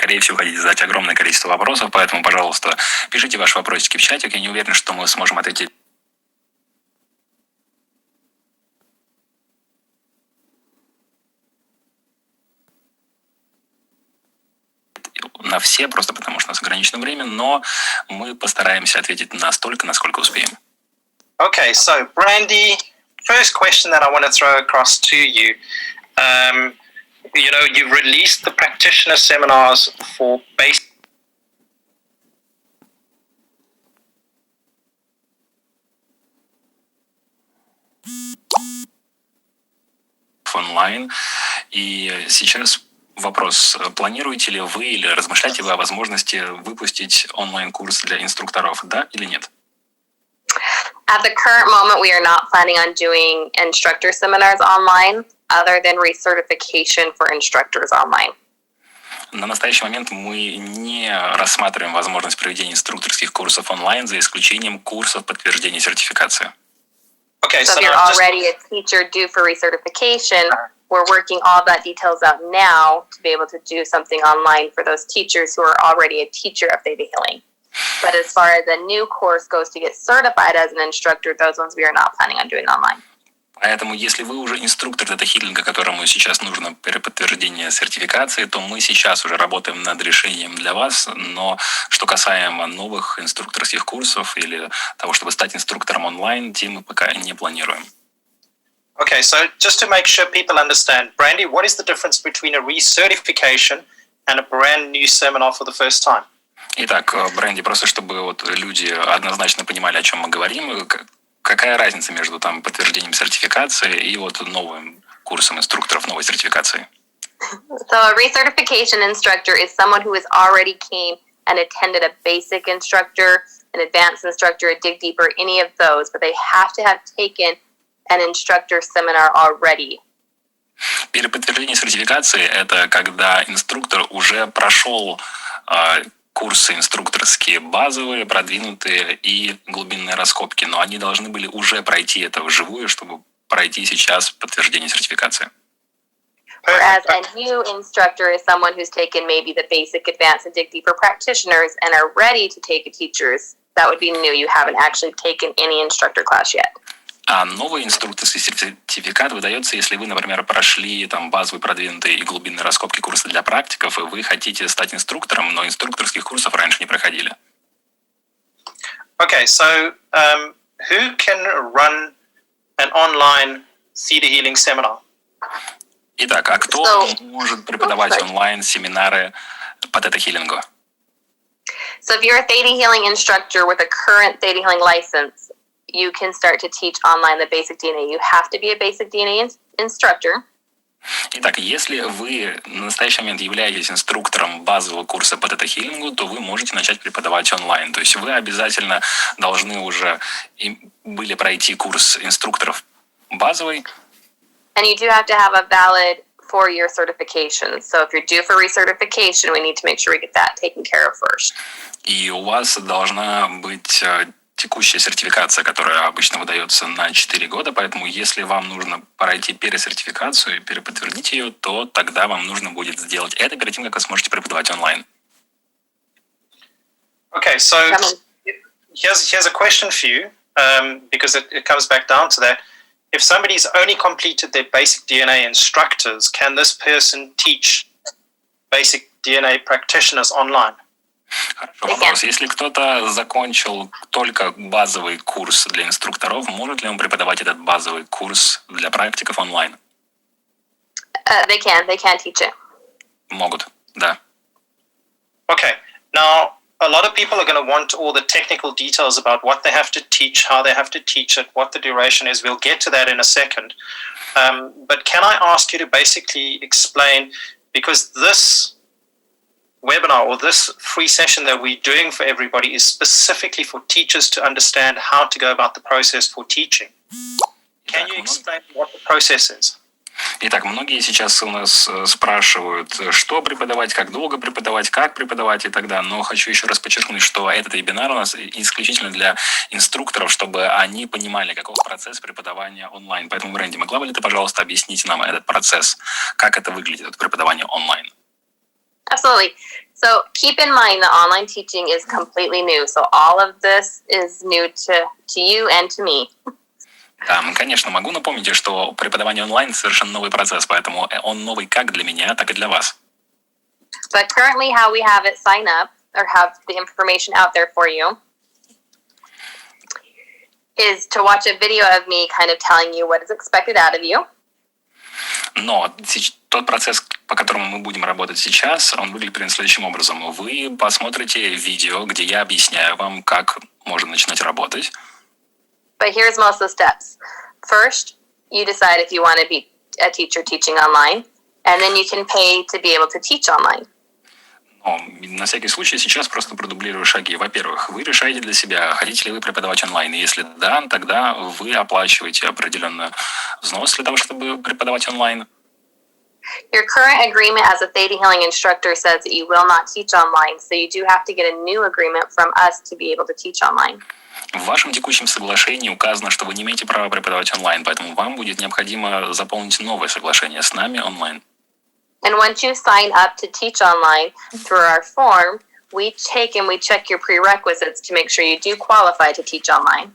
скорее всего, хотите задать огромное количество вопросов, поэтому, пожалуйста, пишите ваши вопросики в чатик. Я не уверен, что мы сможем ответить на все, просто потому что у нас ограничено время, но мы постараемся ответить настолько, насколько успеем. Okay, so Brandy, first question that I want to throw across to you. You've released the practitioner seminars for basic онлайн. И сейчас вопрос, планируете ли вы или размышляете вы о возможности выпустить онлайн-курс для инструкторов, да или нет? At the current moment, we are not planning on doing instructor seminars online, other than recertification for instructors online. На настоящий момент мы не рассматриваем возможность проведения инструкторских курсов онлайн, за исключением курсов подтверждения сертификации. Okay, so if you're already a teacher due for recertification, we're working all that details out now to be able to do something online for those teachers who are already a teacher of theta healing. But as far as a new course goes to get certified as an instructor, those ones we are not planning on doing online. Поэтому, если вы уже инструктор тета-хилинга, которому сейчас нужно переподтверждение сертификации, то мы сейчас уже работаем над решением для вас. Но что касаемо новых инструкторских курсов или того, чтобы стать инструктором онлайн, те мы пока не планируем. Okay, so just to make sure people understand, Brandy, what is the difference between a recertification and a brand new seminar for the first time? Итак, Брэнди, просто чтобы вот люди однозначно понимали, о чем мы говорим, какая разница между там подтверждением сертификации и вот новым курсом инструкторов новой сертификации? So a recertification instructor is someone who has already came and attended a basic instructor, an advanced instructor, a dig deeper, any of those, but they have to have taken an instructor seminar already. Переподтверждение сертификации – это когда инструктор уже прошел курсы инструкторские базовые, продвинутые и глубинные раскопки, но они должны были уже пройти это вживую, чтобы пройти сейчас подтверждение сертификации. Whereas a new instructor is someone who's taken maybe the basic, advanced, and dig deeper practitioners and are ready to take a teacher's. That would be new. You haven't actually taken any instructor class yet. А новый инструкторский сертификат выдается, если вы, например, прошли там базовые, продвинутые и глубинные раскопки курса для практиков, и вы хотите стать инструктором, но инструкторских курсов раньше не проходили. Okay, so who can run an online theta healing seminar? Итак, а кто может преподавать онлайн семинары по тета-хилингу? So if you're a theta healing instructor with a current theta healing license, you can start to teach online the basic DNA. You have to be a basic DNA instructor. Итак, если вы на настоящий момент являетесь инструктором базового курса по тета-хилингу, то вы можете начать преподавать онлайн. То есть вы обязательно должны уже были пройти курс инструкторов базовый. And you do have to have a valid 4-year certification. So if you're due for recertification, we need to make sure we get that taken care of first. И у вас должна быть текущая сертификация, которая обычно выдается на 4 года, поэтому если вам нужно пройти пересертификацию и переподтвердить ее, то тогда вам нужно будет сделать это перед тем, как вы сможете преподавать онлайн. Okay, so here's a question for you, because it comes back down to that. If somebody's only completed their basic DNA instructors, can this person teach basic DNA practitioners online? Хорошо, вопрос. Если кто-то закончил только базовый курс для инструкторов, может ли он преподавать этот базовый курс для практиков онлайн? They can teach it. Могут, да. Okay, now a lot of people are going to want all the technical details about what they have to teach, how they have to teach it, what the duration is. We'll get to that in a second. But can I ask you to basically explain, because this webinar or this free session that we're doing for everybody is specifically for teachers to understand how to go about the process for teaching. Can you explain what the process is? Итак, многие сейчас у нас спрашивают, что преподавать, как долго преподавать, как преподавать и так далее. Но хочу еще раз подчеркнуть, что этот вебинар у нас исключительно для инструкторов, чтобы они понимали, каков процесс преподавания онлайн. Поэтому, Брэнди, могла бы ли ты, пожалуйста, объяснить нам этот процесс, как это выглядит, это преподавание онлайн? Absolutely. So keep in mind that online teaching is completely new. So all of this is new to you and to me. Да, конечно, могу напомнить, что преподавание онлайн совершенно новый процесс, поэтому он новый как для меня, так и для вас. But currently how we have it sign up or have the information out there for you is to watch a video of me kind of telling you what is expected out of you. Но тот процесс, по которому мы будем работать сейчас, он выглядит примерно следующим образом. Вы посмотрите видео, где я объясняю вам, как можно начинать работать. But here's most of the steps. First, you decide if you want to be a teacher teaching online, and then you can pay to be able to teach online. Но на всякий случай сейчас просто продублирую шаги. Во-первых, вы решаете для себя, хотите ли вы преподавать онлайн. И если да, тогда вы оплачиваете определенный взнос для того, чтобы преподавать онлайн. Your current agreement as a theta healing instructor says that you will not teach online, so you do have to get a new agreement from us to be able to teach online. В вашем текущем соглашении указано, что вы не имеете права преподавать онлайн, поэтому вам будет необходимо заполнить новое соглашение с нами онлайн. And once you sign up to teach online through our form, we take and we check your prerequisites to make sure you do qualify to teach online.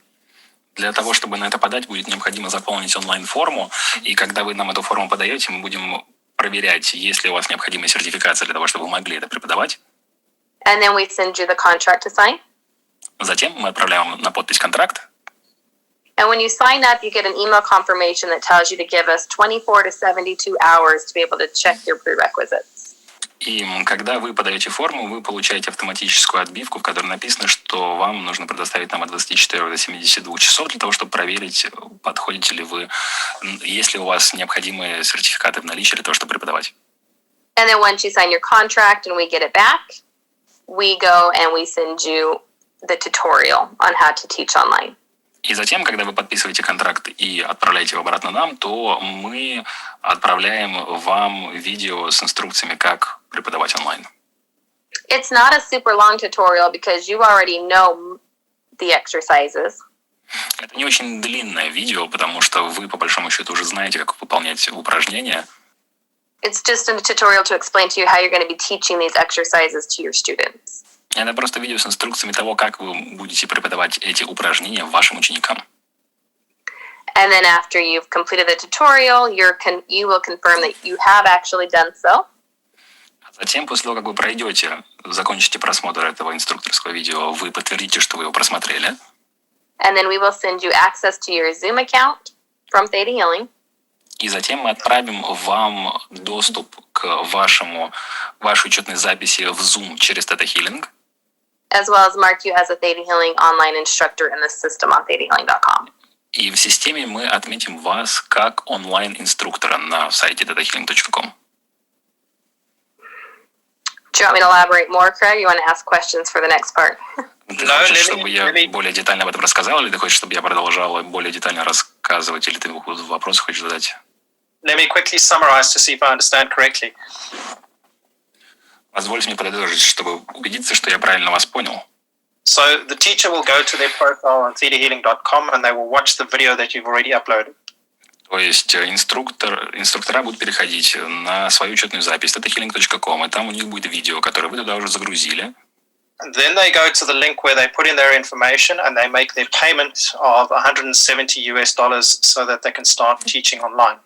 Для того, чтобы на это подать, будет необходимо заполнить онлайн-форму, и когда вы нам эту форму подаете, мы будем проверять, есть ли у вас необходимая сертификация для того, чтобы вы могли это преподавать. And then we send you the contract to sign. Затем мы отправляем на подпись контракт. And when you sign up, you get an email confirmation that tells you to give us 24 to 72 hours to be able to check your prerequisites. И когда вы подаете форму, вы получаете автоматическую отбивку, в которой написано, что вам нужно предоставить нам от 24 до 72 часов для того, чтобы проверить, подходите ли вы, есть ли у вас необходимые сертификаты в наличии для того, чтобы преподавать. And then once you sign your contract and we get it back, we go and we send you the tutorial on how to teach online. И затем, когда вы подписываете контракт и отправляете его обратно нам, то мы отправляем вам видео с инструкциями, как преподавать онлайн. It's not a super long tutorial because you already know the exercises. Это не очень длинное видео, потому что вы, по большому счету, уже знаете, как выполнять упражнения. It's just a tutorial to explain to you how you're going to be teaching these exercises to your students. Это просто видео с инструкциями того, как вы будете преподавать эти упражнения вашим ученикам. And then after you've completed the tutorial, you will confirm that you have actually done so. Затем, после того, как вы пройдете, закончите просмотр этого инструкторского видео, вы подтвердите, что вы его просмотрели. And then we will send you access to your Zoom account from Theta Healing. И затем мы отправим вам доступ к вашей учетной записи в Zoom через Theta Healing. As well as mark you as a Theta Healing online instructor in the system on thetahealing.com. И в системе мы отметим вас как онлайн-инструктора на сайте thetahealing.com. Do you want me to elaborate more, Craig? You want to ask questions for the next part? Ты хочешь, чтобы я более детально об этом рассказал, или ты хочешь, чтобы я продолжал более детально рассказывать, или ты вопросы хочешь задать? Let me quickly summarize to see if I understand correctly. Позвольте мне подытожить, чтобы убедиться, что я правильно вас понял. So the teacher will go to their profile on thetahealing.com and they will watch the video that you've already uploaded. То есть инструктора будут переходить на свою учетную запись thetahealing.com, и там у них будет видео, которое вы туда уже загрузили. Then they go to the link where they put in their information and they make their payment of $170 so that they can start teaching online.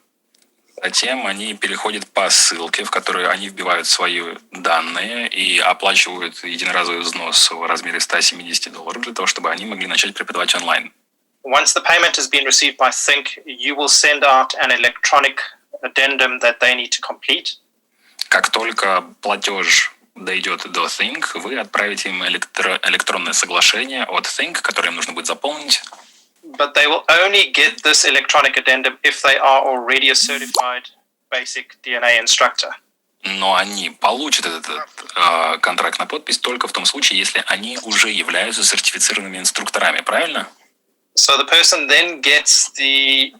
Затем они переходят по ссылке, в которую они вбивают свои данные и оплачивают единоразовый взнос в размере $170 для того, чтобы они могли начать преподавать онлайн. Once the payment has been received by Think, you will send out an electronic addendum that they need to complete. Как только платеж дойдет до Think, вы отправите им электронное соглашение от Think, которое им нужно будет заполнить. But they will only get this electronic addendum if they are already a certified basic DNA instructor. Но они получат этот контракт на подпись только в том случае, если они уже являются сертифицированными инструкторами, правильно? So the person then gets the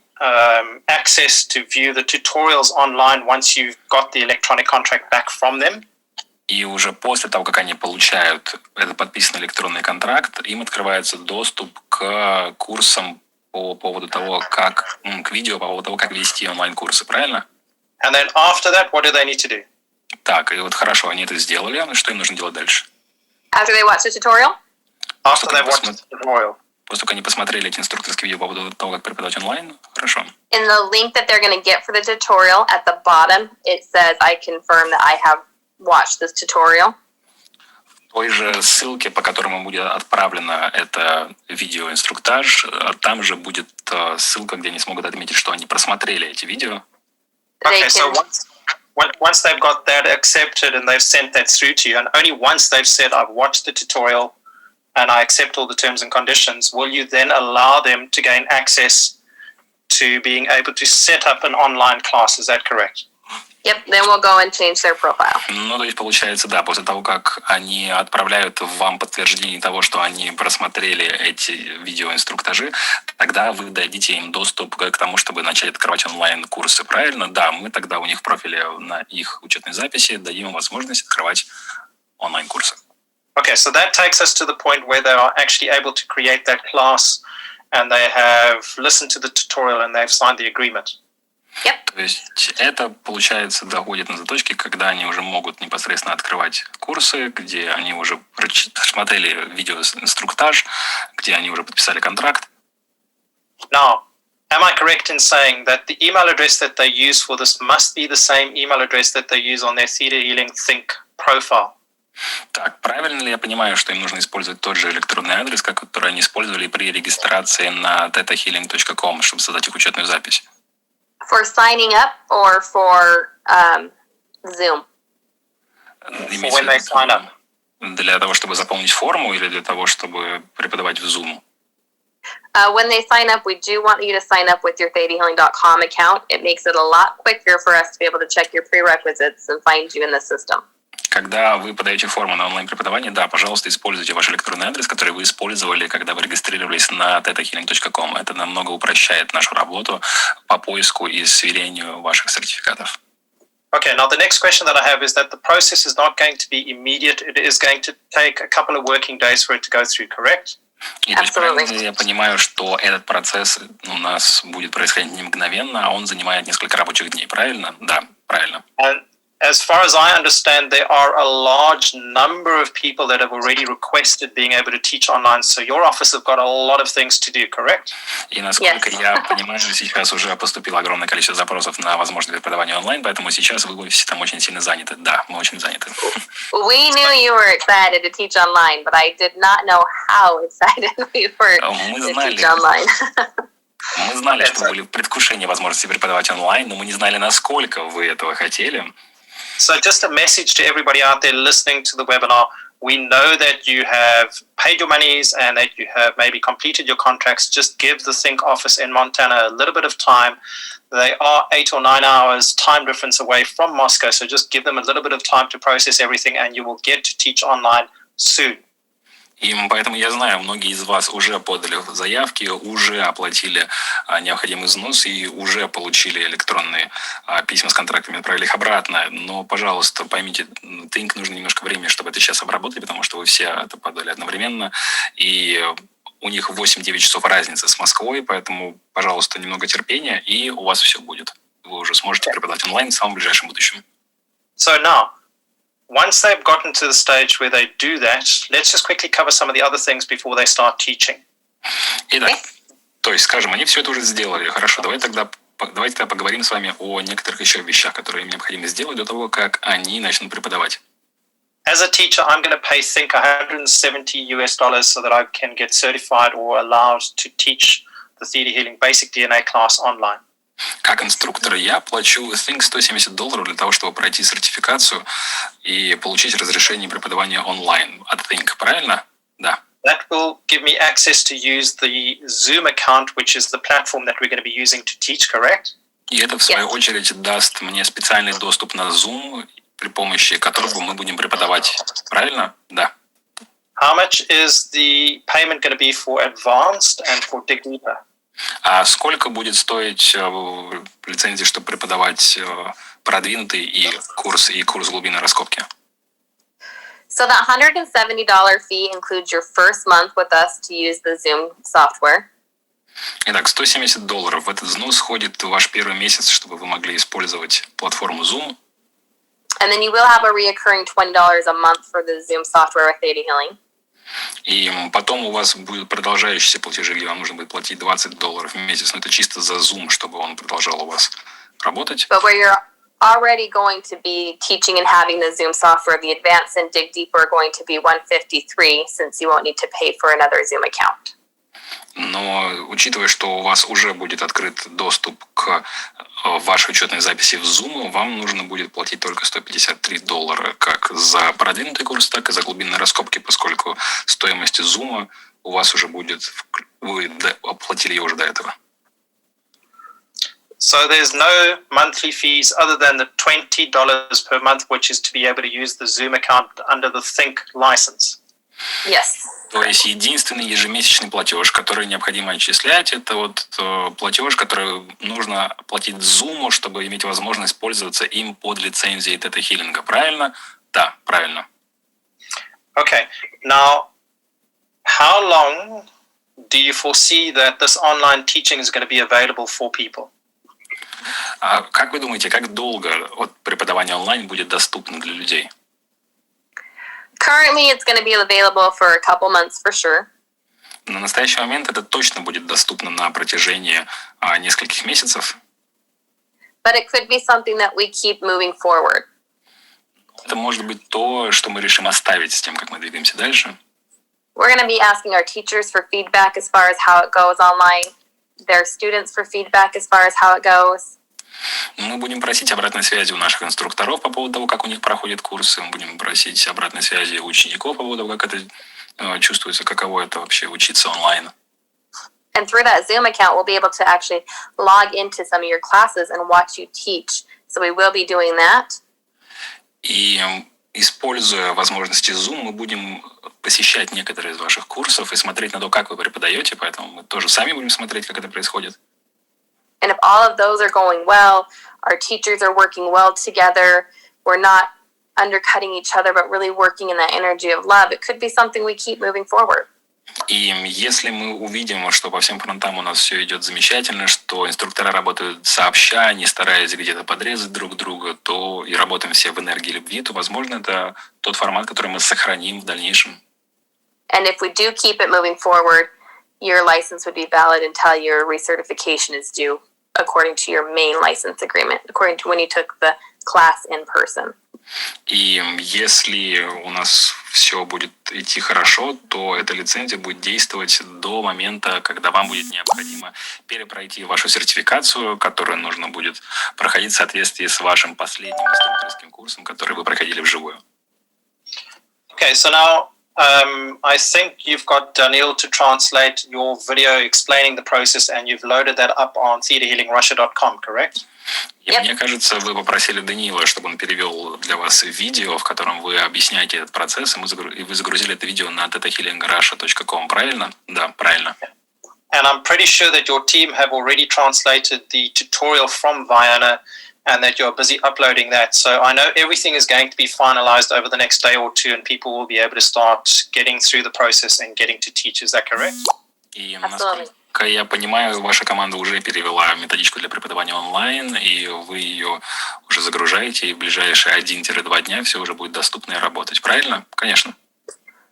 access to view the tutorials online once you've got the electronic contract back from them. И уже после того, как они получают этот подписанный электронный контракт, им открывается доступ к курсам по поводу того, к видео по поводу того, как вести онлайн-курсы, правильно? And then after that, what do they need to do? Так, и вот хорошо, они это сделали. Что им нужно делать дальше? After they watch the tutorial, After they watch the tutorial. После того, как они посмотрели эти инструкторские видео по поводу того, как преподавать онлайн, хорошо. in the link that they're going to get for the tutorial, at the bottom, it says, I confirm that I have watched this tutorial. В той же ссылке, по которому будет отправлено это видеоинструктаж, там же будет ссылка, где они смогут отметить, что они просмотрели эти видео. Okay, so once they've got that accepted and they've sent that through to you, and only once they've said, I've watched the tutorial and I accept all the terms and conditions, will you then allow them to gain access to being able to set up an online class? Is that correct? Yep, then we'll go and change their profile. Ну, то есть, получается, да, после того, как они отправляют вам подтверждение того, что они просмотрели эти видеоинструктажи, тогда вы дадите им доступ к тому, чтобы начать открывать онлайн-курсы, правильно? Да, мы тогда у них в профиле на их учетной записи дадим им возможность открывать онлайн-курсы. Okay, so that takes us to the point where they are actually able to create that class and they have listened to the tutorial and they've signed the agreement. Yep. То есть это, получается, доходит на заточки, когда они уже могут непосредственно открывать курсы, где они уже просмотрели видеоинструктаж, где они уже подписали контракт. Now, am I correct in saying that the email address that they use for this must be the same email address that they use on their Theta Healing Think profile? Так, правильно ли я понимаю, что им нужно использовать тот же электронный адрес, который они использовали при регистрации на thetahealing.com, чтобы создать их учетную запись? For signing up or for Zoom? When they sign up. Для того, чтобы заполнить форму или для того, чтобы преподавать в Zoom? When they sign up, we do want you to sign up with your thetahealing.com account. It makes it a lot quicker for us to be able to check your prerequisites and find you in the system. Когда вы подаете форму на онлайн-преподавание, да, пожалуйста, используйте ваш электронный адрес, который вы использовали, когда вы регистрировались на thetahealing.com. Это намного упрощает нашу работу по поиску и сверению ваших сертификатов. Okay, now the next question that I have is that the process is not going to be immediate. It is going to take a couple of working days for it to go through, correct? И то есть, правильно я понимаю, что этот процесс у нас будет происходить не мгновенно, а он занимает несколько рабочих дней, правильно? Да, правильно. And as far as I understand, there are a large number of people that have already requested being able to teach online. So your office have got a lot of things to do, correct? И насколько я понимаю, сейчас уже поступило огромное количество запросов на возможность преподавания онлайн, поэтому сейчас вы все там очень сильно заняты. Да, мы очень заняты. We knew you were excited to teach online, but I did not know how excited we were to teach online. Мы знали, что вы были в предвкушении возможности преподавать онлайн, но мы не знали, насколько вы этого хотели. So just a message to everybody out there listening to the webinar. We know that you have paid your monies and that you have maybe completed your contracts. Just give the Think office in Montana a little bit of time. They are 8 or 9 hours time difference away from Moscow. So just give them a little bit of time to process everything and you will get to teach online soon. И поэтому я знаю, многие из вас уже подали заявки, уже оплатили необходимый взнос и уже получили электронные письма с контрактами, отправили их обратно. Но, пожалуйста, поймите, Think нужно немножко времени, чтобы это сейчас обработали, потому что вы все это подали одновременно. И у них 8-9 часов разницы с Москвой, поэтому, пожалуйста, немного терпения, и у вас все будет. Вы уже сможете преподавать онлайн в самом ближайшем будущем. So now, once they've gotten to the stage where they do that, let's just quickly cover some of the other things before they start teaching. Итак, то есть, скажем, они все это уже сделали. Хорошо, давайте тогда поговорим с вами о некоторых еще вещах, которые им необходимо сделать до того, как они начнут преподавать. As a teacher, I'm going to pay Think $170 so that I can get certified or allowed to teach the Theta Healing Basic DNA class online. Как инструктор я плачу Think $170 для того, чтобы пройти сертификацию и получить разрешение преподавания онлайн от Think, правильно? Да. That will give me access to use the Zoom account, which is the platform that we're going to be using to teach, correct? И это, в свою очередь, даст мне специальный доступ на Zoom, при помощи которого мы будем преподавать, правильно? Да. How much is the payment going to be for advanced and for dig deeper? А сколько будет стоить лицензия, чтобы преподавать продвинутый и курс глубинной раскопки? So that $170 fee includes your first month with us to use the Zoom software. Итак, $170. В этот взнос входит ваш первый месяц, чтобы вы могли использовать платформу Zoom. And then you will have a reoccurring $20 a month for the Zoom software with theta healing. И потом у вас будут продолжающиеся платежи, где вам нужно будет платить $20 в месяц. Но это чисто за Zoom, чтобы он продолжал у вас работать. But where you're already going to be teaching and having the Zoom software, the advanced and dig deeper are going to be $153, since you won't need to pay for another Zoom account. Но учитывая, что у вас уже будет открыт доступ к вашей учетной записи в Zoom, вам нужно будет платить только $153, как за продвинутый курс, так и за глубинные раскопки, поскольку стоимость Zoom у вас уже будет, вы оплатили ее уже до этого. So there's no monthly fees other than the $20 per month, which is to be able to use the Zoom account under the Think license. Yes. То есть единственный ежемесячный платеж, который необходимо отчислять, это вот платеж, который нужно платить Zoom, чтобы иметь возможность пользоваться им под лицензией тета-хиллинга. Правильно? Да, правильно. Okay. Now, how long do you foresee that this online teaching is going to be available for people? А как вы думаете, как долго преподавание онлайн будет доступно для людей? Currently, it's going to be available for a couple months for sure. На настоящий момент это точно будет доступно на протяжении нескольких месяцев. But it could be something that we keep moving forward. Это может быть то, что мы решим оставить с тем, как мы двигаемся дальше. We're going to be asking our teachers for feedback as far as how it goes online, their students for feedback as far as how it goes. Мы будем просить обратной связи у наших инструкторов по поводу того, как у них проходят курсы. Мы будем просить обратной связи у учеников по поводу того, как это чувствуется, каково это вообще учиться онлайн. And through that Zoom account, we'll be able to actually log into some of your classes and watch you teach. So we will be doing that. И используя возможности Zoom, мы будем посещать некоторые из ваших курсов и смотреть на то, как вы преподаете. Поэтому мы тоже сами будем смотреть, как это происходит. And if all of those are going well, our teachers are working well together, we're not undercutting each other, but really working in that energy of love, it could be something we keep moving forward. И если мы увидим, что по всем фронтам у нас все идет замечательно, что инструктора работают сообща, не стараясь где-то подрезать друг друга, то и работаем все в энергии любви, то, возможно, это тот формат, который мы сохраним в дальнейшем. And if we do keep it moving forward, your license would be valid until your recertification is due, according to your main license agreement, according to when you took the class in person. И если у нас все будет идти хорошо, то эта лицензия будет действовать до момента, когда вам будет необходимо перепройти вашу сертификацию, которую нужно будет проходить в соответствии с вашим последним инструкторским курсом, который вы проходили вживую. Okay, so now I think you've got Daniil to translate your video explaining the process, and you've loaded that up on thetahealingrussia.com, correct? И мне кажется, вы попросили Даниила, чтобы он перевел для вас видео, в котором вы объясняете этот процесс, и вы загрузили это видео на thetahealingrussia.com, правильно? Да, правильно. And I'm pretty sure that your team have already translated the tutorial from Vienna and that you're busy uploading that. So I know everything is going to be finalized over the next day or two, and people will be able to start getting through the process and getting to teach. Is that correct? И насколько я понимаю, ваша команда уже перевела методичку для преподавания онлайн, и вы ее уже загружаете, и в ближайшие 1-2 дня все уже будет доступно и работать. Правильно? Конечно.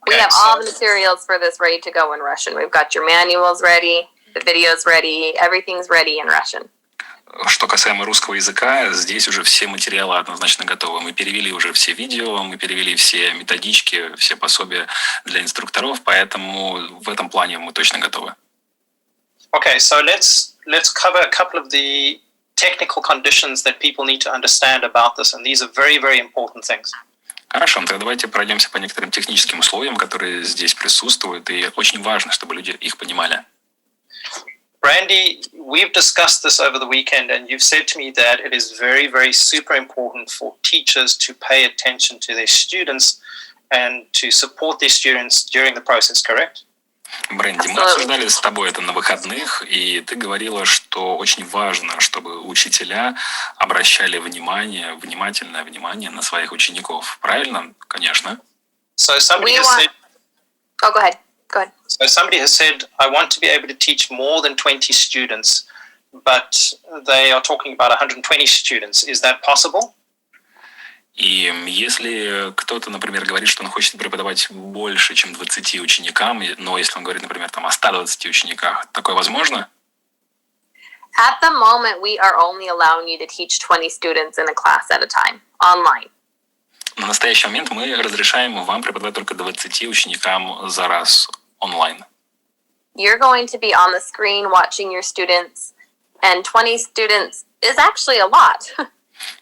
We have all the materials for this ready to go in Russian. We've got your manuals ready, the videos ready, everything's ready in Russian. Что касаемо русского языка, здесь уже все материалы однозначно готовы. Мы перевели уже все видео, мы перевели все методички, все пособия для инструкторов, поэтому в этом плане мы точно готовы. Okay, so let's cover a couple of the technical conditions that people need to understand about this, and these are very, very important things. Хорошо, тогда давайте пройдемся по некоторым техническим условиям, которые здесь присутствуют, и очень важно, чтобы люди их понимали. Brandy, we've discussed this over the weekend, and you've said to me that it is very, very super important for teachers to pay attention to their students and to support their students during the process, correct? Брэнди, мы обсуждали с тобой это на выходных, и ты говорила, что очень важно, чтобы учителя обращали внимательное внимание на своих учеников. Правильно? Конечно. So somebody has said... Oh, go ahead. Go ahead. So somebody has said, I want to be able to teach more than 20 students, but they are talking about 120 students. Is that possible? И если кто-то, например, говорит, что он хочет преподавать больше, чем 20 ученикам, но если он говорит, например, там, о 120 учениках, такое возможно? At the moment, we are only allowing you to teach 20 students in a class at a time, online. На настоящий момент мы разрешаем вам преподавать только 20 ученикам за раз онлайн. You're going to be on the screen watching your students, and 20 students is actually a lot.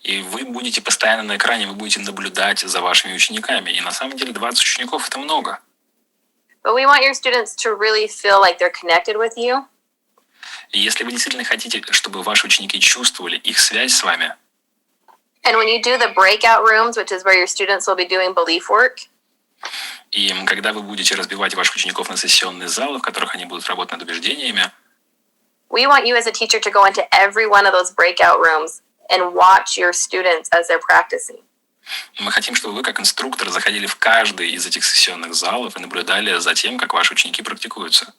И вы будете постоянно на экране, вы будете наблюдать за вашими учениками. И на самом деле 20 учеников – это много. But we want your students to really feel like they're connected with you. И если вы действительно хотите, чтобы ваши ученики чувствовали их связь с вами, And when you do the breakout rooms, which is where your students will be doing belief work, и когда вы будете разбивать ваших учеников на сессионные залы, в которых они будут работать над убеждениями, we want you as a teacher to go into every one of those breakout rooms and watch your students as they're practicing. мы хотим, чтобы вы, как инструктор, заходили в каждый из этих сессионных залов и наблюдали за тем, как ваши ученики практикуются.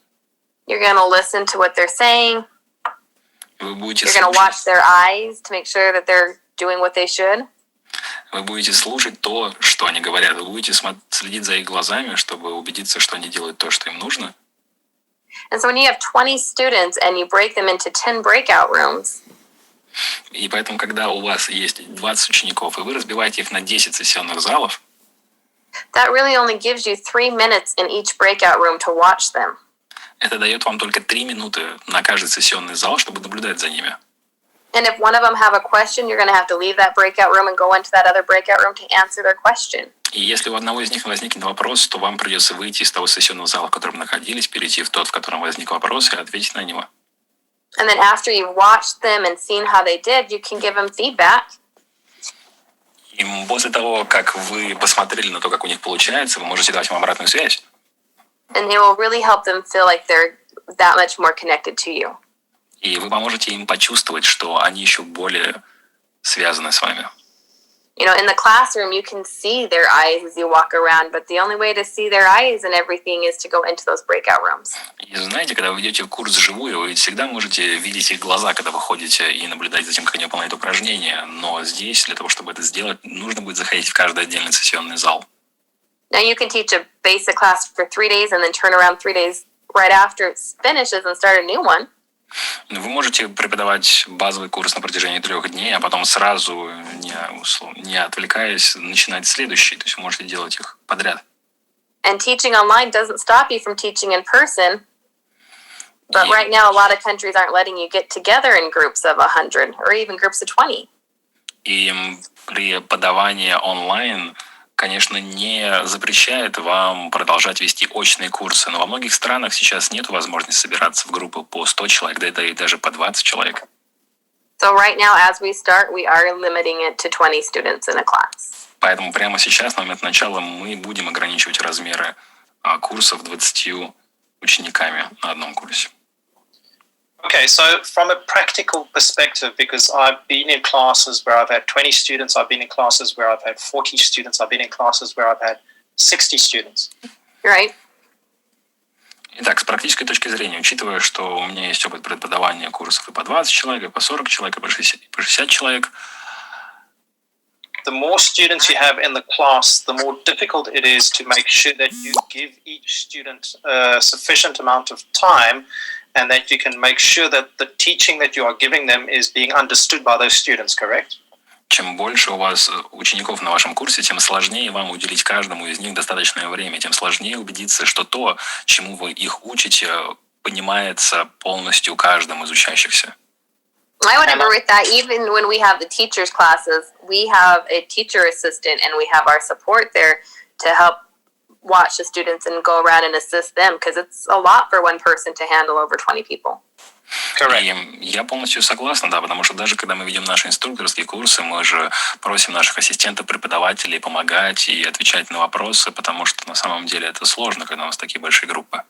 You're going to listen to what they're saying. Вы будете You're going to watch their eyes to make sure that they're doing what they should. Вы будете слушать то, что они говорят. Вы будете следить за их глазами, чтобы убедиться, что они делают то, что им нужно. And so when you have 20 students and you break them into 10 breakout rooms, И поэтому, когда у вас есть 20 учеников, и вы разбиваете их на 10 сессионных залов, that really only gives you 3 minutes in each breakout room to watch them. это дает вам только 3 минуты на каждый сессионный зал, чтобы наблюдать за ними. And if one of them have a question, you're going to have to leave that breakout room and go into that other breakout room to answer their question. И если у одного из них возникнет вопрос, то вам придется выйти из того сессионного зала, в котором находились, перейти в тот, в котором возник вопрос, и ответить на него. And then after you've watched them and seen how they did, you can give them feedback. И после того, как вы посмотрели на то, как у них получается, вы можете дать им обратную связь. And it will really help them feel like they're that much more connected to you. И вы поможете им почувствовать, что они еще более связаны с вами. You know, in the classroom, you can see their eyes as you walk around, but the only way to see their eyes and everything is to go into those breakout rooms. И знаете, когда вы ведете курс вживую, вы всегда можете видеть их глаза, когда вы ходите, и наблюдать за тем, как они выполняют упражнения. Но здесь, для того, чтобы это сделать, нужно будет заходить в каждый отдельный сессионный зал. Now, you can teach a basic class for 3 days and then turn around 3 days right after it finishes and start a new one. Вы можете преподавать базовый курс на протяжении 3 дней, а потом сразу, не отвлекаясь, начинать следующий. То есть вы можете делать их подряд. And teaching online doesn't stop you from teaching in person. But Yeah. right now, a lot of countries aren't letting you get together in groups of 100 or even groups of 20. И преподавание онлайн, конечно, не запрещает вам продолжать вести очные курсы, но во многих странах сейчас нет возможности собираться в группы по 100 человек, да и даже по 20 человек. So right now, as we start, we are limiting it to 20 students in a class. Поэтому прямо сейчас, на момент начала, мы будем ограничивать размеры курсов 20 учениками на одном курсе. Okay, so from a practical perspective, because I've been in classes where I've had 20 students, I've been in classes where I've had 40 students, I've been in classes where I've had 60 students. Right? Итак, с практической точки зрения, учитывая, что у меня есть опыт преподавания курсов и по 20 человек, и по 40 человек, и по 60 человек, The more students you have in the class, the more difficult it is to make sure that you give each student a sufficient amount of time and that you can make sure that the teaching that you are giving them is being understood by those students, correct? чем больше у вас учеников на вашем курсе, тем сложнее вам уделить каждому из них достаточное время, тем сложнее убедиться, что то, чему вы их учите, понимается полностью каждым из учащихся. I would agree with that. Even when we have the teachers' classes, we have a teacher assistant and we have our support there to help watch the students and go around and assist them because it's a lot for one person to handle over 20 people. Correct. И я полностью согласен, да, потому что даже когда мы ведем наши инструкторские курсы, мы же просим наших ассистентов, преподавателей помогать и отвечать на вопросы, потому что на самом деле это сложно, когда у нас такие большие группы.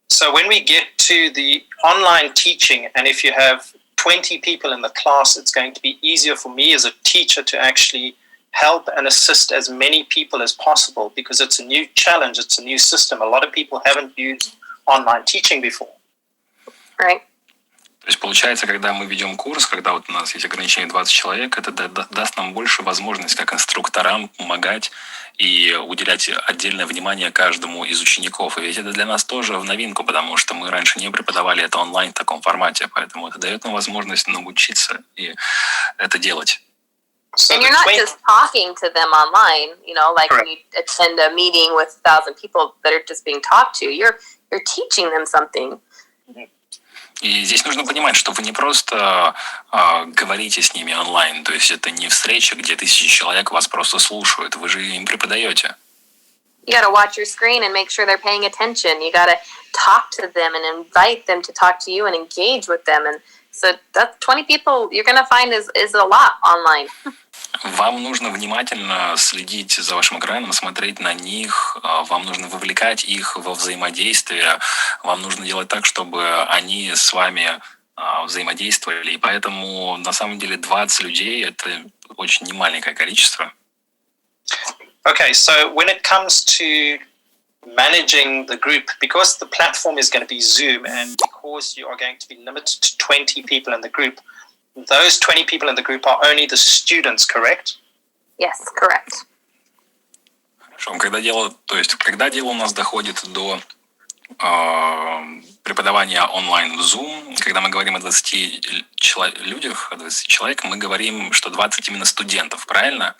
So when we get to the online teaching, and if you have 20 people in the class, it's going to be easier for me as a teacher to actually help and assist as many people as possible because it's a new challenge, it's a new system. A lot of people haven't used online teaching before. Right? То есть получается, когда мы ведем курс, когда вот у нас есть ограничение 20 человек, это даст нам больше возможность как инструкторам помогать и уделять отдельное внимание каждому из учеников. И ведь это для нас тоже в новинку, потому что мы раньше не преподавали это онлайн в таком формате, поэтому это дает нам возможность научиться и это делать. And you're not just talking to them online, like when you attend a meeting with 1,000 people that are just being talked to. You're teaching them something. И здесь нужно понимать, что вы не просто говорите с ними онлайн, то есть это не встреча, где 1000 человек вас просто слушают, вы же им преподаете. You got to watch your screen and make sure they're paying attention. You got to talk to them and invite them to talk to you and engage with them. And so that 20 people you're going to find is a lot online. Вам нужно внимательно следить за вашим экраном, смотреть на них, вам нужно вовлекать их во взаимодействие, вам нужно делать так, чтобы они с вами взаимодействовали. И поэтому, на самом деле, 20 людей – это очень немаленькое количество. Okay, so when it comes to managing the group, because the platform is going to be Zoom and because you are going to be limited to 20 people in the group, those 20 people in the group are only the students, correct? Yes, correct. Хорошо. Когда дело у нас доходит до преподавания онлайн в Zoom, когда мы говорим о 20 людях, о 20 человек, мы говорим, что 20 именно студентов, правильно?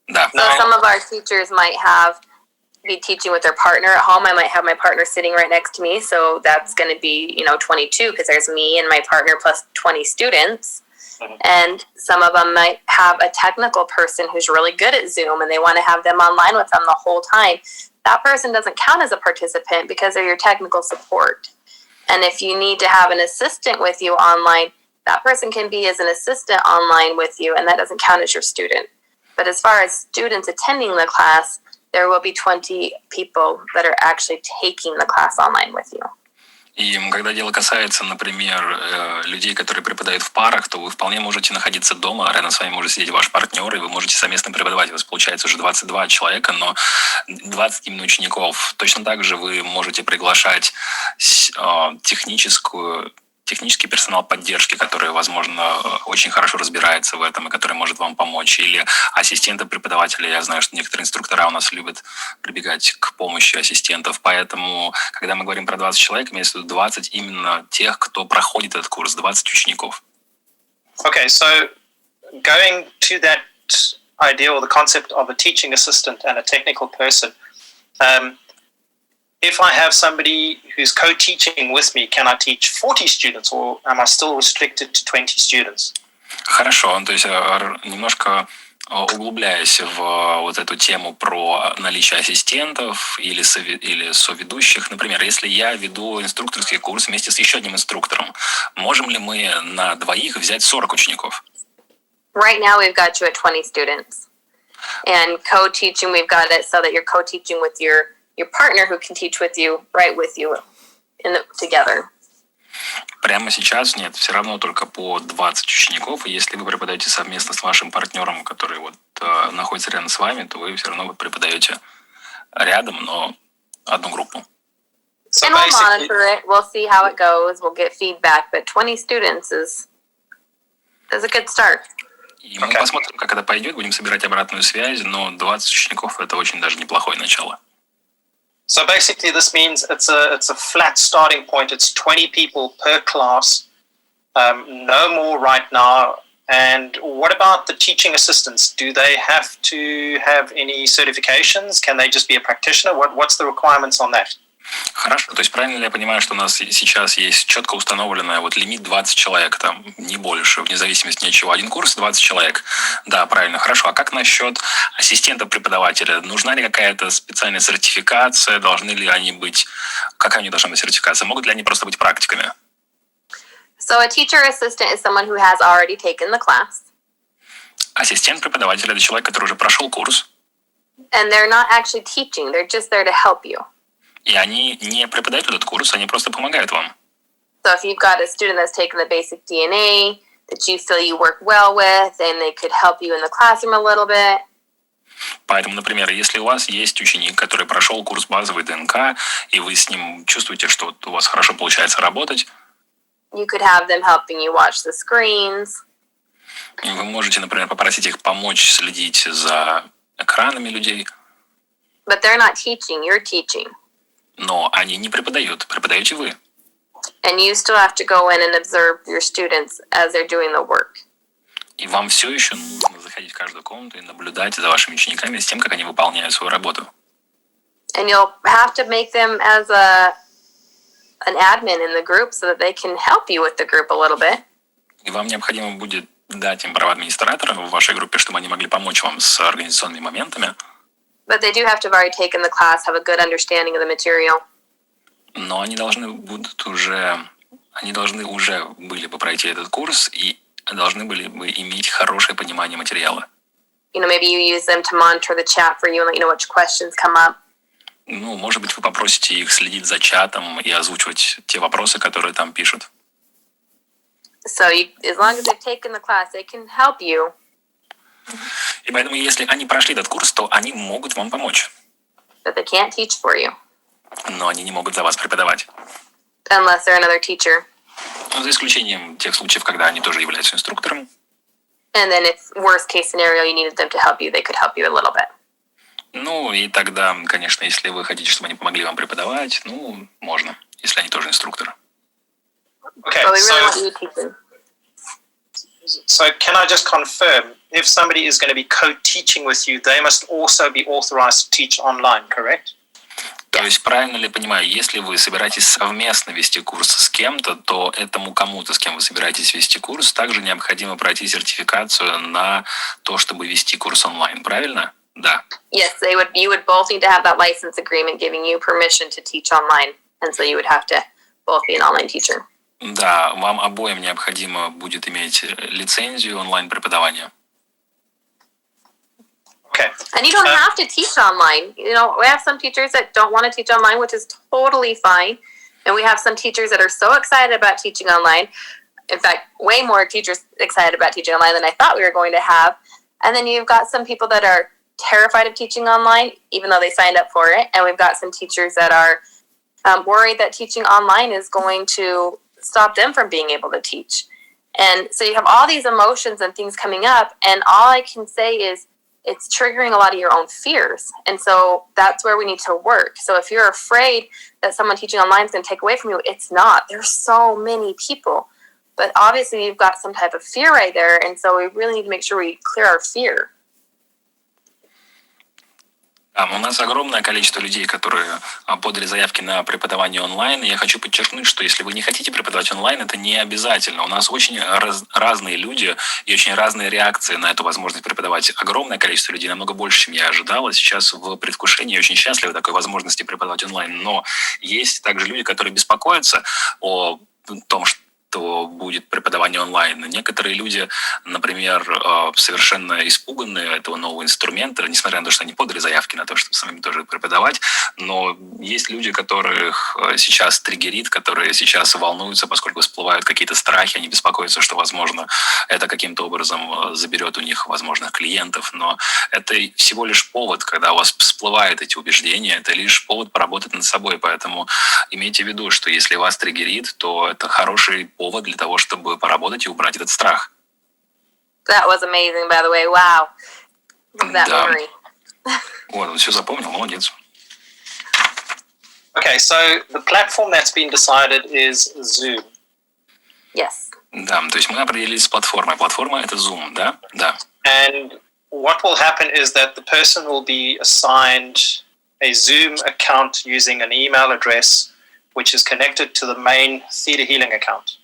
Да. So some of our teachers might be teaching with their partner at home. I might have my partner sitting right next to me, so that's going to be 22 because there's me and my partner plus 20 students. And some of them might have a technical person who's really good at Zoom and they want to have them online with them the whole time. That person doesn't count as a participant because they're your technical support. And if you need to have an assistant with you online, that person can be as an assistant online with you, and that doesn't count as your student. But as far as students attending the class, there will be 20 people that are actually taking the class online with you. И когда дело касается, например, людей, которые преподают в парах, то вы вполне можете находиться дома, рядом с вами может сидеть ваш партнер, и вы можете совместно преподавать. У вас получается уже 22 человека, но 20 именно учеников. Точно так же вы можете приглашать технический персонал поддержки, который, возможно, очень хорошо разбирается в этом и который может вам помочь. Или ассистента преподавателя. Я знаю, что некоторые инструктора у нас любят прибегать к помощи ассистентов. Поэтому, когда мы говорим про 20 человек, имеется в виду 20 именно тех, кто проходит этот курс, 20 учеников. Okay, so going to that idea or the concept of a teaching assistant and a technical person, if I have somebody who's co-teaching with me, can I teach 40 students or am I still restricted to 20 students? Хорошо, то есть углубляясь в вот эту тему про наличие ассистентов или соведущих, например, если я веду инструкторский курс вместе с еще одним инструктором, можем ли мы на двоих взять 40 учеников? Right now we've got you at 20 students. And co-teaching, we've got it so that you're co-teaching with your partner who can teach with you, right with you together. Прямо сейчас нет, все равно только по 20 учеников. И если вы преподаете совместно с вашим партнером, который находится рядом с вами, то вы все равно преподаете рядом, но одну группу. So and we'll monitor it. We'll see how it goes. We'll get feedback. But 20 students is a good start. И мы посмотрим, как это пойдет, будем собирать обратную связь, но 20 учеников – это очень даже неплохое начало. So basically, this means it's a flat starting point. It's 20 people per class, no more right now. And what about the teaching assistants? Do they have to have any certifications? Can they just be a practitioner? What's the requirements on that? Хорошо, то есть правильно ли я понимаю, что у нас сейчас есть четко установленная лимит 20 человек, там, не больше, вне зависимости от чего. Один курс 20 человек. Да, правильно, хорошо. А как насчет ассистента преподавателя? Нужна ли какая-то специальная сертификация? Должны ли они быть... Какая у них должна быть сертификация? Могут ли они просто быть практиками? So a teacher assistant is someone who has already taken the class. Ассистент преподавателя – это человек, который уже прошел курс. And they're not actually teaching, they're just there to help you. И они не преподают этот курс, они просто помогают вам. So if you've got a student that's taken the basic DNA that you feel you work well with, and they could help you in the classroom a little bit. Поэтому, например, если у вас есть ученик, который прошел курс базовой ДНК, и вы с ним чувствуете, что у вас хорошо получается работать, You could have them helping you watch the screens. Вы можете, например, попросить их помочь следить за экранами людей, But they're not teaching, you're teaching. но они не преподают, преподаете вы. And you still have to go in and observe your students as they're doing the work. И вам все еще нужно заходить в каждую комнату и наблюдать за вашими учениками, с тем, как они выполняют свою работу. And you'll have to make them as an admin in the group so that they can help you with the group a little bit. И вам необходимо будет дать им права администратора в вашей группе, чтобы они могли помочь вам с организационными моментами. But they do have to have already taken the class, have a good understanding of the material. Но они должны уже были бы пройти этот курс и должны были бы иметь хорошее понимание материала. You know, maybe you use them to monitor the chat for you and let you know which questions come up. Ну, может быть, вы попросите их следить за чатом и озвучивать те вопросы, которые там пишут. So as long as they've taken the class, they can help you. И поэтому, если они прошли этот курс, то они могут вам помочь. But they can't teach for you Но они не могут за вас преподавать. unless they're another teacher. За исключением тех случаев, когда они тоже являются инструктором. And then if worst case scenario, you needed them to help you, they could help you a little bit. Ну, и тогда, конечно, если вы хотите, чтобы они помогли вам преподавать, ну, можно, если они тоже инструкторы. Okay, But we really want you teaching. so can I just confirm, if somebody is going to be co-teaching with you, they must also be authorized to teach online, correct? То есть, правильно ли понимаю, если вы собираетесь совместно вести курс с кем-то, то этому кому-то, с кем вы собираетесь вести курс, также необходимо пройти сертификацию на то, чтобы вести курс онлайн, правильно? Да. Yes, you would both need to have that license agreement giving you permission to teach online. And so you would have to both be an online teacher. Да, вам обоим необходимо будет иметь лицензию онлайн-преподавания. Okay. And you don't have to teach online. You know, we have some teachers that don't want to teach online, which is totally fine. And we have some teachers that are so excited about teaching online. In fact, way more teachers excited about teaching online than I thought we were going to have. And then you've got some people that are terrified of teaching online, even though they signed up for it. And we've got some teachers that are worried that teaching online is going to stop them from being able to teach. And so you have all these emotions and things coming up. And all I can say is, it's triggering a lot of your own fears. And so that's where we need to work. So if you're afraid that someone teaching online is going to take away from you, it's not. There's so many people. But obviously you've got some type of fear right there. And so we really need to make sure we clear our fear. У нас огромное количество людей, которые подали заявки на преподавание онлайн. И я хочу подчеркнуть, что если вы не хотите преподавать онлайн, это не обязательно. У нас очень разные люди и очень разные реакции на эту возможность преподавать. Огромное количество людей, намного больше, чем я ожидала. Сейчас в предвкушении очень счастливы такой возможности преподавать онлайн. Но есть также люди, которые беспокоятся о том, что будет преподавание онлайн. Некоторые люди, например, совершенно испуганные этого нового инструмента, несмотря на то, что они подали заявки на то, чтобы самим тоже преподавать, но есть люди, которых сейчас триггерит, которые сейчас волнуются, поскольку всплывают какие-то страхи, они беспокоятся, что, возможно, это каким-то образом заберет у них возможных клиентов, но это всего лишь повод, когда у вас всплывают эти убеждения, это лишь повод поработать над собой, поэтому имейте в виду, что если вас триггерит, то это хороший повод для того, чтобы поработать и убрать этот страх. That was amazing, by the way. Wow. That memory. Вот, он все запомнил, молодец. Okay, so the platform that's been decided is Zoom. Yes. Да, то есть мы определились с платформой. Платформа — это Zoom, да? Да. And what will happen is that the person will be assigned a Zoom account using an email address which is connected to the main Theta Healing account.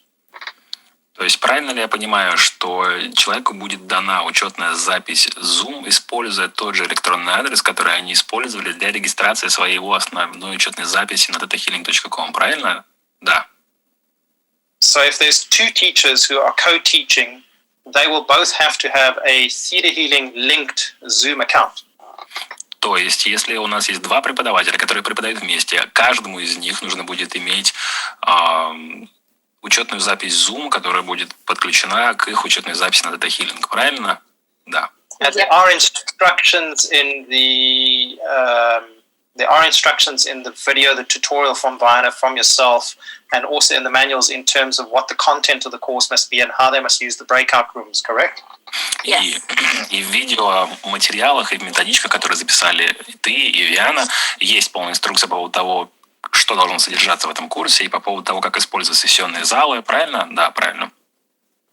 То есть правильно ли я понимаю, что человеку будет дана учетная запись Zoom, используя тот же электронный адрес, который они использовали для регистрации своего основной учетной записи на thetahealing.com, правильно? Да. So if there's two teachers who are co-teaching, they will both have to have a Theta Healing linked Zoom account. То есть, если у нас есть два преподавателя, которые преподают вместе, каждому из них нужно будет иметь учетную запись Zoom, которая будет подключена к их учетной записи на Theta Healing, правильно? Да. And there are instructions in the there are instructions in the video, the tutorial from Viana, from yourself, and also in the manuals in terms of what the content of the course must be and how they must use the breakout rooms, correct? И в видеоматериалах, и в методичках, которые записали ты и Виана, есть полная инструкция по поводу того, что должно содержаться в этом курсе, и по поводу того, как использовать сессионные залы. Правильно? Да, правильно.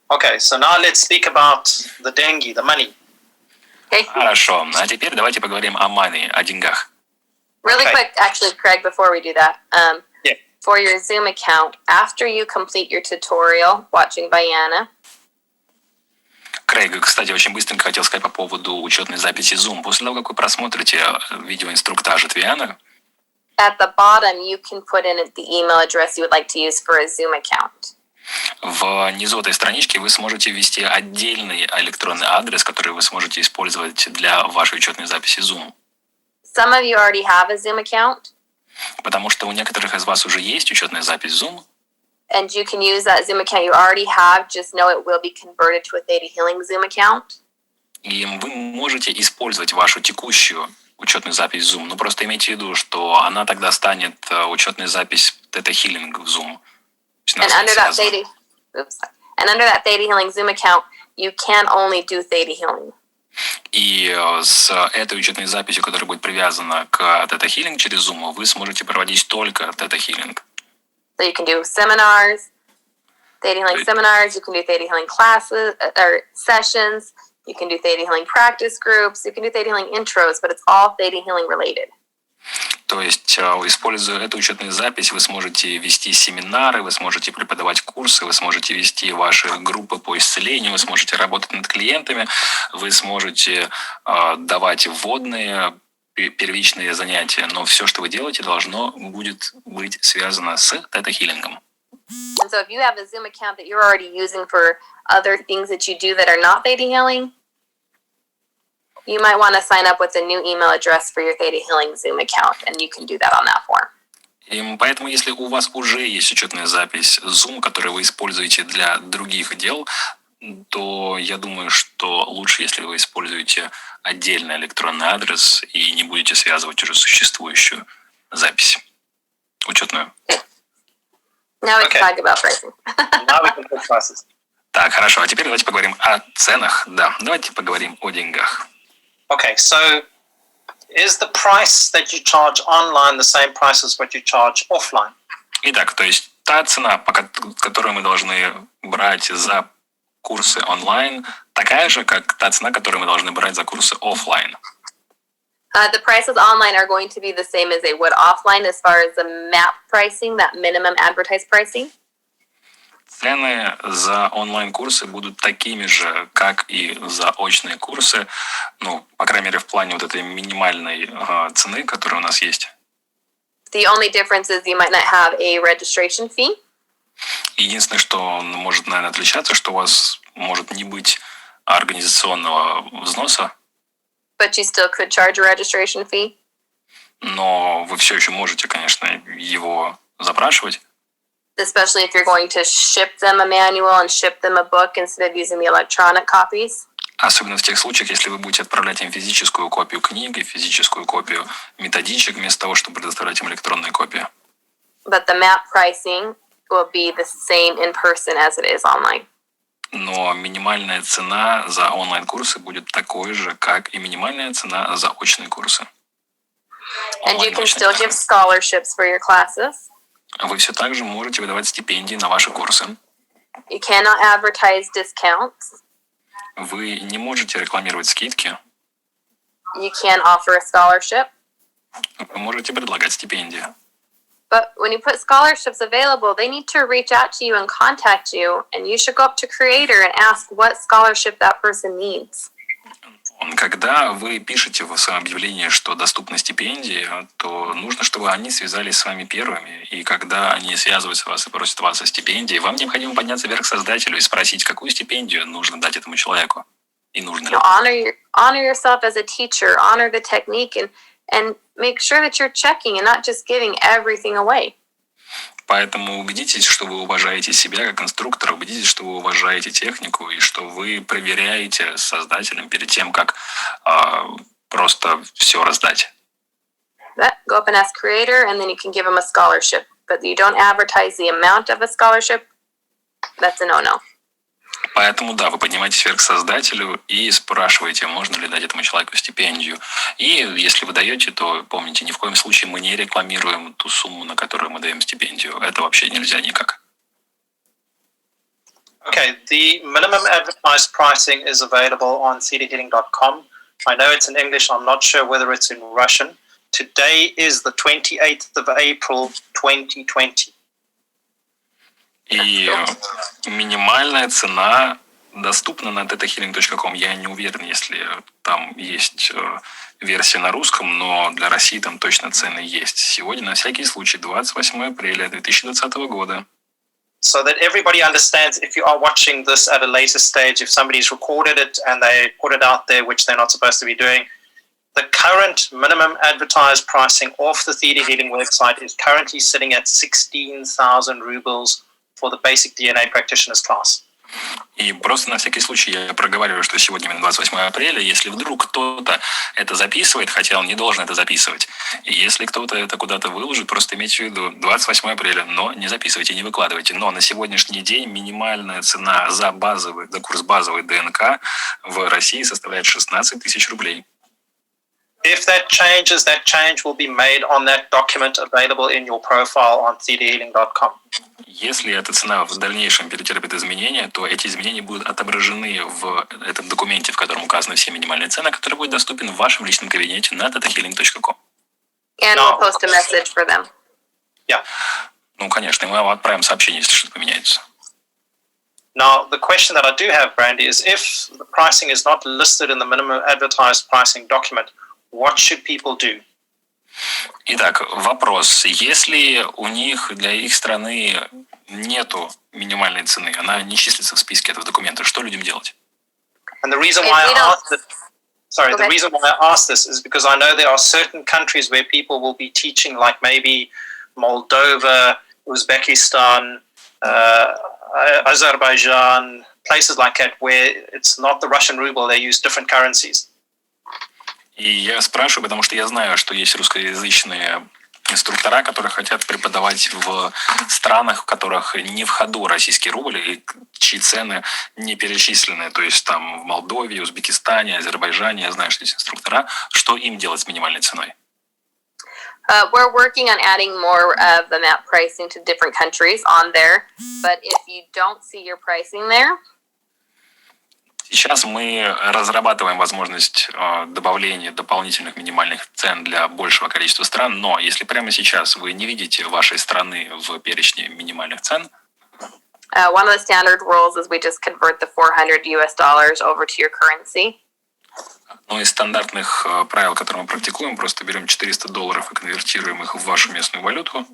Okay, so now let's speak about the dengue, the money. Хорошо. А теперь давайте поговорим о money, о деньгах. Really Okay. quick, actually, Craig, before we do that, Yeah. for your Zoom account, after you complete your tutorial watching Viana, Крейг, кстати, очень быстренько хотел сказать по поводу учетной записи Zoom. После того, как вы просмотрите видеоинструктаж от Вианы, at the bottom, you can put in the email address you would like to use for a Zoom account. внизу этой странички вы сможете ввести отдельный электронный адрес, который вы сможете использовать для вашей учетной записи Zoom. Some of you already have a Zoom account, Потому что у некоторых из вас уже есть учетная запись Zoom, and you can use that Zoom account you already have. Just know it will be converted to a Theta Healing Zoom account. и вы можете использовать вашу текущую учетную запись Zoom. Но просто имейте в виду, что она тогда станет учетной запись Theta Healing в Zoom. And under that Theta Healing Zoom account, you can only do Theta Healing. И с этой учетной записью, которая будет привязана к Theta Healing через Zoom, вы сможете проводить только Theta Healing. So you can do seminars, Theta Healing seminars. You can do Theta Healing classes or sessions. You can do Theta Healing practice groups. You can do Theta Healing intros, but it's all Theta Healing related. То есть, используя эту учетную запись, вы сможете вести семинары, вы сможете преподавать курсы, вы сможете вести ваши группы по исцелению, вы сможете работать над клиентами, вы сможете давать вводные, первичные занятия, но все, что вы делаете, должно будет быть связано с тета-хилингом. And so if you have a Zoom account that you're already using for other things that you do that are not Theta Healing, you might want to sign up with a new email address for your Theta Healing Zoom account, and you can do that on that form. И поэтому, если у вас уже есть учетная запись Zoom, которую вы используете для других дел, то я думаю, что лучше, если вы используете отдельный электронный адрес и не будете связывать уже существующую запись учетную. Now we Okay. can talk about pricing. Now we can talk prices. Так, хорошо. А теперь давайте поговорим о ценах. Да, давайте поговорим о деньгах. Okay, so is the price that you charge online the same price as what you charge offline? Итак, то есть та цена, которую мы должны брать за курсы онлайн, такая же, как та цена, которую мы должны брать за курсы офлайн. The prices online are going to be the same as they would offline as far as the MAP pricing, that minimum advertised pricing. Цены за онлайн-курсы будут такими же, как и за очные курсы, ну, по крайней мере, в плане вот этой минимальной цены, которая у нас есть. The only difference is you might not have a registration fee. Единственное, что может, наверное, отличаться, что у вас может не быть организационного взноса, But you still could charge a registration fee. но вы все еще можете, конечно, его запрашивать. Especially if you're going to ship them a manual and ship them a book instead of using the electronic copies. Особенно в тех случаях, если вы будете отправлять им физическую копию книги, физическую копию методичек, вместо того, чтобы предоставлять им электронные копии. But the MAP pricing will be the same in person as it is online. Но минимальная цена за онлайн-курсы будет такой же, как и минимальная цена за очные курсы. And you can still give scholarships for your classes. Вы все так же можете выдавать стипендии на ваши курсы. You cannot advertise discounts. Вы не можете рекламировать скидки. You can offer a scholarship. Вы можете предлагать стипендии. But when you put scholarships available, they need to reach out to you and contact you. And you should go up to Creator and ask what scholarship that person needs. Когда вы пишете в своем объявлении, что доступны стипендии, то нужно, чтобы они связались с вами первыми. И когда они связываются с вас и просят вас о стипендии, вам необходимо подняться вверх к создателю и спросить, какую стипендию нужно дать этому человеку. И нужно ли. Honor yourself as a teacher, honor the technique, and make sure that you're checking and not just giving everything away. Поэтому убедитесь, что вы уважаете себя как инструктора, убедитесь, что вы уважаете технику и что вы проверяете с создателем перед тем, как просто все раздать. Go up and ask creator, and then you can give them a scholarship. But you don't advertise the amount of a scholarship. That's a no-no. Поэтому, да, вы поднимаетесь вверх к создателю и спрашиваете, можно ли дать этому человеку стипендию. И если вы даете, то помните, ни в коем случае мы не рекламируем ту сумму, на которую мы даем стипендию. Это вообще нельзя никак. Okay, the minimum advertised pricing is available on theaterhealing.com. I know it's in English. I'm not sure whether it's in Russian. Today is the 28th of April, 2020. И минимальная цена доступна на thetahealing.com. Я не уверен, если там есть версия на русском, но для России там точно цены есть. Сегодня, на всякий случай, 28 апреля 2020 года. So that everybody understands, if you are watching this at a later stage, if somebody's recorded it and they put it out there, which they're not supposed to be doing, the current minimum advertised pricing off the Theater Healing website is currently sitting at 16,000 rubles for the basic DNA practitioners class. И просто на всякий случай я проговариваю, что сегодня именно 28 апреля. Если вдруг кто-то это записывает, хотя он не должен это записывать, и если кто-то это куда-то выложит, просто имейте в виду 28 апреля, но не записывайте, не выкладывайте. Но на сегодняшний день минимальная цена за курс базовой ДНК в России составляет 16 тысяч рублей. If that change will be made on that document available in your profile on theaterhealing.com. Если эта цена в дальнейшем перетерпит изменения, то эти изменения будут отображены в этом документе, в котором указаны все минимальные цены, который будет доступен в вашем личном кабинете на thetahealing.com. And we'll post a message for them. Yeah. Ну, конечно, мы вам отправим сообщение, если что-то поменяется. Now, the question that I do have, Brandy, is if the pricing is not listed in the minimum advertised pricing document, what should people do? Итак, вопрос. Если у них для их страны нету минимальной цены, она не числится в списке этого документа, что людям делать? And the reason why the reason why I ask this is because I know there are certain countries where people will be teaching, like maybe Moldova, Uzbekistan, Azerbaijan, places like that, where it's not the Russian ruble, they use different currencies. И я спрашиваю, потому что я знаю, что есть русскоязычные инструктора, которые хотят преподавать в странах, в которых не в ходу российский рубль, и чьи цены не перечислены. То есть там в Молдове, Узбекистане, Азербайджане, я знаю, что есть инструктора. Что им делать с минимальной ценой? We're working on adding more of the map pricing to different countries on there. But if you don't see your pricing there, сейчас мы разрабатываем возможность добавления дополнительных минимальных цен для большего количества стран, но если прямо сейчас вы не видите вашей страны в перечне минимальных цен, one of the standard rules is we just convert the $400 over to your currency. одно из стандартных правил, которые мы практикуем, просто берем $400 и конвертируем их в вашу местную валюту.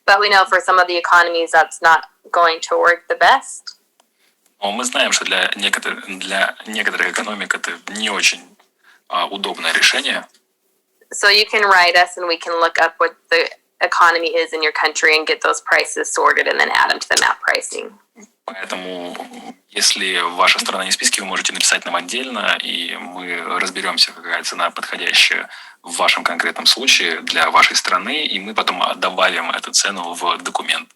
But we know for some of the economies that's not going to work the best. Но мы знаем, что для некоторых экономик это не очень удобное решение. So you can write us and we can look up what the economy is in your country and get those prices sorted and then add them to the map pricing. Поэтому, если ваша страна не в списке, вы можете написать нам отдельно, и мы разберемся, какая цена подходящая в вашем конкретном случае для вашей страны, и мы потом добавим эту цену в документ.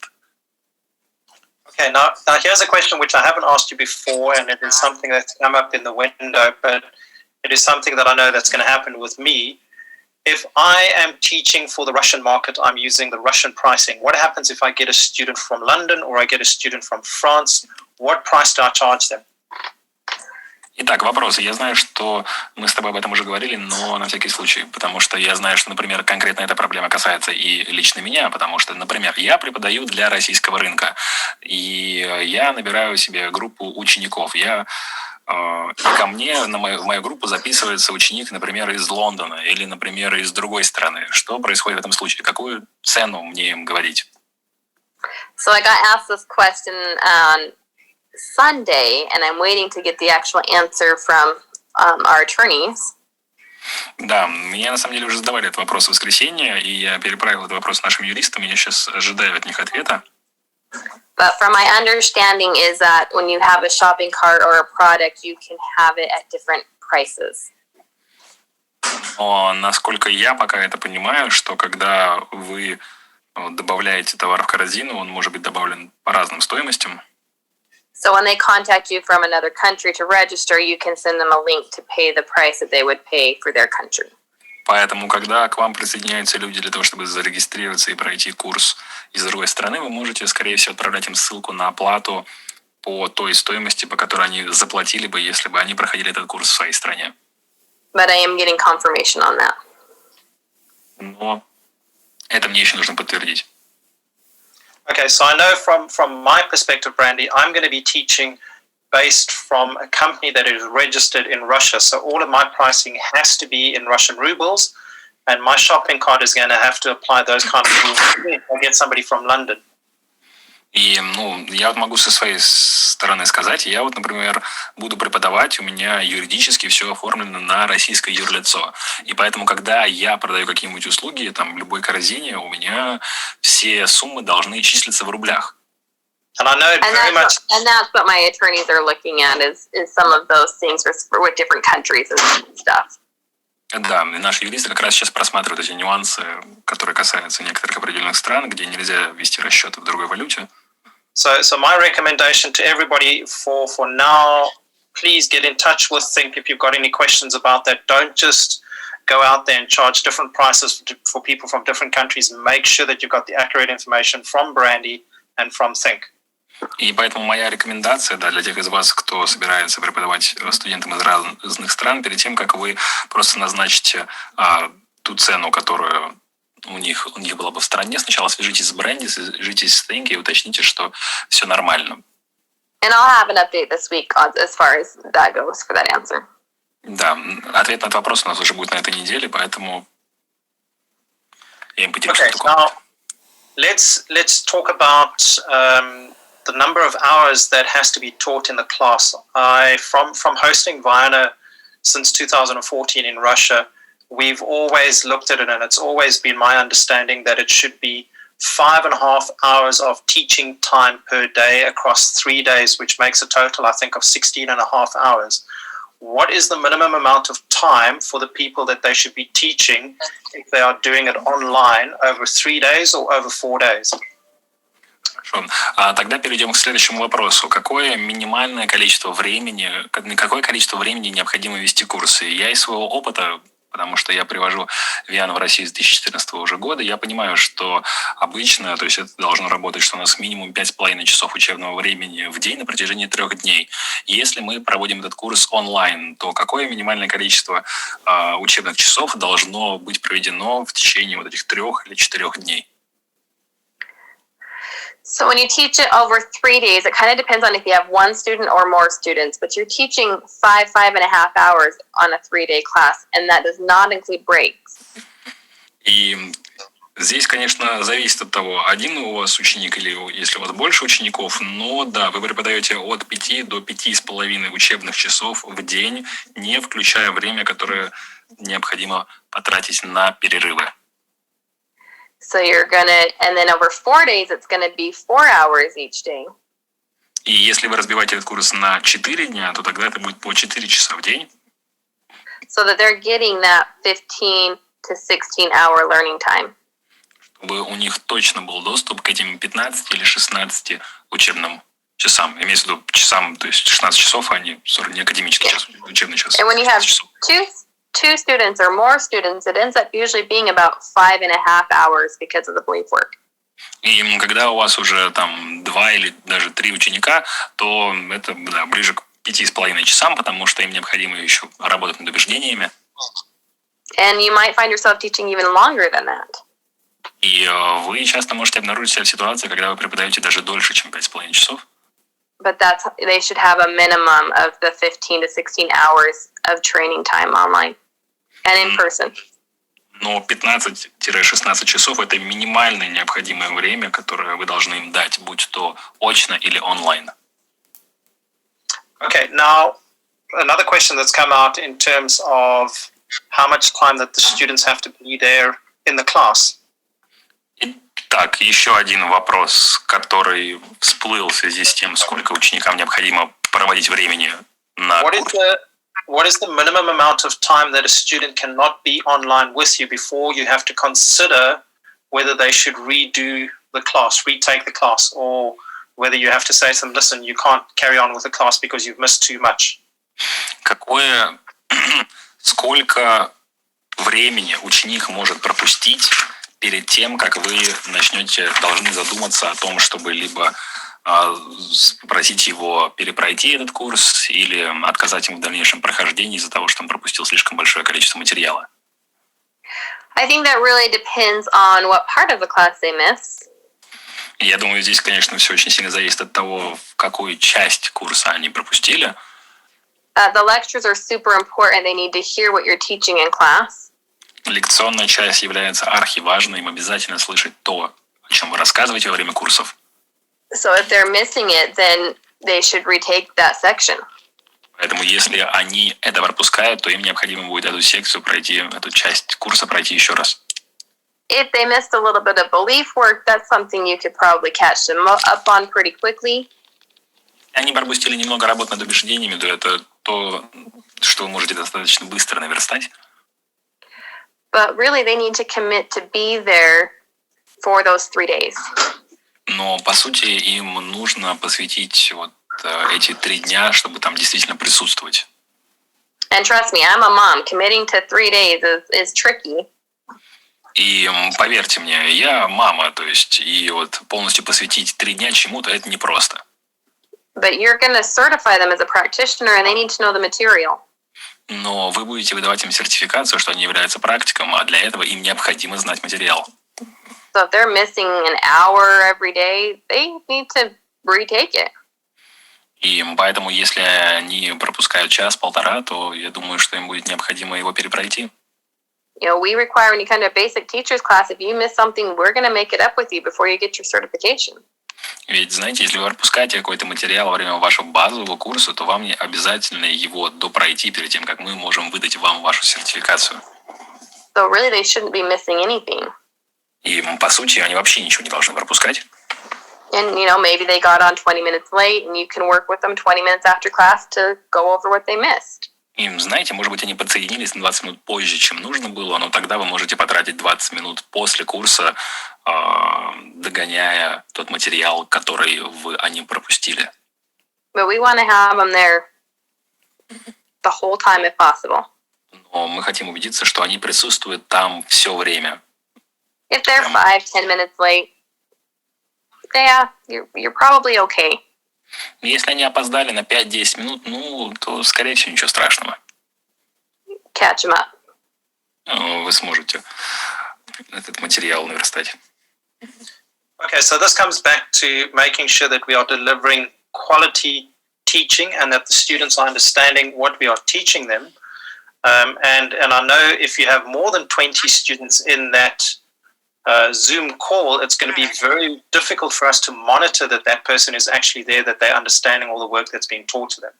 Okay, now here's a question which I haven't asked you before, and it is something that's come up in the window, but it is something that I know that's going to happen with me. If I am teaching for the Russian market, I'm using the Russian pricing. What happens if I get a student from London or I get a student from France? What price do I charge them? Итак, вопросы. Я знаю, что мы с тобой об этом уже говорили, но на всякий случай, потому что я знаю, что, например, конкретно эта проблема касается и лично меня, потому что, например, я преподаю для российского рынка, и я набираю себе группу учеников. И ко мне, в мою группу записывается ученик, например, из Лондона или, например, из другой страны. Что происходит в этом случае? Какую цену мне им говорить? So I got asked this question on Sunday, and I'm waiting to get the actual answer from our attorneys. Да, мне на самом деле уже задавали этот вопрос в воскресенье, и я переправил этот вопрос нашим юристам, и я сейчас ожидаю от них ответа. But from my understanding is that when you have a shopping cart or a product, you can have it at different prices. Но насколько я пока это понимаю, что когда вы добавляете товар в корзину, он может быть добавлен по разным стоимостям. So when they contact you from another country to register, you can send them a link to pay the price that they would pay for their country. Поэтому, когда к вам присоединяются люди для того, чтобы зарегистрироваться и пройти курс из другой страны, вы можете, скорее всего, отправлять им ссылку на оплату по той стоимости, по которой они заплатили бы, если бы они проходили этот курс в своей стране. But I am getting confirmation on that. Но это мне еще нужно подтвердить. Okay, so I know from my perspective, Brandy, I'm going to be teaching based from a company that is registered in Russia. So all of my pricing has to be in Russian rubles, and my shopping cart is going to have to apply those kind of rules if I get somebody from London. И, я вот могу со своей стороны сказать, я вот, например, буду преподавать, у меня юридически все оформлено на российское юрлицо. И поэтому, когда я продаю какие-нибудь услуги, там, в любой корзине, у меня все суммы должны числиться в рублях. And I know it very much. And that's what my attorneys are looking at is some of those things with different countries and stuff. Да, и наши юристы как раз сейчас просматривают эти нюансы, которые касаются некоторых определенных стран, где нельзя вести расчеты в другой валюте. So my recommendation to everybody for now, please get in touch with Think if you've got any questions about that. Don't just go out there and charge different prices for people from different countries. Make sure that you've got the accurate information from Brandy and from Think. И поэтому моя рекомендация, да, для тех из вас, кто собирается преподавать студентам из разных стран, перед тем, как вы просто назначите ту цену, которую у них была бы в стране, сначала свяжитесь с бренди, свяжитесь с Think и уточните, что все нормально. And I'll have an update this week as far as that goes for that answer. Да, ответ на этот вопрос у нас уже будет на этой неделе, поэтому я им поделюсь. Okay, now let's talk about the number of hours that has to be taught in the class. From hosting Vienna since 2014 in Russia, we've always looked at it, and it's always been my understanding that it should be 5.5 hours of teaching time per day across 3 days, which makes a total, I think, of 16.5 hours. What is the minimum amount of time for the people that they should be teaching if they are doing it online over 3 days or over 4 days? Хорошо. Тогда перейдем к следующему вопросу. Какое количество времени необходимо вести курсы? Я из своего опыта, потому что я привожу Виану в Россию с 2014 уже года, я понимаю, что обычно, то есть это должно работать, что у нас минимум 5,5 часов учебного времени в день на протяжении 3 дней. И если мы проводим этот курс онлайн, то какое минимальное количество учебных часов должно быть проведено в течение вот этих 3 или 4 дней? So when you teach it over 3 days, it kind of depends on if you have one student or more students, but you're teaching 5.5 hours on a 3-day class, and that does not include breaks. И здесь, конечно, зависит от того, один у вас ученик или если у вас больше учеников, но да, вы преподаете от 5 до 5,5 учебных часов в день, не включая время, которое необходимо потратить на перерывы. So and then over 4 days, it's gonna be 4 hours each day. И если вы разбиваете этот курс на 4 дня, то тогда это будет по 4 часа в день. So that they're getting that 15 to 16-hour learning time. Чтобы у них точно был доступ к этим 15 или 16 учебным часам. Имеется в виду часам, то есть 16 часов, а не академический час, учебный час. And when you have two students or more students, it ends up usually being about 5.5 hours because of the belief work. И когда у вас уже там 2 или даже 3 ученика, то это ближе к 5,5 часам, потому что им необходимо еще работать над убеждениями. And you might find yourself teaching even longer than that. И вы часто можете обнаружить себя в ситуации, когда вы преподаете даже дольше, чем 5,5 часов. But they should have a minimum of the 15 to 16 hours of training time online and in person. Но 15-16 часов – это минимальное необходимое время, которое вы должны им дать, будь то очно или онлайн. Okay, now another question that's come out in terms of how much time that the students have to be there in the class. Итак, еще один вопрос, который всплыл в связи с тем, сколько ученикам необходимо проводить времени на курсе. what is the minimum amount of time that a student cannot be online with you before you have to consider whether they should redo the class, retake the class, or whether you have to say to them, listen, you can't carry on with the class because you've missed too much? Сколько времени ученик может пропустить перед тем, как вы должны задуматься о том, чтобы либо попросить его перепройти этот курс или отказать ему в дальнейшем прохождении из-за того, что он пропустил слишком большое количество материала? I think that really depends on what part of the class they miss. Я думаю, здесь, конечно, все очень сильно зависит от того, в какую часть курса они пропустили. The lectures are super important. They need to hear what you're teaching in class. Лекционная часть является архиважной, им обязательно слышать то, о чем вы рассказываете во время курсов. So if they're missing it, then they should retake that section. Поэтому если они это пропускают, то им необходимо будет эту секцию пройти, эту часть курса пройти еще раз. If they missed a little bit of belief work, that's something you could probably catch them up on pretty quickly. Они пропустили немного работы над убеждениями, то это то, что вы можете достаточно быстро наверстать. But really, they need to commit to be there for those 3 days. Но, по сути, им нужно посвятить вот эти 3 дня, чтобы там действительно присутствовать. And trust me, I'm a mom. Committing to 3 days is tricky. И поверьте мне, я мама, то есть и вот полностью посвятить 3 дня чему-то, это непросто. But you're going to certify them as a practitioner, and they need to know the material. Но вы будете выдавать им сертификацию, что они являются практиком, а для этого им необходимо знать материал. So if they're missing an hour every day, they need to retake it. И поэтому, если они пропускают час-полтора, то я думаю, что им будет необходимо его перепройти. You know, we require when you come to a basic teacher's class, if you miss something, we're going to make it up with you before you get your certification. Ведь, знаете, если вы пропускаете какой-то материал во время вашего базового курса, то вам не обязательно его допройти перед тем, как мы можем выдать вам вашу сертификацию. So really, they shouldn't be missing anything. И, по сути, они вообще ничего не должны пропускать. And, you know, maybe they got on 20 minutes late, and you can work with them 20 minutes after class to go over what they missed. И, знаете, может быть, они подсоединились на 20 минут позже, чем нужно было, но тогда вы можете потратить 20 минут после курса, догоняя тот материал, который они пропустили. But we want to have them there the whole time if possible. Но мы хотим убедиться, что они присутствуют там все время. If they're 5-10 minutes late, yeah, you're probably okay. Если они опоздали на 5-10 минут, то, скорее всего, ничего страшного. Catch them up. Вы сможете этот материал наверстать. Okay, so this comes back to making sure that we are delivering quality teaching and that the students are understanding what we are teaching them. And I know if you have more than 20 students in that Zoom call, it's going to be very difficult for us to monitor that person is actually there, that they're understanding all the work that's being taught to them.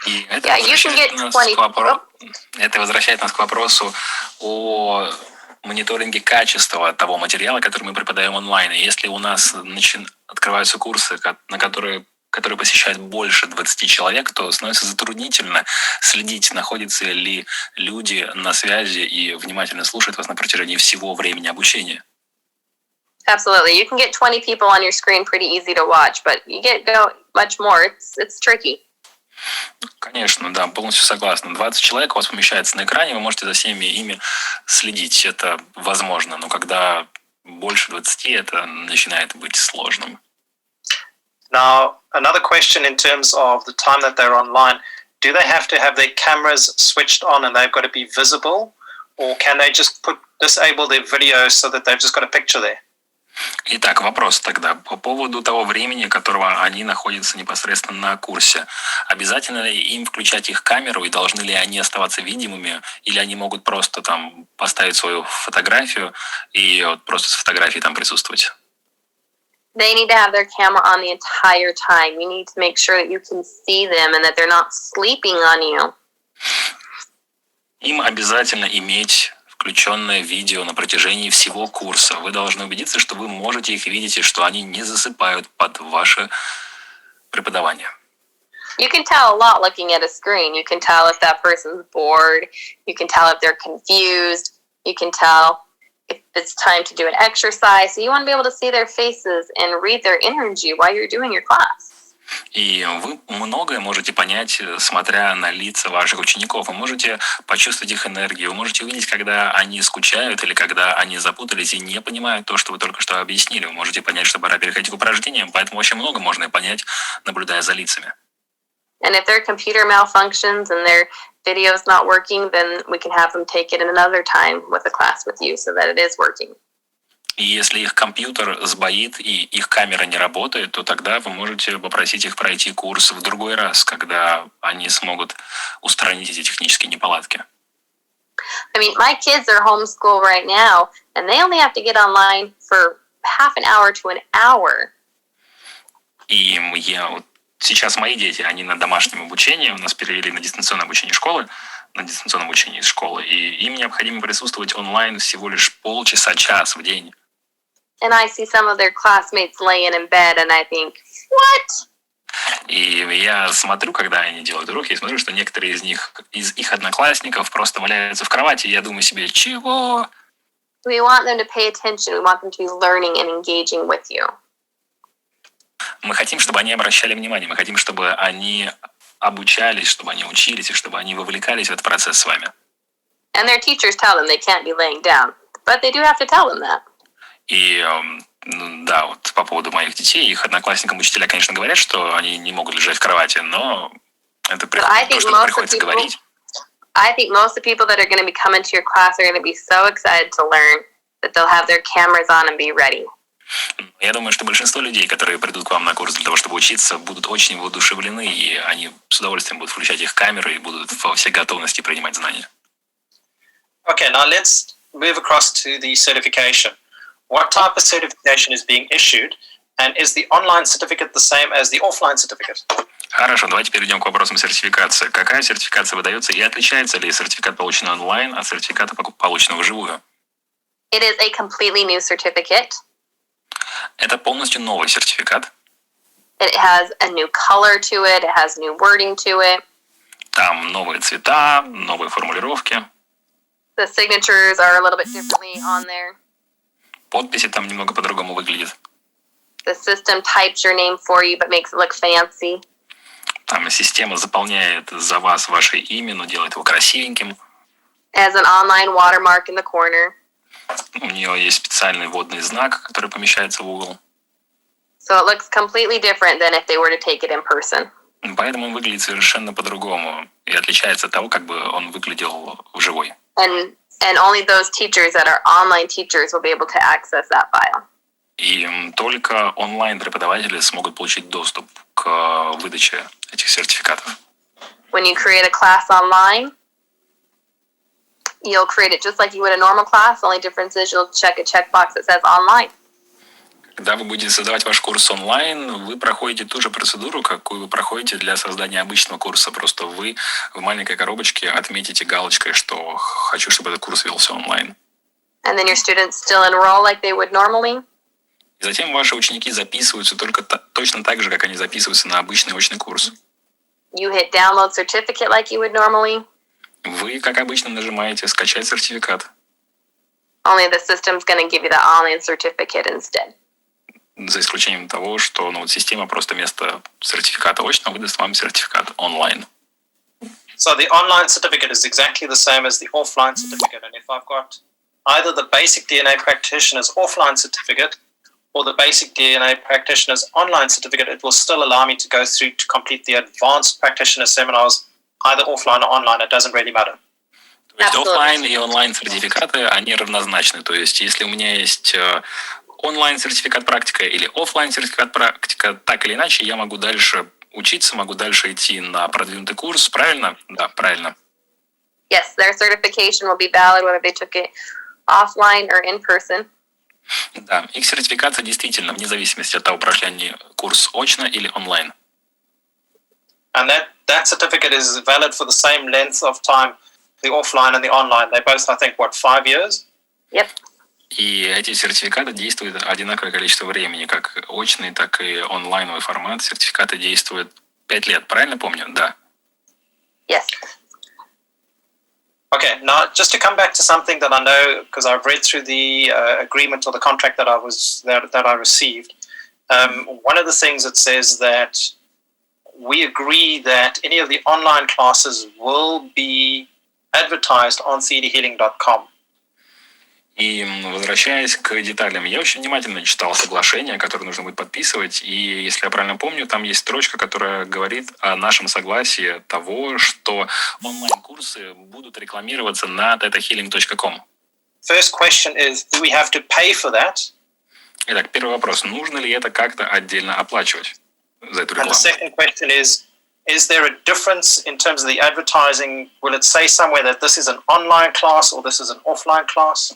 Yeah, you can get 20. Это возвращает нас к вопросу о мониторинге качества того материала, который мы преподаем онлайн. И если у нас открываются курсы, которые посещают больше 20 человек, то становится затруднительно следить, находятся ли люди на связи и внимательно слушают вас на протяжении всего времени обучения. Absolutely. You can get 20 people on your screen pretty easy to watch, but you get much more. It's tricky. Конечно, да, полностью согласен. 20 человек у вас помещается на экране, вы можете за всеми ими следить. Это возможно, но когда больше 20, это начинает быть сложным. Now, another question in terms of the time that they're online, do they have to have their cameras switched on and they've got to be visible, or can they just disable their video so that they've just got a picture there? Итак, вопрос тогда по поводу того времени, которого они находятся непосредственно на курсе. Обязательно ли им включать их камеру и должны ли они оставаться видимыми, или они могут просто там поставить свою фотографию и вот просто с фотографией там присутствовать? They need to have their camera on the entire time. You need to make sure that you can see them and that they're not sleeping on you. Им обязательно иметь включенное видео на протяжении всего курса. Вы должны убедиться, что вы можете их видеть и что они не засыпают под ваше преподавание. You can tell a lot looking at a screen. You can tell if that person's bored. You can tell if they're confused. You can tell if it's time to do an exercise. So you want to be able to see their faces and read their energy while you're doing your class. И вы многое можете понять, смотря на лица ваших учеников. Вы можете почувствовать их энергию, вы можете увидеть, когда они скучают или когда они запутались и не понимают то, что вы только что объяснили. Вы можете понять, что пора переходить к упражнениям, поэтому очень много можно понять, наблюдая за лицами. And if their computer malfunctions and their video's not working, then we can have them take it in another time with a class with you so that it is working. И если их компьютер сбоит и их камера не работает, то тогда вы можете попросить их пройти курс в другой раз, когда они смогут устранить эти технические неполадки. I mean, my kids are homeschooled right now, and they only have to get online for half an hour to an hour. И сейчас мои дети, они на домашнем обучении, у нас перевели на дистанционное обучение школы, на дистанционном обучении из школы, и им необходимо присутствовать онлайн всего лишь полчаса-час в день. And I see some of their classmates laying in bed, and I think, what? И я смотрю, когда они делают уроки, и смотрю, что некоторые из их одноклассников просто валяются в кровати, и я думаю себе, чего? We want them to pay attention. We want them to be learning and engaging with you. Мы хотим, чтобы они обращали внимание, мы хотим, чтобы они обучались, чтобы они учились, и чтобы они вовлекались в этот процесс с вами. And their teachers tell them they can't be laying down, but they do have to tell them that. И да, вот по поводу моих детей, их одноклассникам учителя, конечно, говорят, что они не могут лежать в кровати, но это то, что приходится говорить. I think most of the people that are going to be coming to your class are going to be so excited to learn that they'll have their cameras on and be ready. Я думаю, что большинство людей, которые придут к вам на курс для того, чтобы учиться, будут очень воодушевлены, и они с удовольствием будут включать их камеры и будут во всей готовности принимать знания. Okay, now let's move across to the certification. What type of certification is being issued, and is the online certificate the same as the offline certificate? Хорошо, давайте перейдем к вопросам сертификации. Какая сертификация выдается и отличается ли сертификат, полученный онлайн, от сертификата, полученного вживую? It is a completely new certificate. Это полностью новый сертификат. It has a new color to it. It has new wording to it. Там новые цвета, новые формулировки. The signatures are a little bit differently on there. Подписи там немного по-другому выглядят. The system types your name for you, but makes it look fancy. Там система заполняет за вас ваше имя, но делает его красивеньким. It has an online watermark in the corner. У нее есть специальный водный знак, который помещается в угол. So it looks completely different than if they were to take it in person. Поэтому он выглядит совершенно по-другому и отличается от того, как бы он выглядел вживую. And only those teachers that are online teachers will be able to access that file. И только онлайн-преподаватели смогут получить доступ к выдаче этих сертификатов. When you create a class online, you'll create it just like you would a normal class. The only difference is you'll check a checkbox that says online. Когда вы будете создавать ваш курс онлайн, вы проходите ту же процедуру, какую вы проходите для создания обычного курса. Просто вы в маленькой коробочке отметите галочкой, что хочу, чтобы этот курс велся онлайн. And then your students still enroll like they would normally. И затем ваши ученики записываются точно так же, как они записываются на обычный очный курс. You hit download certificate like you would normally. Вы, как обычно, нажимаете «Скачать сертификат». Only the system's going to give you the online certificate instead. За исключением того, что система просто вместо сертификата очного выдаст вам сертификат онлайн. So the online certificate is exactly the same as the offline certificate. And if I've got either the basic DNA practitioner's offline certificate or the basic DNA practitioner's online certificate, it will still allow me to go through to complete the advanced practitioner seminars, either offline or online. It doesn't really matter. То есть офлайн и онлайн сертификаты, они равнозначны. То есть если у меня есть онлайн сертификат практика или офлайн сертификат практика, так или иначе я могу дальше учиться, могу дальше идти на продвинутый курс, правильно? Да, правильно. Yes, their certification will be valid whether they took it offline or in person. Да, их сертификация действительно вне зависимости от того, прошли они курс очно или онлайн. And that certificate is valid for the same length of time, the offline and the online. They both, I think, 5 years? Yep. И эти сертификаты действуют одинаковое количество времени, как очный, так и онлайновый формат. Сертификаты действуют 5 лет, правильно помню? Да. Yes. Okay, now just to come back to something that I know because I've read through the agreement or the contract that I received. One of the things it says that we agree that any of the online classes will be advertised on cdhealing.com. И возвращаясь к деталям, я очень внимательно читал соглашение, которое нужно будет подписывать, и, если я правильно помню, там есть строчка, которая говорит о нашем согласии того, что онлайн-курсы будут рекламироваться на thetahealing.com. First question is, do we have to pay for that? Итак, первый вопрос. Нужно ли это как-то отдельно оплачивать за эту And the рекламу? second question is there a difference in terms of the advertising? Will it say somewhere that this is an online class or this is an offline class?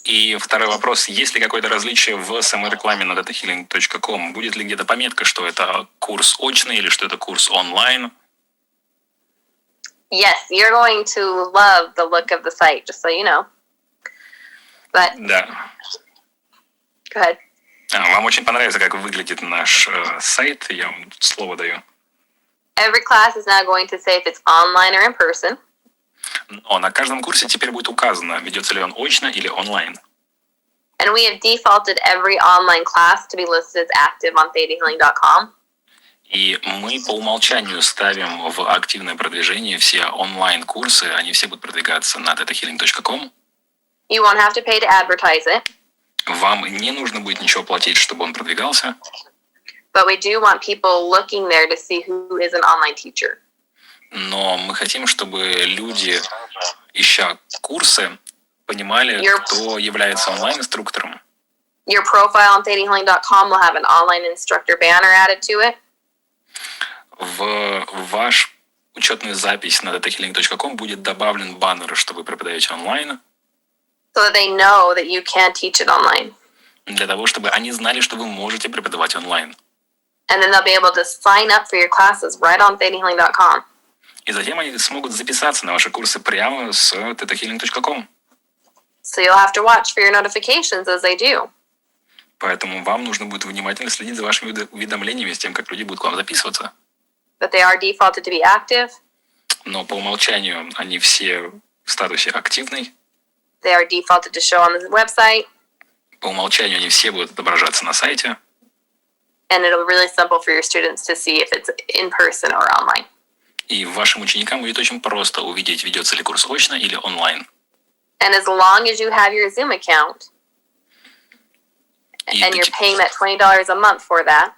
И второй вопрос. Есть ли какое-то различие в самой рекламе на thetahealing.com? Будет ли где-то пометка, что это курс очный или что это курс онлайн? Yes, you're going to love the look of the site, just so you know. But Да. go ahead. Вам очень понравится, как выглядит наш сайт. Я вам слово даю. Every class is now going to say if it's online or in person. Но на каждом курсе теперь будет указано, ведется ли он очно или онлайн. And we have defaulted every online class to be listed as active on thetahealing.com. И мы по умолчанию ставим в активное продвижение все онлайн-курсы, они все будут продвигаться на thetahealing.com. You won't have to pay to advertise it, Вам не нужно будет ничего платить, чтобы он продвигался, but we do want people looking there to see who is an online teacher. но мы хотим, чтобы люди, ища курсы, понимали, кто является онлайн-инструктором. Your profile on thetahealing.com will have an online instructor banner added to it. В ваш учетную запись на thetahealing.com будет добавлен баннер, что вы преподаете онлайн, So that they know that you can teach it online. для того, чтобы они знали, что вы можете преподавать онлайн. And then they'll be able to sign up for your classes right on thetahealing.com. И затем они смогут записаться на ваши курсы прямо с thetahealing.com. So you'll have to watch for your notifications as they do. Поэтому вам нужно будет внимательно следить за вашими уведомлениями с тем, как люди будут к вам записываться. But they are defaulted to be active. Но по умолчанию они все в статусе активный. They are defaulted to show on the website. По умолчанию они все будут отображаться на сайте. And it'll be really simple for your students to see if it's in person or online. И вашим ученикам будет очень просто увидеть, ведется ли курс очно или онлайн. And as long as you have your Zoom account, И and до you're тех- paying that $20 a month for that,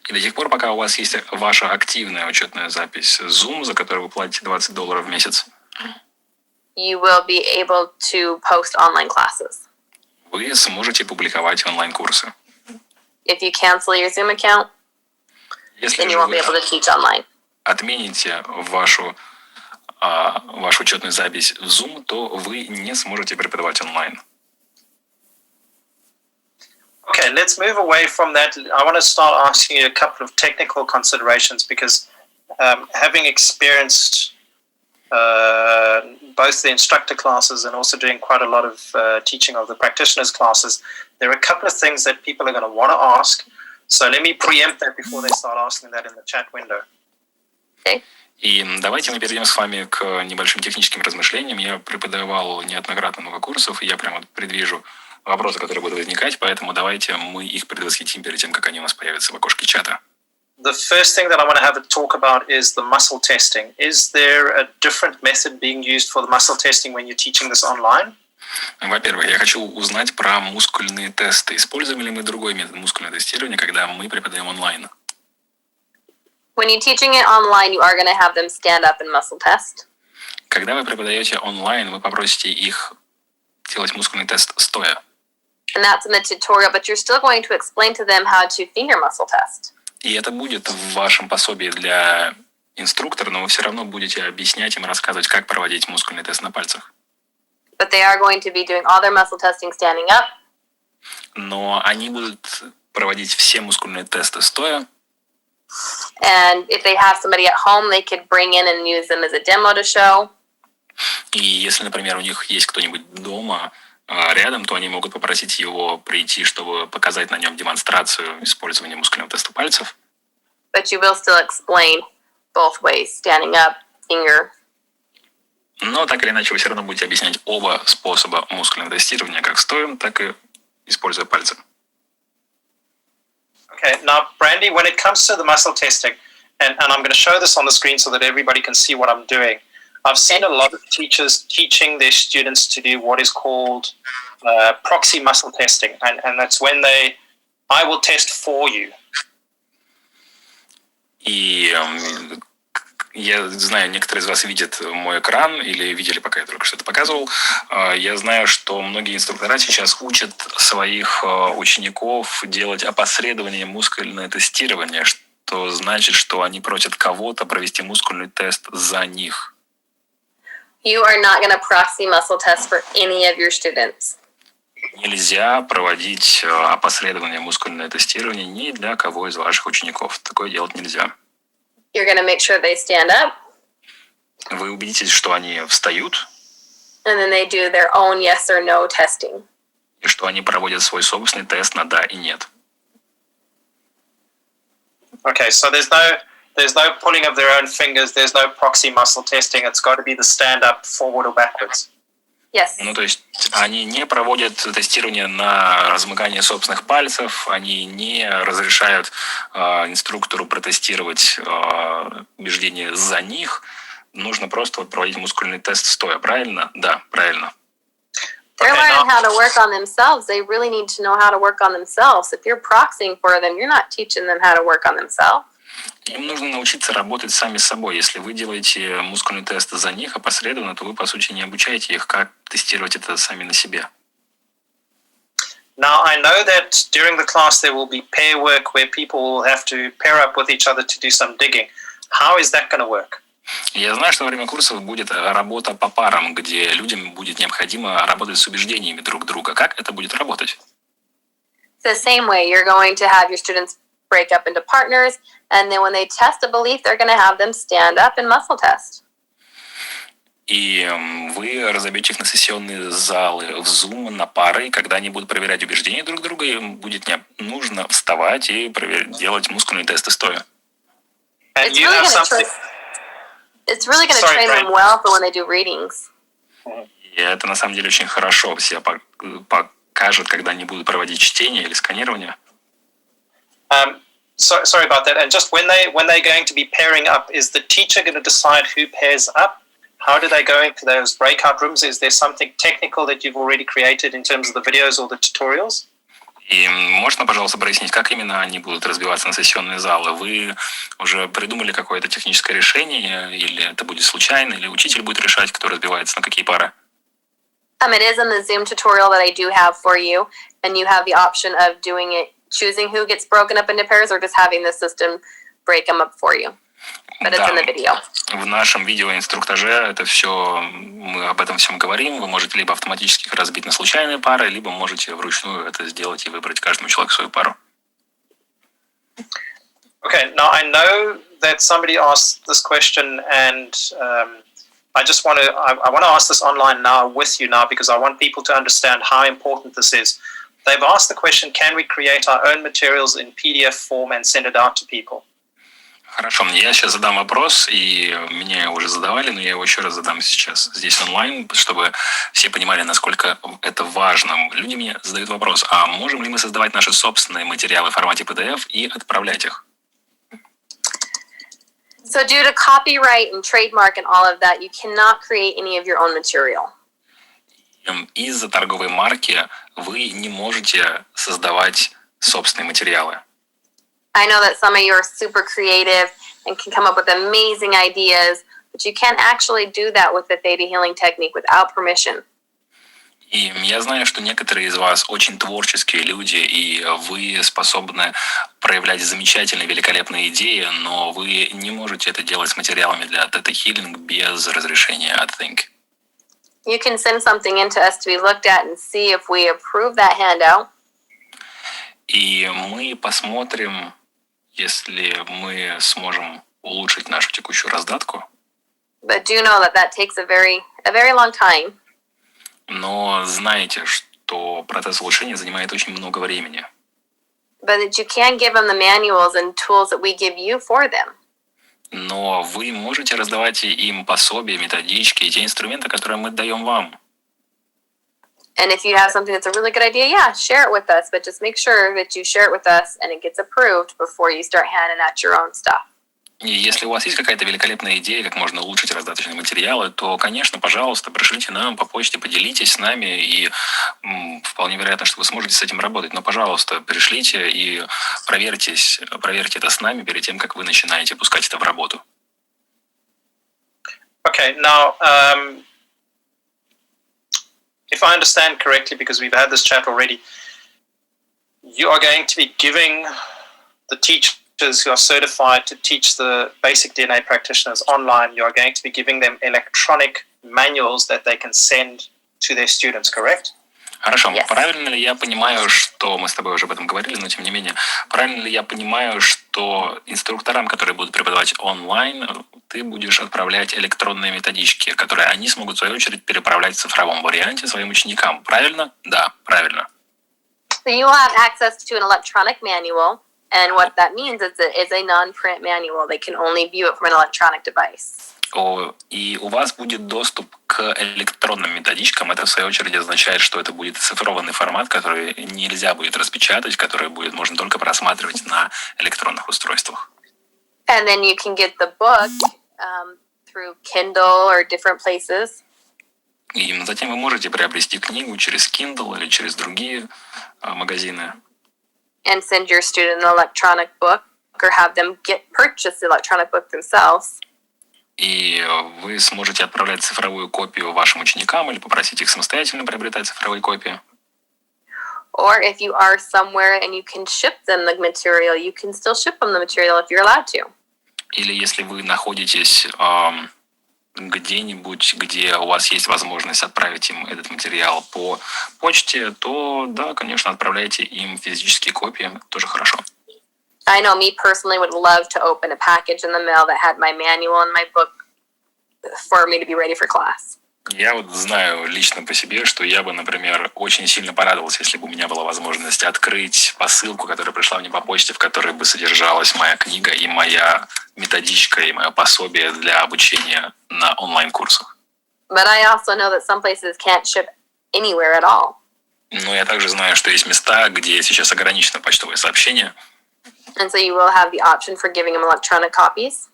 и до тех пор, пока у вас есть ваша активная учетная запись Zoom, за которую вы платите $20 в месяц, you will be able to post online classes. вы сможете публиковать онлайн-курсы. If you cancel your Zoom account, Если then you же won't вы be able to teach online. отмените вашу учетную запись в Zoom, то вы не сможете преподавать онлайн. Okay, let's move away from that. I want to start asking you a couple of technical considerations because having experienced both the instructor classes and also doing quite a lot of teaching of the practitioners classes, there are a couple of things that people are going to want to ask. So let me preempt that before they start asking that in the chat window. Okay. И давайте мы перейдем с вами к небольшим техническим размышлениям. Я преподавал неоднократно много курсов, и я прямо предвижу вопросы, которые будут возникать, поэтому давайте мы их предвосхитим перед тем, как они у нас появятся в окошке чата. The first thing that I want to have a talk about is the muscle testing. Is there a different method being used for the muscle testing when you're teaching this online? Во-первых, я хочу узнать про мускульные тесты. Используем ли мы другой метод мускульного тестирования, когда мы преподаем онлайн? When you're teaching it online, you are going to have them stand up and muscle test. Когда вы преподаете онлайн, вы попросите их делать мускульный тест стоя. And that's in the tutorial, but you're still going to explain to them how to finger muscle test. И это будет в вашем пособии для инструктора, но вы все равно будете объяснять им, рассказывать, как проводить мускульный тест на пальцах. But they are going to be doing all their muscle testing standing up. Но они будут проводить все мускульные тесты стоя. And if they have somebody at home, they could bring in and use them as a demo to show. И если, например, у них есть кто-нибудь дома рядом, то они могут попросить его прийти, чтобы показать на нем демонстрацию использования мускульного теста пальцев. But you will still explain both ways, standing up in your... Но так или иначе вы все равно будете объяснять оба способа мускульного тестирования, как стоя, так и используя пальцы. Okay, now, Brandy, when it comes to the muscle testing, and I'm going to show this on the screen so that everybody can see what I'm doing. I've seen a lot of teachers teaching their students to do what is called proxy muscle testing, and that's when I will test for you. И я знаю, некоторые из вас видят мой экран или видели, пока я только что это показывал. Я знаю, что многие инструктора сейчас учат своих учеников делать опосредование мускульное тестирование, что значит, что они просят кого-то провести мускульный тест за них. You are not going to proxy muscle test for any of your students. Нельзя проводить опосредование мускульное тестирование ни для кого из ваших учеников. Такое делать нельзя. You're going to make sure they stand up. Вы убедитесь, что они встают. And then they do their own yes or no testing. И что они проводят свой собственный тест на да и нет. Okay, so there's no pulling of their own fingers. There's no proxy muscle testing. It's got to be the stand up, forward or backwards. Yes. Ну, то есть они не проводят тестирование на размыкание собственных пальцев, они не разрешают инструктору протестировать убеждение за них. Нужно просто проводить мускульный тест стоя. Правильно? Да, правильно. They're learning how to work on themselves. They really need to know how to work on themselves. If you're proxying for them, you're not teaching them how to work on themselves. Им нужно научиться работать сами с собой. Если вы делаете мускульный тест за них опосредованно, то вы, по сути, не обучаете их, как тестировать это сами на себе. Now, I know that during the class there will be pair work where people will have to pair up with each other to do some digging. How is that going to work? Я знаю, что во время курсов будет работа по парам, где людям будет необходимо работать с убеждениями друг друга. Как это будет работать? It's the same way. You're going to have your students break up into partners, and then when they test a belief, they're going to have them stand up and muscle test. И вы разобьете их на сессионные залы в Zoom, на пары, и когда они будут проверять убеждения друг друга, им будет нужно вставать и делать мускульные тесты стоя. And you have something. It's really going to train them well for when they do readings. И это на самом деле очень хорошо себя покажет, когда они будут проводить чтение или сканирование. Sorry about that. And just when they're going to be pairing up, is the teacher going to decide who pairs up? How do they go into those breakout rooms? Is there something technical that you've already created in terms of the videos or the tutorials? И можно, пожалуйста, прояснить, как именно они будут разбиваться на сессионные залы? Вы уже придумали какое-то техническое решение, или это будет случайно, или учитель будет решать, кто разбивается на какие пары? It is in the Zoom tutorial that I do have for you, and you have the option of doing it, choosing who gets broken up into pairs, or just having the system break them up for you. But it's in the video. В нашем видеоинструктаже это все, мы об этом всем говорим. Вы можете либо автоматически их разбить на случайные пары, либо можете вручную это сделать и выбрать каждому человеку свою пару. Okay, now I know that somebody asked this question, and I want to ask this online now with you now because I want people to understand how important this is. They've asked the question, can we create our own materials in PDF form and send it out to people? Хорошо, я сейчас задам вопрос, и меня его уже задавали, но я его еще раз задам сейчас здесь онлайн, чтобы все понимали, насколько это важно. Люди мне задают вопрос, а можем ли мы создавать наши собственные материалы в формате PDF и отправлять их? So due to copyright and trademark and all of that, you cannot create any of your own material. Из-за торговой марки вы не можете создавать собственные материалы. I know that some of you are super creative and can come up with amazing ideas, but you can't actually do that with the theta healing technique without permission. И я знаю, что некоторые из вас очень творческие люди, и вы способны проявлять замечательные, великолепные идеи, но вы не можете это делать с материалами для Theta Healing без разрешения от Think. You can send something in to us to be looked at and see if we approve that handout. И мы посмотрим, если мы сможем улучшить нашу текущую раздатку. But do know that that takes a very long time. Но знаете, что процесс улучшения занимает очень много времени. But that you can give them the manuals and tools that we give you for them. Но вы можете раздавать им пособия, методички и те инструменты, которые мы даем вам. And if you have something that's a really good idea, yeah, share it with us. But just make sure that you share it with us and it gets approved before you start handing out your own stuff. И если у вас есть какая-то великолепная идея, как можно улучшить раздаточные материалы, то, конечно, пожалуйста, пришлите нам по почте, поделитесь с нами, и вполне вероятно, что вы сможете с этим работать. Но, пожалуйста, пришлите и проверьте это с нами перед тем, как вы начинаете пускать это в работу. Okay, now, if I understand correctly, because we've had this chat already, you are going to be giving the teachers who are certified to teach the basic DNA practitioners online, you are going to be giving them electronic manuals that they can send to their students, correct? Хорошо, Yes. Правильно ли я понимаю, что мы с тобой уже об этом говорили, но тем не менее, правильно ли я понимаю, что инструкторам, которые будут преподавать онлайн, ты будешь отправлять электронные методички, которые они смогут, в свою очередь, переправлять в цифровом варианте своим ученикам? Правильно? Да, правильно. So you will have access to an electronic manual. And what that means is it's a non-print manual. They can only view it from an electronic device. И у вас будет доступ к электронным методичкам. Это, в свою очередь, означает, что это будет цифрованный формат, который нельзя будет распечатать, который можно только просматривать на электронных устройствах. And then you can get the book through Kindle or different places. И затем вы можете приобрести книгу через Kindle или через другие магазины. And send your student an electronic book or have them purchase the electronic book themselves. И вы сможете отправлять цифровую копию вашим ученикам или попросить их самостоятельно приобретать цифровые копии. Or if you are somewhere and you can ship them the material, you can still ship them the material if you're allowed to. Или если вы находитесь где-нибудь, где у вас есть возможность отправить им этот материал по почте, то да, конечно, отправляйте им физические копии, тоже хорошо. I know me personally would love to open a package in the mail that had my manual and my book for me to be ready for class. Я вот знаю лично по себе, что я бы, например, очень сильно порадовался, если бы у меня была возможность открыть посылку, которая пришла мне по почте, в которой бы содержалась моя книга и моя методичка, и мое пособие для обучения на онлайн-курсах. But I also know that some places can't ship anywhere at all. Но я также знаю, что есть места, где сейчас ограничено почтовое сообщение. And so you will have the option for giving them electronic copies.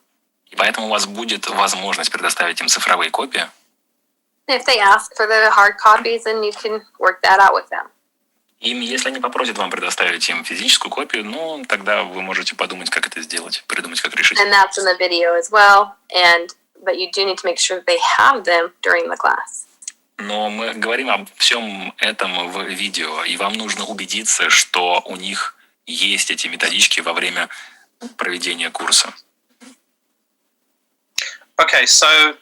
И поэтому у вас будет возможность предоставить им цифровые копии. If they ask for the hard copies, then you can work that out with them. И если они попросят вам предоставить им физическую копию, ну, тогда вы можете подумать, как это сделать, придумать, как решить. And that's in the video as well. But you do need to make sure that they have them during the class. Но мы говорим об всем этом в видео, и вам нужно убедиться, что у них есть эти методички во время проведения курса. Okay, so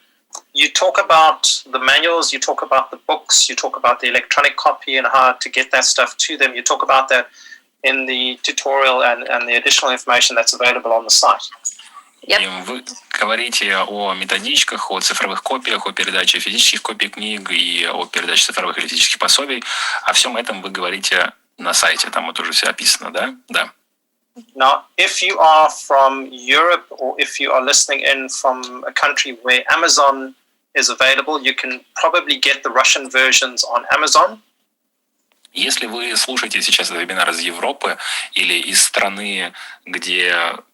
you talk about the manuals, you talk about the books, you talk about the electronic copy and how to get that stuff to them. You talk about that in the tutorial and the additional information that's available on the site. Yep. И вы говорите о методичках, о цифровых копиях, о передаче физических копий книг и о передаче цифровых или физических пособий. О всем этом вы говорите на сайте, там вот уже все описано, да? Да. Now, if you are from Europe or if you are listening in from a country where Amazon is available, you can probably get the Russian versions on Amazon. Если вы слушаете сейчас этот вебинар из Европы или из страны,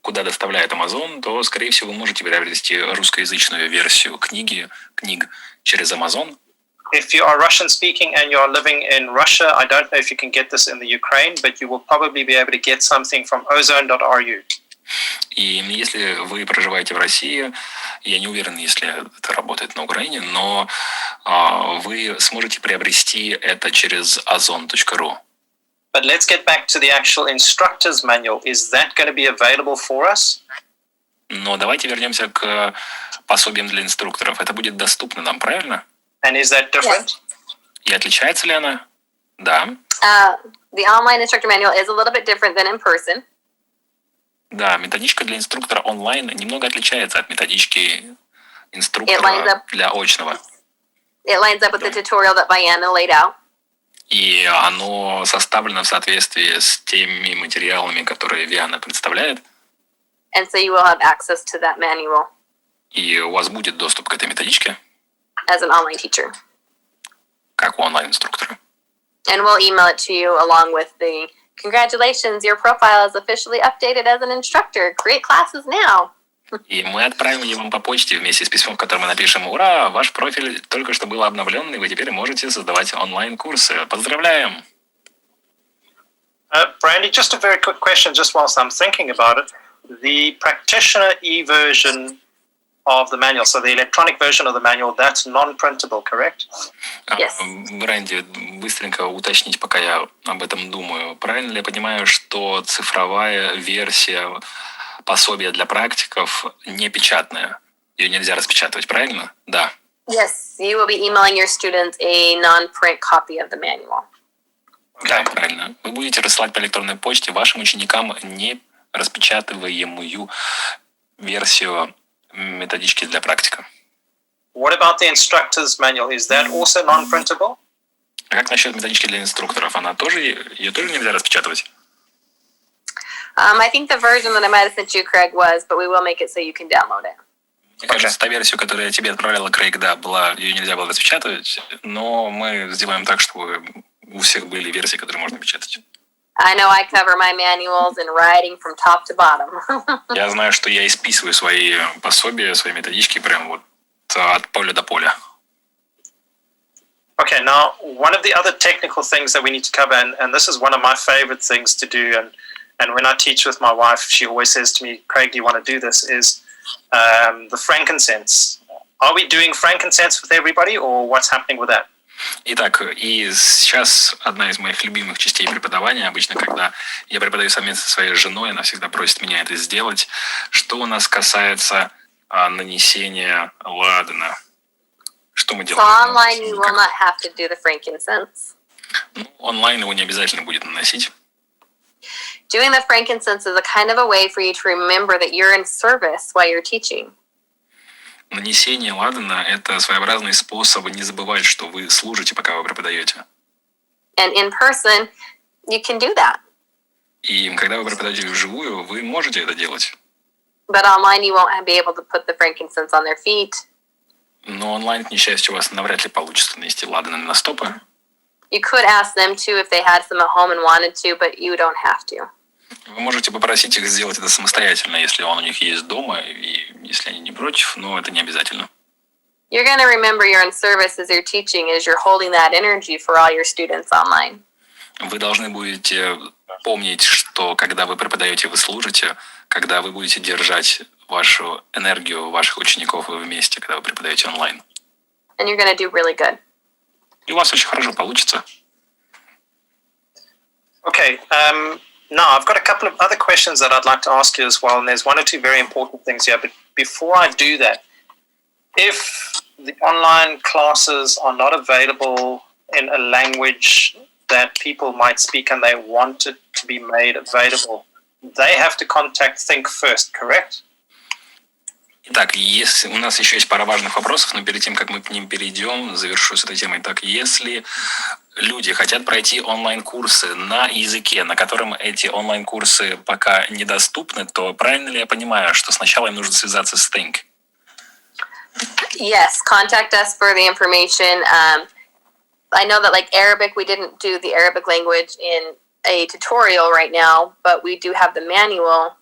куда доставляет Amazon, то, скорее всего, вы можете приобрести русскоязычную версию книг через Amazon. If you are Russian speaking and you are living in Russia, I don't know if you can get this in the Ukraine, but you will probably be able to get something from ozone.ru. И если вы проживаете в России, я не уверен, если это работает на Украине, но вы сможете приобрести это через ozon.ru. But let's get back to the actual instructor's manual. Is that going to be available for us? Но давайте вернемся к пособиям для инструкторов. Это будет доступно нам, правильно? And is that different? И отличается ли она? Да. The online instructor manual is a little bit different than in person. Да, методичка для инструктора онлайн немного отличается от методички инструктора для очного. It lines up with the tutorial that Diana laid out. И оно составлено в соответствии с теми материалами, которые Виана представляет. And so you will have access to that manual И у вас будет доступ к этой методичке, as an online teacher. как у онлайн-инструктора. And we'll email it to you along with the congratulations, your profile is officially updated as an instructor. Create classes now. И мы отправим его вам по почте вместе с письмом, в котором мы напишем: «Ура, ваш профиль только что был обновлен, и вы теперь можете создавать онлайн-курсы. Поздравляем!» Brandy, just a very quick question, just whilst I'm thinking about it. The practitioner e-version of the manual, so the electronic version of the manual, that's non-printable, correct? Yes. Бренди, быстренько уточнить, пока я об этом думаю. Правильно ли я понимаю, что цифровая версия пособия для практиков не печатная? Ее нельзя распечатывать, правильно? Да. Yes, you will be emailing your students a non-print copy of the manual. Да, правильно. Вы будете рассылать по электронной почте вашим ученикам не распечатываемую версию методички для практика. What about the instructor's manual? Is that also non-printable? А как насчет методички для инструкторов? Ее тоже нельзя распечатывать? I think the version that I might have sent you, Craig, was, but we will make it so you can download it. Мне кажется, та версию, которую я тебе отправляла, Крейг, да, ее нельзя было распечатывать, но мы сделаем так, чтобы у всех были версии, которые можно печатать. I know I cover my manuals in writing from top to bottom. Я знаю, что я исписываю свои пособия, свои методички прям вот от поля до поля. Okay, now one of the other technical things that we need to cover, and this is one of my favorite things to do, and when I teach with my wife, she always says to me, Craig, do you want to do this, is the frankincense. Are we doing frankincense with everybody, or what's happening with that? Итак, и сейчас одна из моих любимых частей преподавания, обычно, когда я преподаю совместно со своей женой, она всегда просит меня это сделать. Что у нас касается нанесения ладана? Что мы делаем? So online you will not have to do the frankincense. Онлайн его не обязательно будет наносить. Doing the frankincense is a kind of a way for you to remember that you're in service while you're teaching. Нанесение ладана – это своеобразный способ не забывать, что вы служите, пока вы преподаете. And in person, you can do that. И когда вы преподаете вживую, вы можете это делать. But online you won't be able to put the frankincense on their feet. Но онлайн, к несчастью, у вас навряд ли получится нанести ладан на стопы. You could ask them to if they had some at home and wanted to, but you don't have to. Вы можете попросить их сделать это самостоятельно, если он у них есть дома, и если они не против, но это не обязательно. You're going to remember you're in service as you're teaching, as you're holding that energy for all your students online. Вы должны будете помнить, что когда вы преподаете, вы служите, когда вы будете держать вашу энергию ваших учеников вместе, когда вы преподаете онлайн. And you're going to do really good. И у вас очень хорошо получится. Okay, now I've got a couple of other questions that I'd like to ask you as well, and there's one or two very important things here. But before I do that, if the online classes are not available in a language that people might speak and they want it to be made available, they have to contact Think First, correct? Итак, если у нас еще есть пара важных вопросов, но перед тем, как мы к ним перейдем, завершу с этой темой. Так, если люди хотят пройти онлайн-курсы на языке, на котором эти онлайн-курсы пока недоступны, то правильно ли я понимаю, что сначала им нужно связаться с Think? Yes, contact us for the information. I know that like Arabic, we didn't do the Arabic language in a tutorial right now, but we do have the manual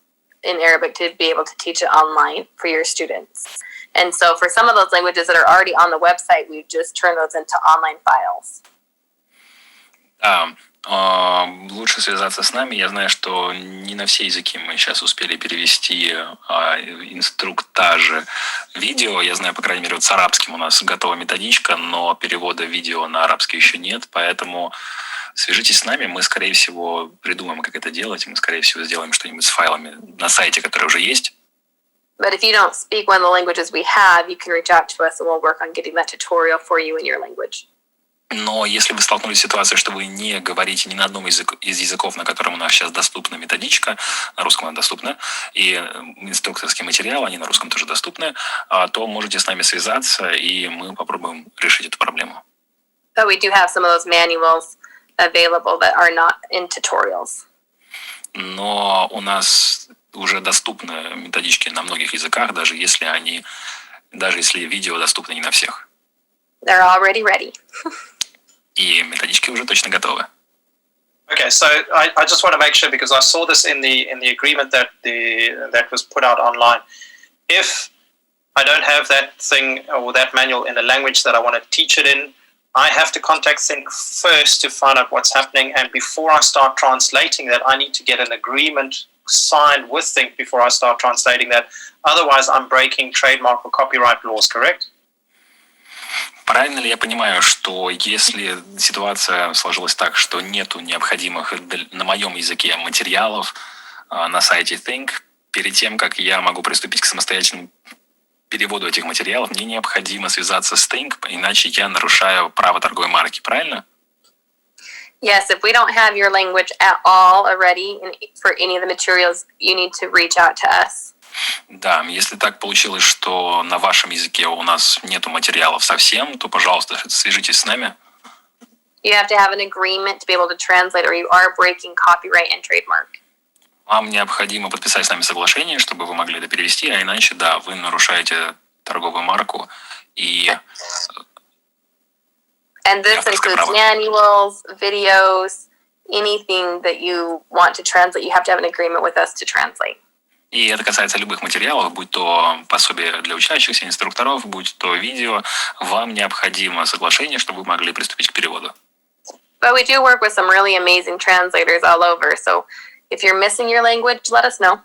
in Arabic to be able to teach it online for your students. And so for some of those languages that are already on the website, we've just turned those into online files. Лучше связаться с нами. Я знаю, что не на все языки мы сейчас успели перевести инструктажи видео. Я знаю, по крайней мере, вот с арабским у нас готова методичка, но перевода видео на арабский еще нет, поэтому свяжитесь с нами, мы, скорее всего, придумаем, как это делать, мы, скорее всего, сделаем что-нибудь с файлами на сайте, который уже есть. But if you don't speak one of the languages we have, you can reach out to us and we'll work on getting that tutorial for you in your language. Но если вы столкнулись с ситуацией, что вы не говорите ни на одном из языков, на котором у нас сейчас доступна методичка, на русском она доступна, и инструкторские материалы, они на русском тоже доступны, то можете с нами связаться, и мы попробуем решить эту проблему. But we do have some of those manuals available that are not in tutorials. Но у нас уже доступны методички на многих языках, даже если видео доступно не на всех. They're already ready. И методички уже точно готовы. Okay, so I just want to make sure, because I saw this in the agreement that was put out online. If I don't have that thing or that manual in a language that I want to teach it in, I have to contact Think first to find out what's happening, and before I start translating that, I need to get an agreement signed with Think before I start translating that. Otherwise, I'm breaking trademark or copyright laws, correct? Правильно ли я понимаю, что если ситуация сложилась так, что нету необходимых на моем языке материалов на сайте Think, перед тем, как я могу приступить к самостоятельному переводу этих материалов, мне необходимо связаться с Think, иначе я нарушаю право торговой марки, правильно? Yes, if we don't have your language at all already for any of the materials, you need to reach out to us. Да, если так получилось, что на вашем языке у нас нету материалов совсем, то, пожалуйста, свяжитесь с нами. You have to have an agreement to be able to translate, or you are breaking copyright and trademark. Вам необходимо подписать с нами соглашение, чтобы вы могли это перевести, а иначе, да, вы нарушаете торговую марку и... And this includes manuals, videos, anything that you want to translate, you have to have an agreement with us to translate. И это касается любых материалов, будь то пособие для учащихся, инструкторов, будь то видео. Вам необходимо соглашение, чтобы вы могли приступить к переводу. But we do work with some really amazing translators all over, so if you're missing your language, let us know.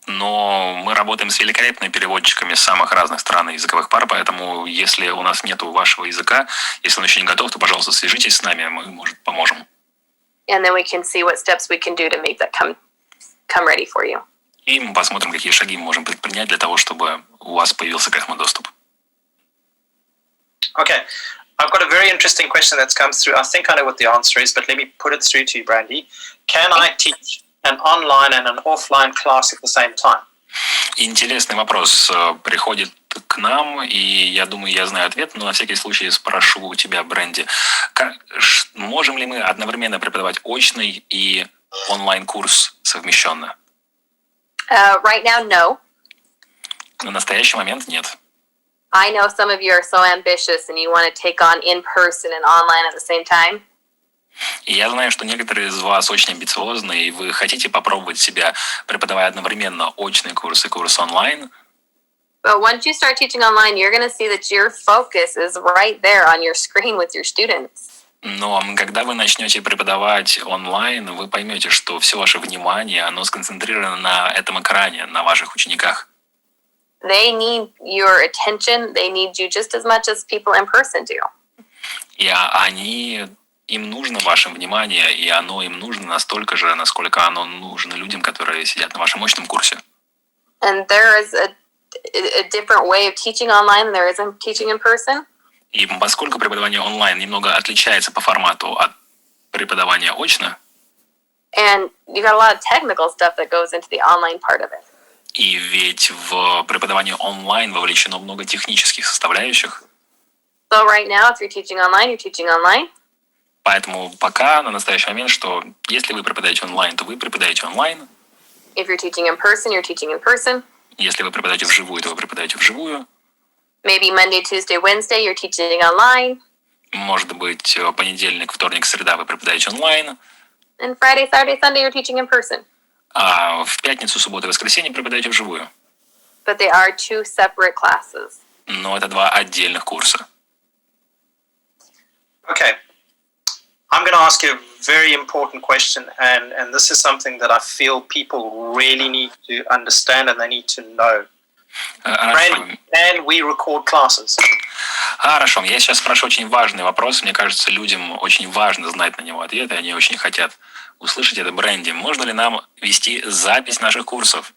Но мы работаем с великолепными переводчиками с самых разных стран и языковых пар, поэтому если у нас нету вашего языка, если он еще не готов, то, пожалуйста, свяжитесь с нами, мы, может, поможем. And then we can see what steps we can do to make that come ready for you. И мы посмотрим, какие шаги мы можем предпринять для того, чтобы у вас появился к этому доступ. Okay, I've got a very interesting question that's come through. I think I know what the answer is, but let me put it through to you, Brandy. Can I teach an online and an offline class at the same time? Интересный вопрос приходит к нам, и я думаю, я знаю ответ, но на всякий случай спрошу у тебя, Брэнди. Можем ли мы одновременно преподавать очный и онлайн-курс совмещенно? Right now, no. На настоящий момент нет. I know some of you are so ambitious and you want to take on in-person and online at the same time. И я знаю, что некоторые из вас очень амбициозны, и вы хотите попробовать себя, преподавая одновременно очный курс и курс онлайн. But once you start teaching online, you're going to see that your focus is right there on your screen with your students. Но когда вы начнете преподавать онлайн, вы поймете, что все ваше внимание, оно сконцентрировано на этом экране, на ваших учениках. They need your attention. They need you just as much as people in person do. И им нужно ваше внимание, и оно им нужно настолько же, насколько оно нужно людям, которые сидят на вашем очном курсе. And there is a different way of teaching online than there is in teaching in person. И поскольку преподавание онлайн немного отличается по формату от преподавания очно, and you got a lot of technical stuff that goes into the online part of it. И ведь в преподавании онлайн вовлечено много технических составляющих. So right now, if you're teaching online, you're teaching online. Поэтому пока на настоящий момент, что если вы преподаете онлайн, то вы преподаете онлайн. If you're teaching in person, you're teaching in person. Если вы преподаете вживую, то вы преподаете вживую. Maybe Monday, Tuesday, Wednesday, you're teaching online. Может быть, понедельник, вторник, среда вы преподаете онлайн. And Friday, Saturday, Sunday, you're teaching in person. А в пятницу, субботу и воскресенье преподаете вживую. But they are two separate classes. Но это два отдельных курса. Okay. I'm going to ask you a very important question, and this is something that I feel people really need to understand and they need to know. Can we record classes? Хорошо, я сейчас спрошу очень важный вопрос. Мне кажется, людям очень важно знать на него ответ, и они очень хотят услышать это. Брэнди, можно ли нам вести запись наших курсов?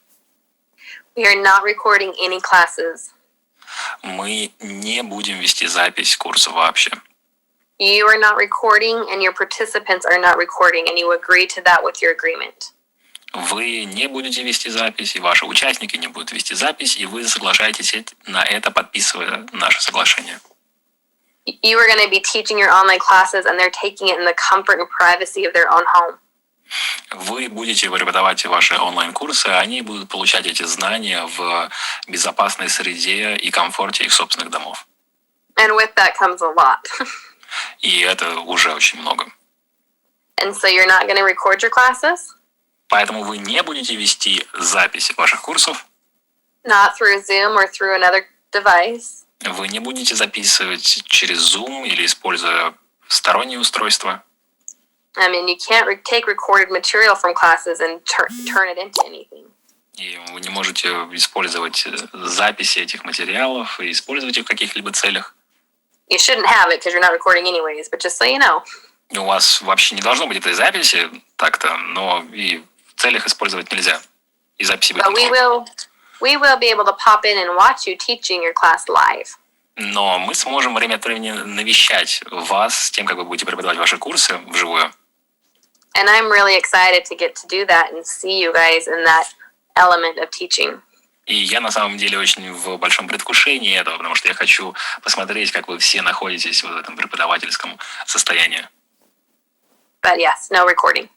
We are not recording any classes. Мы не будем вести запись курса вообще. You are not recording, and your participants are not recording, and you agree to that with your agreement. Вы не будете вести запись, и ваши участники не будут вести запись, и вы соглашаетесь на это, подписывая наше соглашение. You are going to be teaching your online classes, and they're taking it in the comfort and privacy of their own home. Вы будете преподавать ваши онлайн-курсы, а они будут получать эти знания в безопасной среде и комфорте их собственных домов. And with that comes a lot. И это уже очень много. And so you're not going to record your classes? Поэтому вы не будете вести записи ваших курсов. Not through Zoom or through another device. Вы не будете записывать через Zoom или используя сторонние устройства. I mean, you can't take recorded material from classes and turn it into anything. И вы не можете использовать записи этих материалов и использовать их в каких-либо целях. You shouldn't have it because you're not recording anyways, but just so you know. У вас вообще не должно быть этой записи так-то, но и в целях использовать нельзя. И записи быть But не we will be able to pop in and watch you teaching your class live. Но мы сможем время от времени навещать вас с тем, как вы будете преподавать ваши курсы вживую. And I'm really excited to get to do that and see you guys in that element of teaching. И я на самом деле очень в большом предвкушении этого, потому что я хочу посмотреть, как вы все находитесь в этом преподавательском состоянии. But yes, no recording.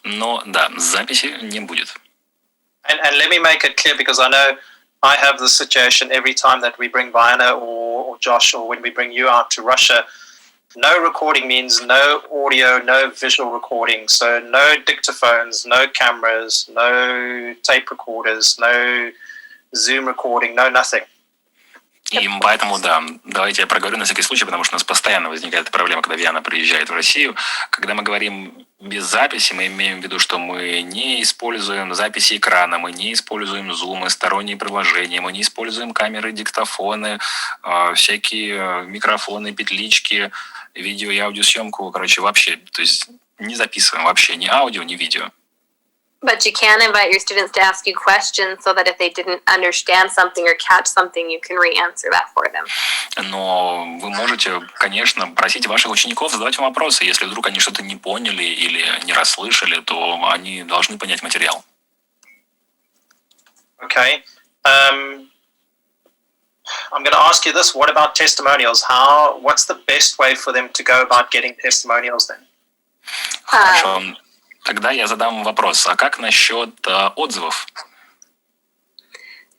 Но да, записи не будет. And let me make it clear, because I know I have the situation every time that we bring Viana or Josh, or when we bring you out to Russia. No recording means no audio, no visual recording. So no dictaphones, no cameras, no tape recorders, no Zoom recording, no nothing. И поэтому, да, давайте я проговорю на всякий случай, потому что у нас постоянно возникает проблема, когда Виана приезжает в Россию. Когда мы говорим без записи, мы имеем в виду, что мы не используем записи экрана, мы не используем Zoom, сторонние приложения, мы не используем камеры, диктофоны, всякие микрофоны, петлички, видео и аудиосъемку, короче, вообще, то есть не записываем вообще ни аудио, ни видео. But you can invite your students to ask you questions so that if they didn't understand something or catch something, you can re-answer that for them. Но вы можете, конечно, просить ваших учеников задавать вам вопросы. Если вдруг они что-то не поняли или не расслышали, то они должны понять материал. Okay. I'm going to ask you this. What about testimonials? What's the best way for them to go about getting testimonials then? Хорошо. Тогда я задам вопрос. А как насчет отзывов?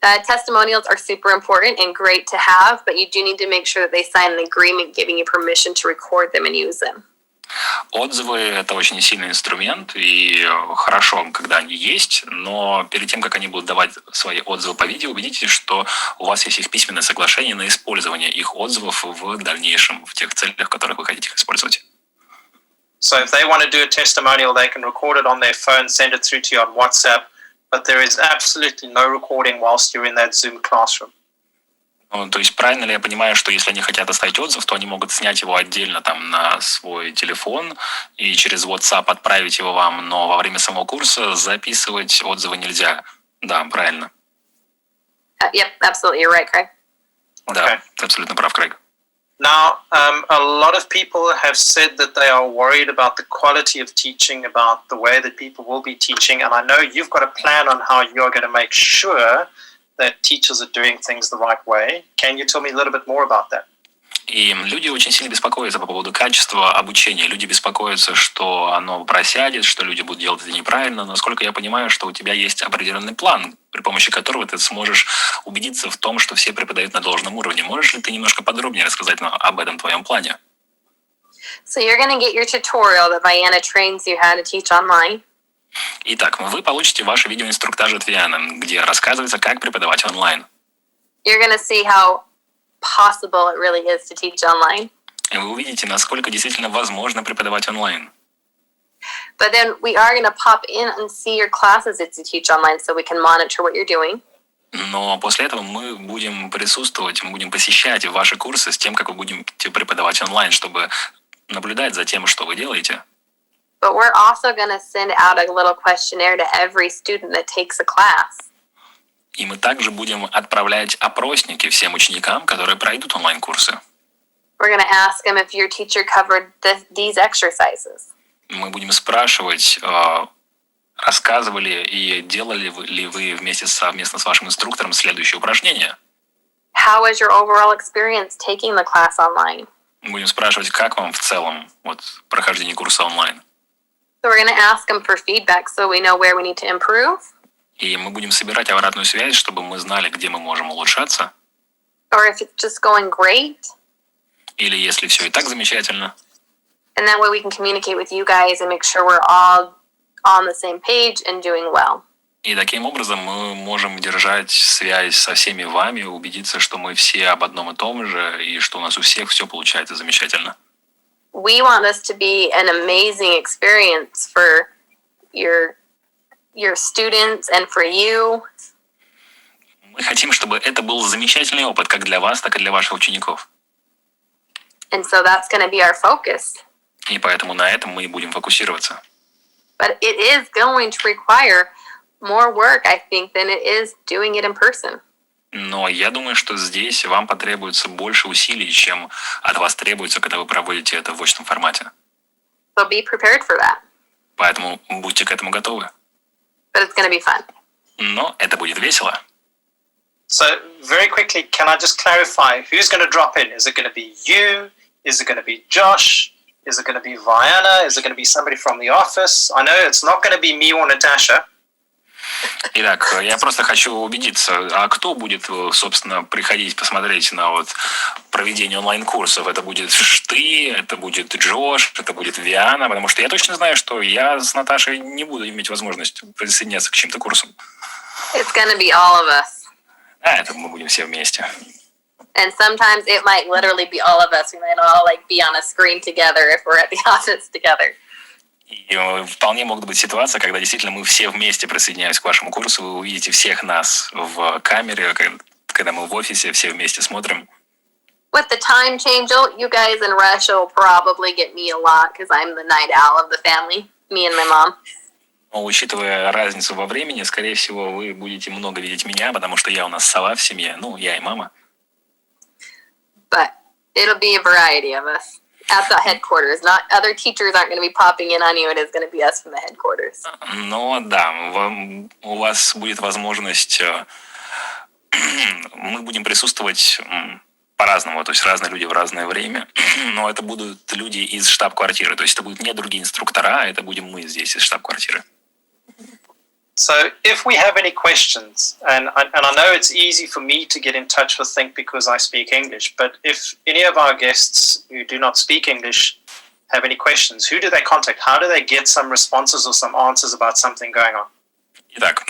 Testimonials are super important and great to have, but you do need to make sure that they sign an agreement giving you permission to record them and use them. Отзывы – это очень сильный инструмент, и хорошо, когда они есть, но перед тем, как они будут давать свои отзывы по видео, убедитесь, что у вас есть их письменное соглашение на использование их отзывов в дальнейшем, в тех целях, в которых вы хотите их использовать. So if they want to do a testimonial, they can record it on their phone, send it through to you on WhatsApp, but there is absolutely no recording whilst you're in that Zoom classroom. Ну, то есть правильно ли я понимаю, что если они хотят оставить отзыв, то они могут снять его отдельно там на свой телефон и через WhatsApp отправить его вам, но во время самого курса записывать отзывы нельзя? Да, правильно. Yep, absolutely, you're right, Craig. Да, ты абсолютно прав, Крейг. Now, a lot of people have said that they are worried about the quality of teaching, about the way that people will be teaching, and I know you've got a plan on how you're going to make sure that teachers are doing things the right way. Can you tell me a little bit more about that? И люди очень сильно беспокоятся по поводу качества обучения. Люди беспокоятся, что оно просядет, что люди будут делать это неправильно. Насколько я понимаю, что у тебя есть определенный план, при помощи которого ты сможешь убедиться в том, что все преподают на должном уровне. Можешь ли ты немножко подробнее рассказать нам об этом твоем плане? So you're going to get your tutorial that Vienna trains you how to teach online. Итак, вы получите ваши видеоинструктажи от Вианы, где рассказывается, как преподавать онлайн. You're going to see how possible it really is to teach online. И вы увидите, насколько действительно возможно преподавать онлайн. But then we are going to pop in and see your classes as you teach online so we can monitor what you're doing. Но после этого мы будем присутствовать, мы будем посещать ваши курсы с тем, как вы будете преподавать онлайн, чтобы наблюдать за тем, что вы делаете. But we're also going to send out a little questionnaire to every student that takes a class. И мы также будем отправлять опросники всем ученикам, которые пройдут онлайн-курсы. We're going to ask them if your teacher covered these exercises. Мы будем спрашивать, рассказывали и делали ли вы совместно с вашим инструктором следующее упражнение. How was your overall experience taking the class online? Будем спрашивать, как вам в целом вот прохождение курса онлайн. So we're going to ask them for feedback so we know where we need to improve. И мы будем собирать обратную связь, чтобы мы знали, где мы можем улучшаться. Or if it's just going great. Или если все и так замечательно. And that way we can communicate with you guys and make sure we're all on the same page and doing well. И таким образом мы можем держать связь со всеми вами, убедиться, что мы все об одном и том же, и что у нас у всех все получается замечательно. We want this to be an amazing experience for your students and for you. Мы хотим, чтобы это был замечательный опыт как для вас, так и для ваших учеников. And so that's going to be our focus. И поэтому на этом мы и будем фокусироваться. But it is going to require more work, I think, than it is doing it in person. Но я думаю, что здесь вам потребуется больше усилий, чем от вас требуется, когда вы проводите это в очном формате. So be prepared for that. Поэтому будьте к этому готовы. But it's going to be fun. Но это будет весело. So very quickly, can I just clarify who's going to drop in? Is it going to be you? Is it going to be Josh? Is it going to be Vianna? Is it going to be somebody from the office? I know it's not going to be me or Natasha. Итак, я просто хочу убедиться, а кто будет, собственно, приходить посмотреть на вот проведение онлайн-курсов? Это будет ты, это будет Джош, это будет Виана, потому что я точно знаю, что я с Наташей не буду иметь возможность присоединяться к чьим-то курсам. It's going to be all of us. А это мы будем все вместе. And sometimes it might literally be all of us. We might all be on a screen together if we're at the office together. И вполне могут быть ситуации, когда действительно мы все вместе присоединяемся к вашему курсу, вы увидите всех нас в камере, когда мы в офисе все вместе смотрим. With the time change, you guys in Russia will probably get me a lot because I'm the night owl of the family, me and my mom. Но учитывая разницу во времени, скорее всего, вы будете много видеть меня, потому что я у нас сова в семье, я и мама. But it'll be a variety of us. At the headquarters. Not other teachers aren't going to be popping in on you. It is going to be us from the headquarters. Но да, у вас будет возможность, мы будем присутствовать по-разному, то есть разные люди в разное время, но это будут люди из штаб-квартиры, то есть это будут не другие инструктора, это будем мы здесь из штаб-квартиры. So if we have any questions, and I know it's easy for me to get in touch with Think because I speak English, but if any of our guests who do not speak English have any questions, who do they contact? How do they get some responses or some answers about something going on? Итак,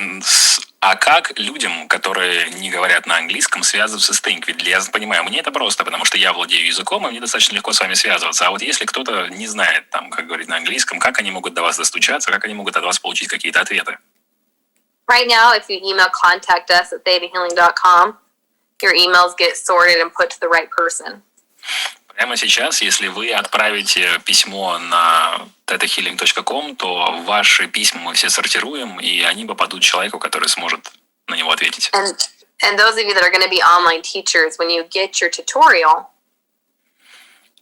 а как людям, которые не говорят на английском, связываться с Think? Ведь я понимаю, мне это просто, потому что я владею языком, и мне достаточно легко с вами связываться. А вот если кто-то не знает, как говорить на английском, как они могут до вас достучаться, как они могут от вас получить какие-то ответы? Right now, if you email contact us at thetahealing.com, your emails get sorted and put to the right person. Прямо сейчас, если вы отправите письмо на thetahealing.com, то ваши письма мы все сортируем, и они попадут человеку, который сможет на него ответить. And those of you that are going to be online teachers, when you get your tutorial,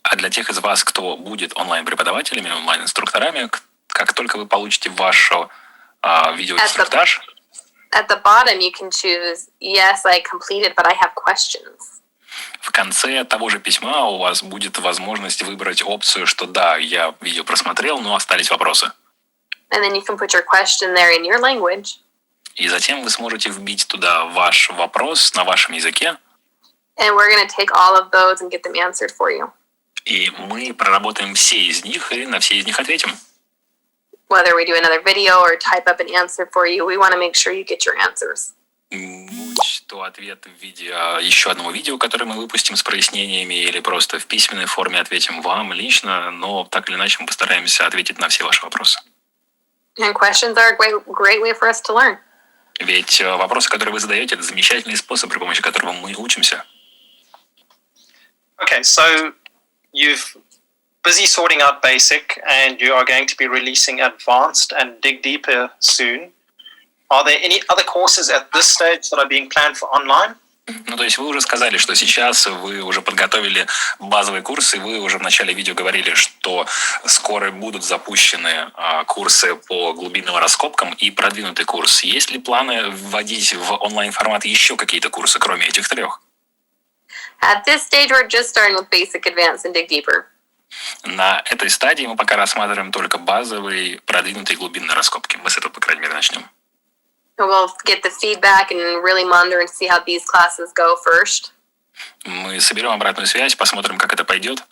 а для тех из вас, кто будет онлайн-преподавателями, онлайн-инструкторами, как только вы получите ваш видеоинструктаж, at the bottom you can choose, yes, I completed, but I have questions. В конце того же письма у вас будет возможность выбрать опцию, что да, я видео просмотрел, но остались вопросы. And then you can put your question there in your language. И затем вы сможете вбить туда ваш вопрос на вашем языке. And we're going to take all of those and get them answered for you. И мы проработаем все из них и на все из них ответим. Whether we do another video or type up an answer for you, we want to make sure you get your answers. Будь то ответ в виде еще одного видео, которое мы выпустим с прояснениями, или просто в письменной форме ответим вам лично, но так или иначе мы постараемся ответить на все ваши вопросы. And questions are a great way for us to learn. Ведь вопросы, которые вы задаете, это замечательный способ, при помощи которого мы учимся. Okay, so you've busy sorting out basic and you are going to be releasing advanced and dig deeper soon. Are there any other courses at this stage that are being planned for online? То есть вы уже сказали, что сейчас вы уже подготовили базовые курсы, вы уже в начале видео говорили, что скоро будут запущены курсы по глубинным раскопкам и продвинутый курс. Есть ли планы вводить в онлайн-формат еще какие-то курсы, кроме этих трех? At this stage, we're just starting with basic, advanced, and dig deeper. На этой стадии мы пока рассматриваем только базовые, продвинутые глубинные раскопки. Мы с этого, по крайней мере, начнем. We'll get the feedback and really monitor and see how these classes go first. Мы соберем обратную связь, посмотрим, как это пойдет.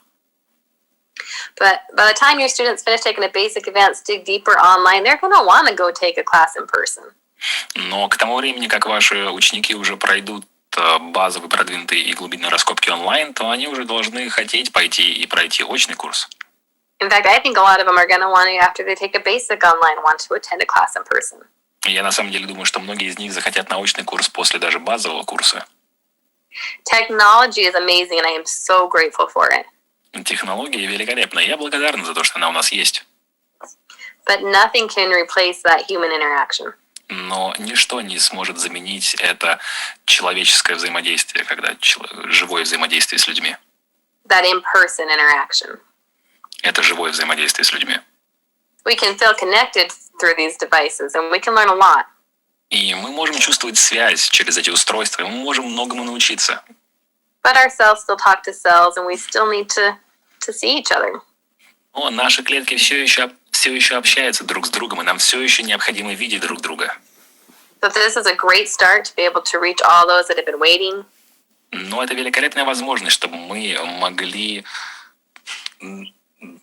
But by the time your students finish taking a basic, advanced, dig deeper online, they're going to want to go take a class in person. Но к тому времени, как ваши ученики уже пройдут базовые, продвинутые и глубинные раскопки онлайн, то они уже должны хотеть пойти и пройти очный курс. In fact, I think a lot of them are going to want to, after they take a basic online, want to attend a class in person. Я на самом деле думаю, что многие из них захотят научный курс после даже базового курса. Technology is amazing, and I am so grateful for it. Технология великолепна. Я благодарна за то, что она у нас есть. But nothing can replace that human interaction. Но ничто не сможет заменить это человеческое взаимодействие, когда живое взаимодействие с людьми. That in-person interaction. Это живое взаимодействие с людьми. We can feel connected through these devices, and we can learn a lot. И мы можем чувствовать связь через эти устройства, и мы можем многому научиться. But our cells still talk to cells, and we still need to see each other. Но наши клетки все еще общаются друг с другом, и нам все еще необходимо видеть друг друга. So this is a great start to be able to reach all those that have been waiting. Но это великолепная возможность, чтобы мы могли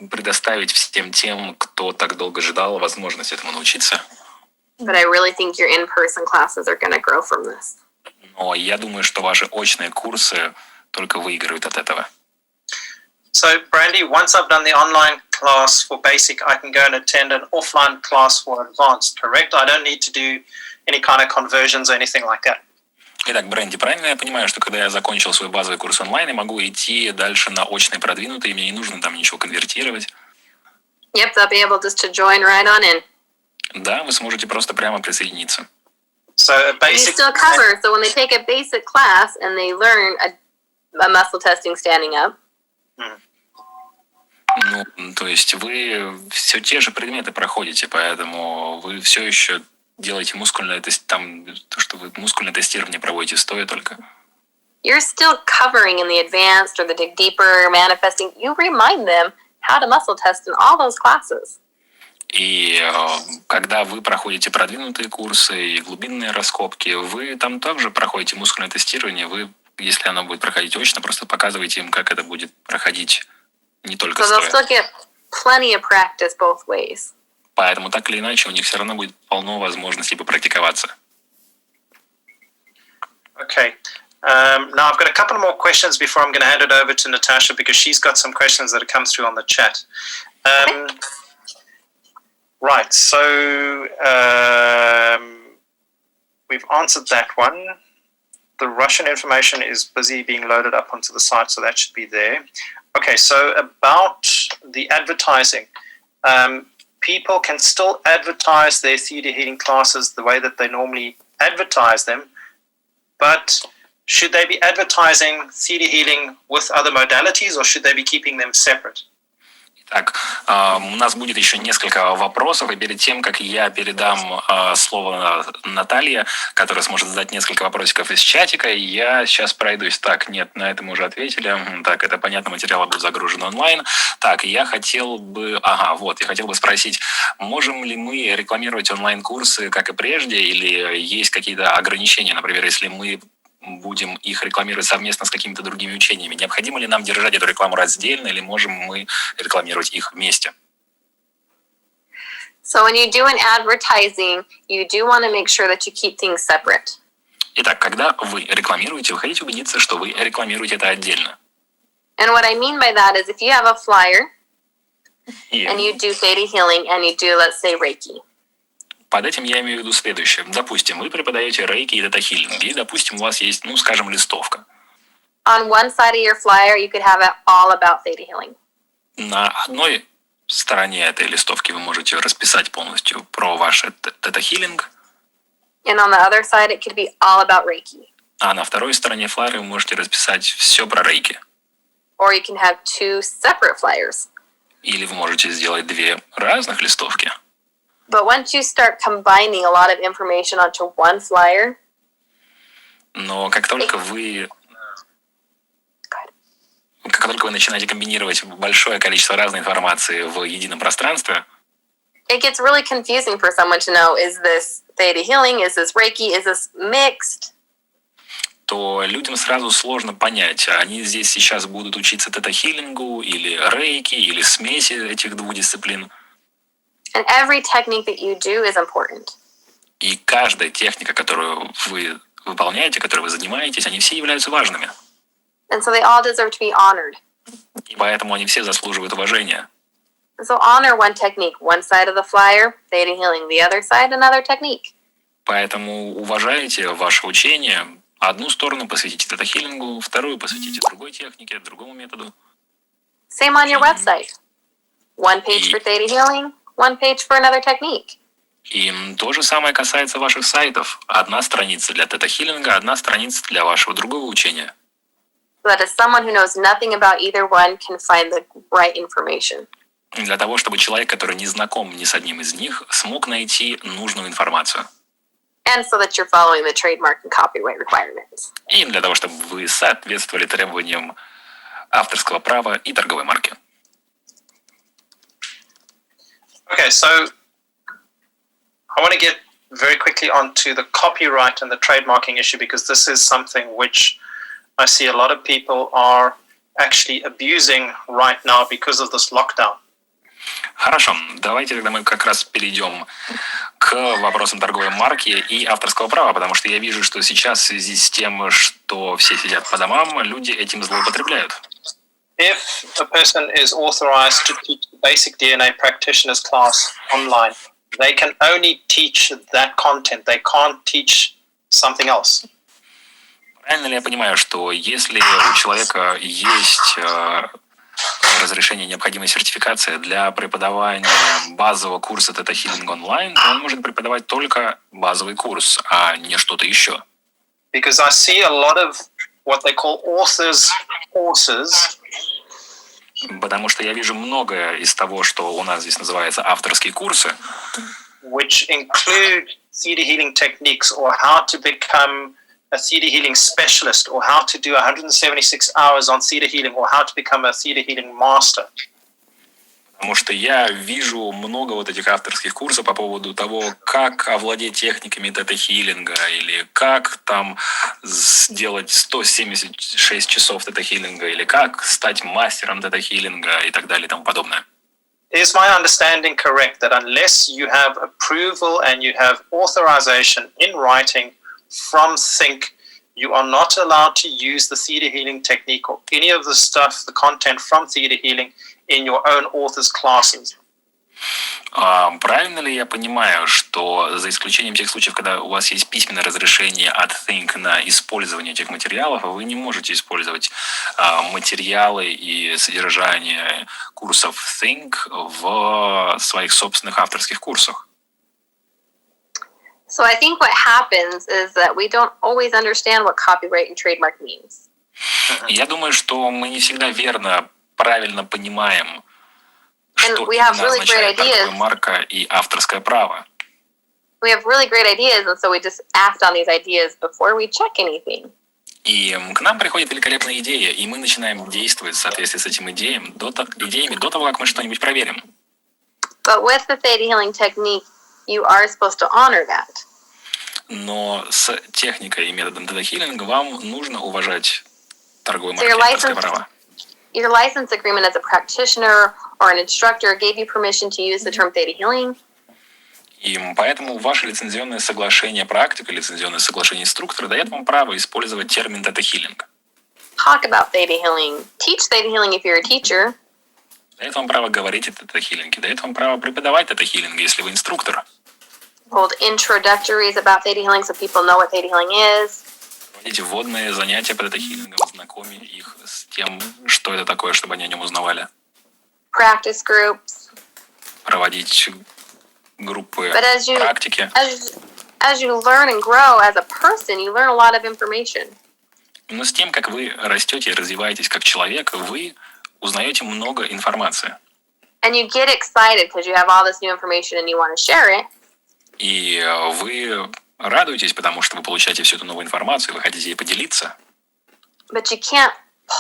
предоставить всем тем, кто так долго ждал, возможность этому научиться. But I really think your in-person classes are going to grow from this. Но я думаю, что ваши очные курсы только выигрывают от этого. So, Brandy, once I've done the online class for basic, I can go and attend an offline class for advanced, correct? I don't need to do any kind of conversions or anything like that. Итак, Брэнди, правильно я понимаю, что когда я закончил свой базовый курс онлайн, я могу идти дальше на очные продвинутые, мне не нужно там ничего конвертировать? Yep, they'll be able just to join right on in. Да, вы сможете просто прямо присоединиться. So, a You basic. still cover, so when they take a basic class and they learn a muscle testing standing up, Ну, то есть вы все те же предметы проходите, поэтому вы все еще делаете мускульное тестирование, то, что вы мускульное тестирование проводите стоя только. you're still covering in the advanced or the dig deeper, manifesting. You remind them how to muscle test in all those classes. И когда вы проходите продвинутые курсы и глубинные раскопки, вы там также проходите мускульное тестирование. Вы, если оно будет проходить очно, просто показываете им, как это будет проходить не только So they'll стоя. still get plenty of practice both ways. Поэтому так или иначе у них все равно будет полно возможностей попрактиковаться. Okay. Now I've got a couple more questions before I'm going to hand it over to Natasha because she's got some questions that have come through on the chat. Right, so we've answered that one. The Russian information is busy being loaded up onto the site, so that should be there. Okay, so about the advertising. People can still advertise their theater healing classes the way that they normally advertise them, but should they be advertising theater healing with other modalities, or should they be keeping them separate? Так, у нас будет еще несколько вопросов, и перед тем, как я передам слово Наталье, которая сможет задать несколько вопросиков из чатика, я сейчас пройдусь. Так, нет, на это мы уже ответили. Так, это понятно, материалы будут загружены онлайн. Так, я хотел бы спросить, можем ли мы рекламировать онлайн-курсы, как и прежде, или есть какие-то ограничения, например, если мы будем их рекламировать совместно с какими-то другими учениями. Необходимо ли нам держать эту рекламу раздельно, или можем мы рекламировать их вместе? So when you do an advertising, you do want to make sure that you keep things separate. Итак, когда вы рекламируете, вы хотите убедиться, что вы рекламируете это отдельно. And what I mean by that is if you have a flyer И and you do theta healing and you do, let's say, Reiki. под этим я имею в виду следующее. Допустим, вы преподаете рейки и тета-хилинг, и, допустим, у вас есть, скажем, листовка. On one side of your flyer, you could have it all about theta healing. На одной стороне этой листовки вы можете расписать полностью про ваш тета-хилинг, And on the other side, it could be all about Reiki. а на второй стороне флайера вы можете расписать все про рейки. Or you can have two separate flyers. Или вы можете сделать две разных листовки. But once you start combining a lot of information onto one flyer, Но как только вы как только вы начинаете комбинировать большое количество разной информации в едином пространстве, it gets really confusing for someone to know, is this theta healing, is this Reiki, is this mixed? то людям сразу сложно понять, они здесь сейчас будут учиться тета-хилингу или рейки, или смеси этих двух дисциплин. And every technique that you do is important. И каждая техника, которую вы выполняете, которой вы занимаетесь, они все являются важными. And so they all deserve to be honored. И поэтому они все заслуживают уважения. So honor one technique, one side of the flyer, theta healing, the other side, another technique. Поэтому уважайте ваше учение. Одну сторону посвятите тета-хилингу, вторую посвятите другой технике, другому методу. Same on your website. One page for theta healing, one page for another technique. И то же самое касается ваших сайтов. Одна страница для тета-хилинга, одна страница для вашего другого учения. So that as someone who knows nothing about either one can find the right information. Для того, чтобы человек, который не знаком ни с одним из них, смог найти нужную информацию. And so that you're following the trademark and copyright requirements. И для того, чтобы вы соответствовали требованиям авторского права и торговой марки. Okay, so I want to get very quickly onto the copyright and the trademarking issue, because this is something which I see a lot of people are actually abusing right now because of this lockdown. Хорошо, давайте тогда мы как раз перейдем к вопросам торговой марки и авторского права, потому что я вижу, что сейчас в связи с тем, что все сидят по домам, люди этим злоупотребляют. If a person is authorized to teach the basic DNA practitioners class online, they can only teach that content. They can't teach something else. Правильно ли я понимаю, что если у человека есть разрешение, необходимая сертификация для преподавания базового курса тета-хилинг онлайн, то он может преподавать только базовый курс, а не что-то еще? Because I see a lot of what they call authors courses. Потому что я вижу многое из того, что у нас здесь называется авторские курсы, which include theta healing techniques, or how to become a theta healing specialist, or how to do 176 hours on theta healing, or how to become a theta healing master. потому что я вижу много вот этих авторских курсов по поводу того, как овладеть техниками тета-хилинга или как там сделать 176 часов тета-хилинга или как стать мастером тета-хилинга и так далее и тому подобное. Is my understanding correct that unless you have approval and you have authorization in writing from Think, you are not allowed to use the theta healing technique or any of the stuff, the content from theta healing in your own author's classes? Правильно ли я понимаю, что за исключением тех случаев, когда у вас есть письменное разрешение от Think на использование этих материалов, вы не можете использовать материалы и содержание курсов Think в своих собственных авторских курсах? So I think what happens is that we don't always understand what copyright and trademark means. Я думаю, что мы не всегда правильно понимаем, что we have именно really означает great ideas. торговая марка и авторское право. We have really great ideas, and so we just act on these ideas before we check anything. И к нам приходит великолепная идея, и мы начинаем действовать в соответствии с этими идеями до того, как мы что-нибудь проверим. But with the theta healing technique, you are supposed to honor that. Но с техникой и методом тета-хилинга вам нужно уважать торговую So марку и авторское право. your license agreement as a practitioner or an instructor gave you permission to use the term theta healing. И поэтому ваше лицензионное соглашение практика, лицензионное соглашение инструктора дает вам право использовать термин тета-хилинг. Talk about theta healing. Teach theta healing if you're a teacher. Дает вам право говорить о тета-хилинге, дает вам право преподавать тета-хилинг, если вы инструктор. Hold introductories about theta healing so people know what theta healing is. Проводите вводные занятия по тета-хилингам, знакомьте их с тем, что это такое, чтобы они о нем узнавали. Practice groups. Проводить группы But практики. as you learn and grow as a person, you learn a lot of information. Но с тем, как вы растете и развиваетесь как человек, вы узнаете много информации. And you get excited because you have all this new information and you want to share it. И вы радуетесь, потому что вы получаете всю эту новую информацию, вы хотите ей поделиться. But you can't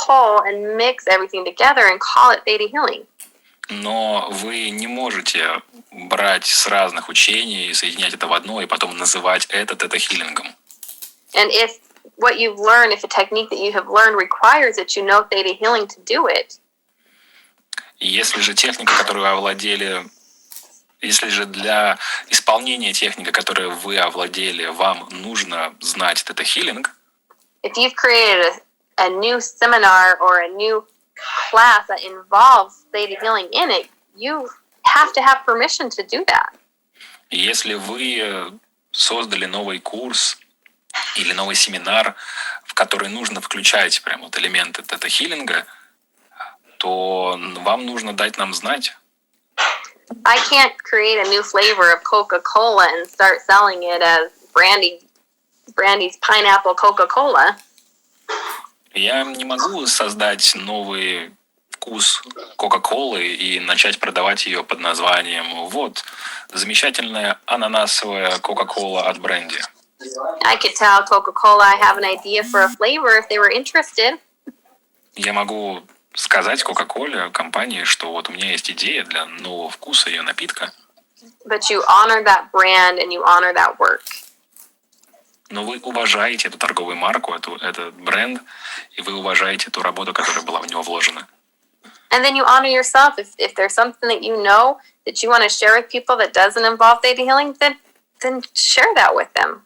pull and mix everything together and call it theta healing. Но вы не можете брать с разных учений и соединять это в одно, и потом называть это тета-хиллингом. And if what you've learned, if a technique that you have learned requires that you know theta healing to do it, Если же техника, которую вы овладели, если же для исполнения техники, которую вы овладели, вам нужно знать тета-хиллинг, if you've created a new seminar or a new class that involves theta healing in it, you have to have permission to do that. если вы создали новый курс или новый семинар, в который нужно включать прям вот элементы тета-хиллинга, то вам нужно дать нам знать. I can't create a new flavor of Coca-Cola and start selling it as Brandy's pineapple Coca-Cola. Я не могу создать новый вкус Кока-Колы и начать продавать ее под названием «Вот, замечательная ананасовая Кока-Кола от Бренди». I could tell Coca-Cola I have an idea for a flavor if they were interested. Я могу сказать Кока-Коле, компании, что вот у меня есть идея для нового вкуса ее напитка. But you honor that brand and you honor that work. Но вы уважаете эту торговую марку, этот бренд, и вы уважаете ту работу, которая была в него вложена. And then you honor yourself. If there's something that you know that you want to share with people that doesn't involve theta healing, then share that with them.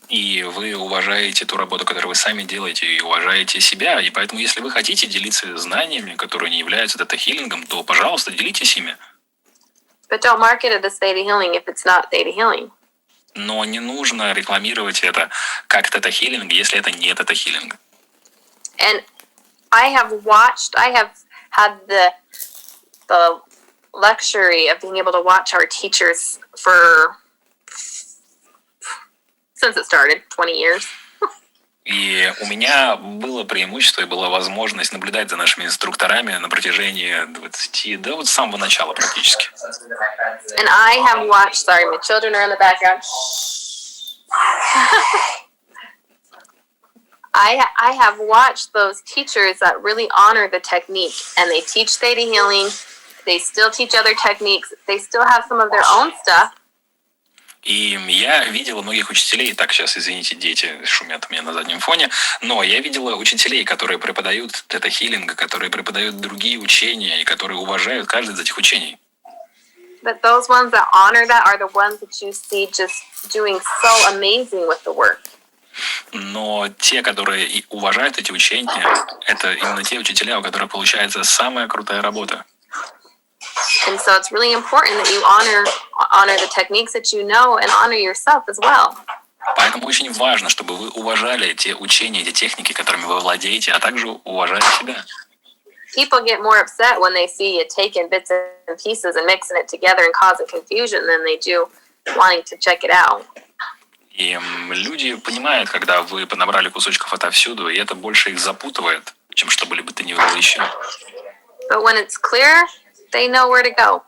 И вы уважаете ту работу, которую вы сами делаете, и уважаете себя. И поэтому, если вы хотите делиться знаниями, которые не являются тета-хиллингом, то, пожалуйста, делитесь ими. But don't market it as theta healing if it's not theta healing. Но не нужно рекламировать это как тета-хиллинг, если это не тета-хиллинг. And I have had the luxury of being able to watch our teachers since it started 20 years. И у меня было преимущество и была возможность наблюдать за нашими инструкторами на протяжении 20, да вот с самого начала практически. And I have watched, sorry, my children are in the background. I have watched those teachers that really honor the technique, and they teach theta healing. They still teach other techniques. They still have some of their own stuff. И я видела многих учителей, так, сейчас, извините, дети шумят у меня на заднем фоне, но я видела учителей, которые преподают тета-хиллинг, которые преподают другие учения и которые уважают каждое из этих учений. But those ones that honor that are the ones that you see just doing so amazing with the work. Но те, которые и уважают эти учения, это именно те учителя, у которых получается самая крутая работа. And so it's really important that you honor the techniques that you know and honor yourself as well. Поэтому очень важно, чтобы вы уважали те учения, эти техники, которыми вы владеете, а также уважали себя. People get more upset when they see you taking bits and pieces and mixing it together and causing confusion than they do wanting to check it out. И люди понимают, когда вы понабрали кусочков отовсюду, и это больше их запутывает, чем что-либо то ни было еще. But when it's clear, they know where to go.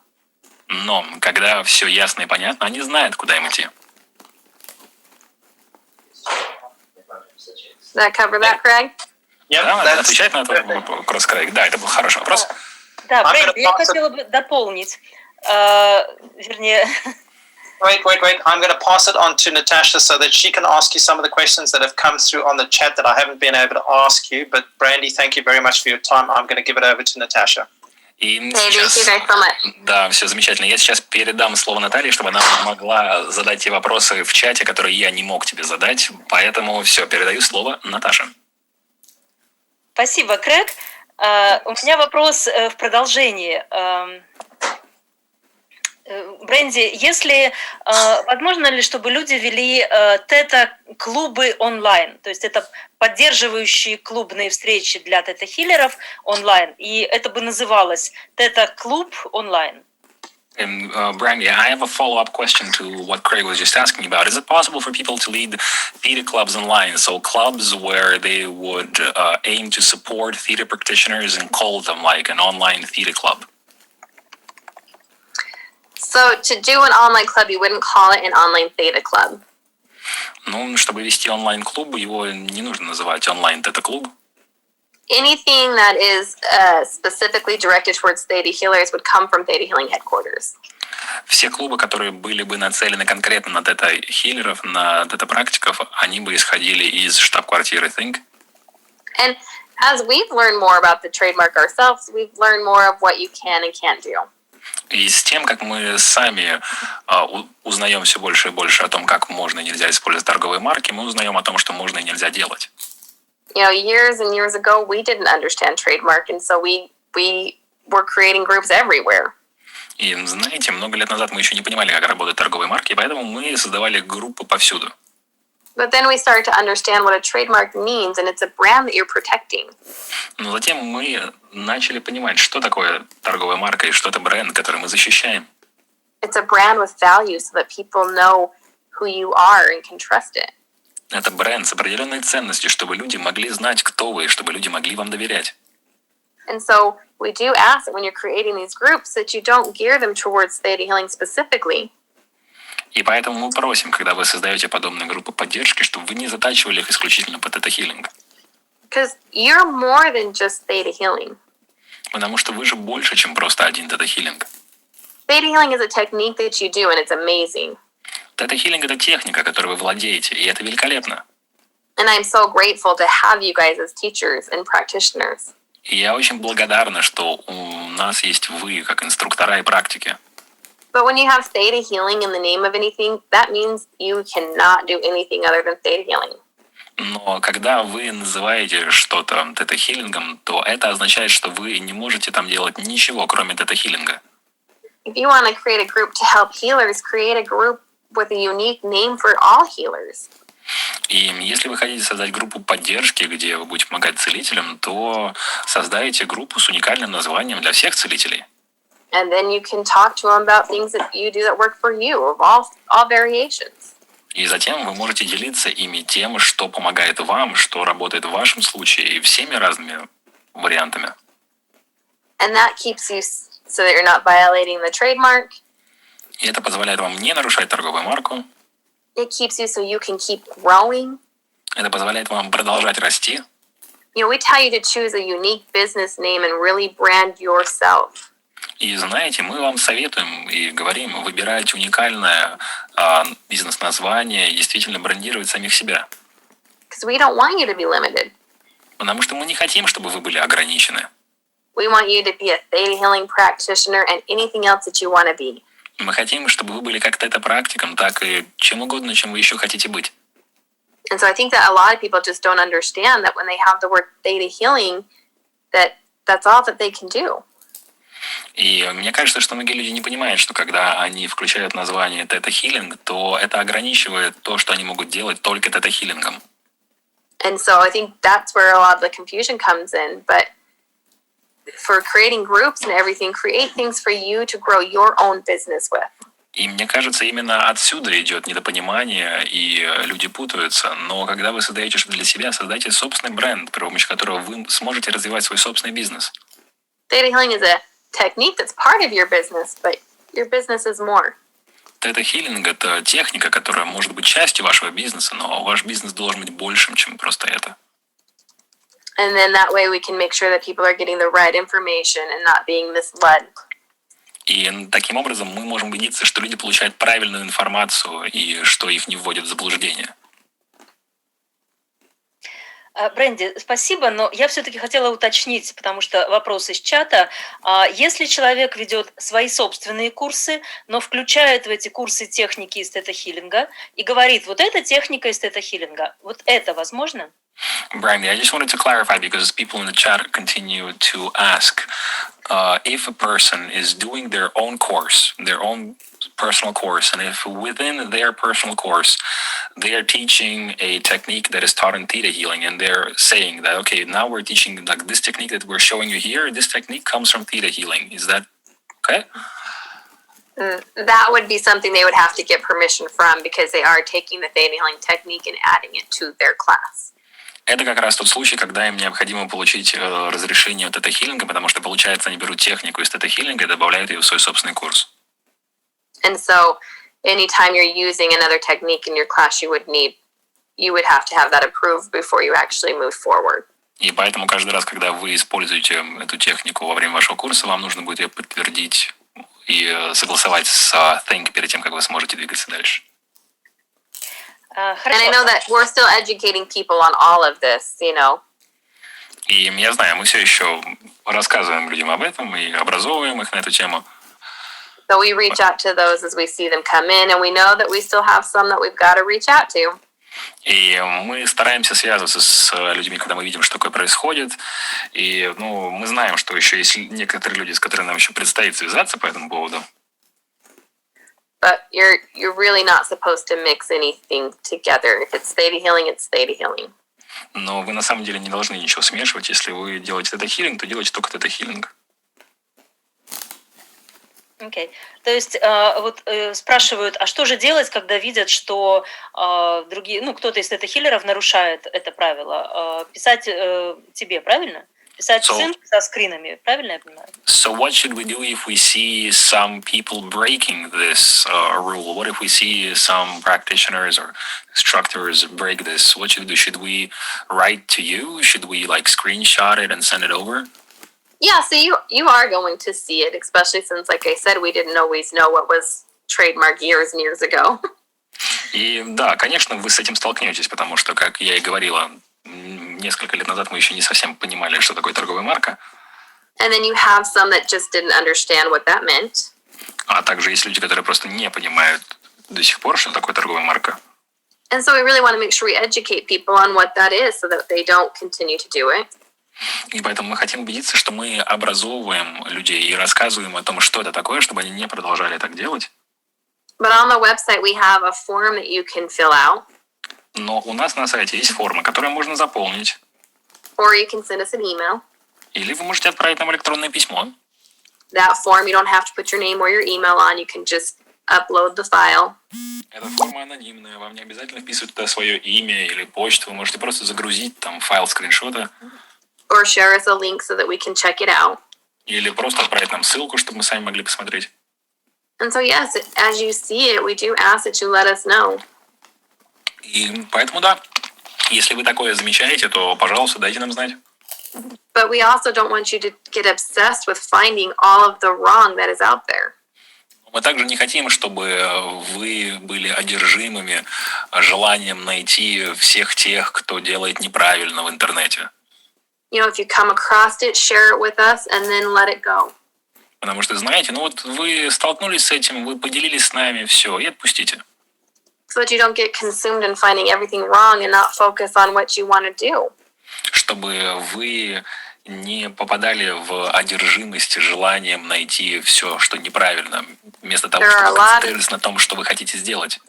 Но когда все ясно и понятно, они знают, куда им идти. Does that cover that, Craig? Да, отвечать на этот вопрос, Крейг. Да, это был хороший вопрос. Да, Брэнди, я хотела бы дополнить. Вернее... Wait. I'm going to pass it on to Natasha so that she can ask you some of the questions that have come through on the chat that I haven't been able to ask you. But Brandy, thank you very much for your time. I'm going to give it over to Natasha. И сейчас, да, все замечательно. Я сейчас передам слово Наталье, чтобы она могла задать те вопросы в чате, которые я не мог тебе задать. Поэтому все, передаю слово Наташе. Спасибо, Крэг. У меня вопрос в продолжении. Брэнди, если возможно ли, чтобы люди вели тета-клубы онлайн, то есть это поддерживающие клубные встречи для тета-хиллеров онлайн, и это бы называлось тета-клуб онлайн? Brandy, I have a follow-up question to what Craig was just asking about. Is it possible for people to lead theater clubs online? So clubs where they would aim to support theater practitioners and call them like an online theater club? So to do an online club, you wouldn't call it an online theta club. Ну, чтобы вести онлайн-клуб, его не нужно называть онлайн-тета-клуб. Anything that is specifically directed towards theta healers would come from theta healing headquarters. Все клубы, которые были бы нацелены конкретно на тета-хиллеров, на тета-практиков, они бы исходили из штаб-квартиры Think. And as we've learned more about the trademark ourselves, we've learned more of what you can and can't do. И с тем, как мы сами узнаем все больше и больше о том, как можно и нельзя использовать торговые марки, мы узнаем о том, что можно и нельзя делать. You know, years and years ago, we didn't understand trademark, and so we were creating groups everywhere. И знаете, много лет назад мы еще не понимали, как работают торговые марки, и поэтому мы создавали группы повсюду. But then we started to understand what a trademark means, and it's a brand that you're protecting. Но затем мы начали понимать, что такое торговая марка и что это бренд, который мы защищаем. It's a brand with value so that people know who you are and can trust it. Это бренд с определенной ценностью, чтобы люди могли знать, кто вы, и чтобы люди могли вам доверять. And so we do ask that when you're creating these groups that you don't gear them towards theta healing specifically. И поэтому мы просим, когда вы создаете подобные группы поддержки, чтобы вы не затачивали их исключительно под тета-хиллинг. Because you're more than just theta healing. Потому что вы же больше, чем просто один тета-хиллинг. Theta healing is a technique that you do, and it's amazing. Тета-хиллинг – это техника, которой вы владеете, и это великолепно. And I'm so grateful to have you guys as teachers and practitioners. И я очень благодарна, что у нас есть вы, как инструктора и практики. But when you have theta healing in the name of anything, that means you cannot do anything other than theta healing. Но когда вы называете что-то тета-хиллингом, то это означает, что вы не можете там делать ничего, кроме тета-хиллинга. If you want to create a group to help healers, create a group with a unique name for all healers. И если вы хотите создать группу поддержки, где вы будете помогать целителям, то создайте группу с уникальным названием для всех целителей. And then you can talk to them about things that you do that work for you, of all variations. И затем вы можете делиться ими тем, что помогает вам, что работает в вашем случае, и всеми разными вариантами. And that keeps you so that you're not violating the trademark. И это позволяет вам не нарушать торговую марку. It keeps you so you can keep growing. Это позволяет вам продолжать расти. You know, we tell you to choose a unique business name and really brand yourself. И знаете, мы вам советуем и говорим, выбирать уникальное бизнес-название и действительно брендировать самих себя. Because we don't want you to be limited. Потому что мы не хотим, чтобы вы были ограничены. We want you to be a theta healing practitioner and anything else that you want to be. Мы хотим, чтобы вы были как тета-практиком, так и чем угодно, чем вы еще хотите быть. And so I think that a lot of people just don't understand that when they have the word theta healing, that's all that they can do. И мне кажется, что многие люди не понимают, что когда они включают название тета-хиллинг, то это ограничивает то, что они могут делать только тета-хиллингом. And so I think that's where a lot of the confusion comes in. But for creating groups and everything, create things for you to grow your own business with. И мне кажется, именно отсюда идет недопонимание, и люди путаются. Но когда вы создаете что-то для себя, создайте собственный бренд, при помощи которого вы сможете развивать свой собственный бизнес. Theta healing is a technique that's part of your business, but your business is more. Тета-хиллинг – это техника, которая может быть частью вашего бизнеса, но ваш бизнес должен быть большим, чем просто это. And then that way we can make sure that people are getting the right information and not being misled. И таким образом мы можем убедиться, что люди получают правильную информацию и что их не вводят в заблуждение. Бренди, спасибо, но я все-таки хотела уточнить, потому что вопрос из чата. Если человек ведет свои собственные курсы, но включает в эти курсы техники из тета-хиллинга и говорит, вот эта техника из тета-хиллинга, вот это возможно? Brandy, I just wanted to clarify because people in the chat continue to ask if a person is doing their own course, their own personal course, and if within their personal course they are teaching a technique that is taught in theta healing, and they're saying that, okay, now we're teaching like this technique that we're showing you here, this technique comes from theta healing. Is that okay? That would be something they would have to get permission from because they are taking the theta healing technique and adding it to their class. Это как раз тот случай, когда им необходимо получить разрешение от тета-хиллинга, потому что, получается, они берут технику из тета-хиллинга и добавляют ее в свой собственный курс. And so, anytime you're using another technique in your class, you would have to have that approved before you actually move forward. И поэтому каждый раз, когда вы используете эту технику во время вашего курса, вам нужно будет ее подтвердить и согласовать с Think перед тем, как вы сможете двигаться дальше. And I know that we're still educating people on all of this, you know. И я знаю, мы все еще рассказываем людям об этом и образовываем их на эту тему. So we reach out to those as we see them come in, and we know that we still have some that we've got to reach out to. И мы стараемся связываться с людьми, когда мы видим, что такое происходит. И мы знаем, что еще есть некоторые люди, с которыми нам еще предстоит связаться по этому поводу. But you're really not supposed to mix anything together. If it's theta healing, it's theta healing. Но вы на самом деле не должны ничего смешивать. Если вы делаете тета-хилинг, то делайте только тета-хилинг. Окей. То есть спрашивают, а что же делать, когда видят, что другие, кто-то из тета-хиллеров нарушает это правило? Писать тебе, правильно? Писать ссылки со скринами, правильно я понимаю? So what should we do if we see some people breaking this rule? What if we see some practitioners or instructors break this? What should we do? Should we write to you? Should we screenshot it and send it over? Yeah, so you are going to see it, especially since, like I said, we didn't always know what was trademark years and years ago. И да, конечно, вы с этим столкнетесь, потому что, как я и говорила, несколько лет назад мы еще не совсем понимали, что такое торговая марка. And then you have some that just didn't understand what that meant. А также есть люди, которые просто не понимают до сих пор, что такое торговая марка. And so we really want to make sure we educate people on what that is so that they don't continue to do it. И поэтому мы хотим убедиться, что мы образовываем людей и рассказываем о том, что это такое, чтобы они не продолжали так делать. But on the website we have a form that you can fill out. Но у нас на сайте есть форма, которую можно заполнить. Or you can send us an email. Или вы можете отправить нам электронное письмо. That form, you don't have to put your name or your email on. You can just upload the file. Эта форма анонимная, вам не обязательно вписывать туда свое имя или почту. Вы можете просто загрузить там файл скриншота. Or share us a link so that we can check it out. Или просто отправить нам ссылку, чтобы мы сами могли посмотреть. And so, yes, as you see it, we do ask that you let us know. И поэтому да, если вы такое замечаете, то, пожалуйста, дайте нам знать. But we also don't want you to get obsessed with finding all of the wrong that is out there. Мы также не хотим, чтобы вы были одержимыми желанием найти всех тех, кто делает неправильно в интернете. You know, if you come across it, share it with us and then let it go. Потому что, знаете, вы столкнулись с этим, вы поделились с нами, все, и отпустите. So that you don't get consumed in finding everything wrong and not focus on what you want to do. Чтобы вы не попадали в одержимость желанием найти все, что неправильно, вместо того, чтобы концентрироваться на том, что вы хотите сделать.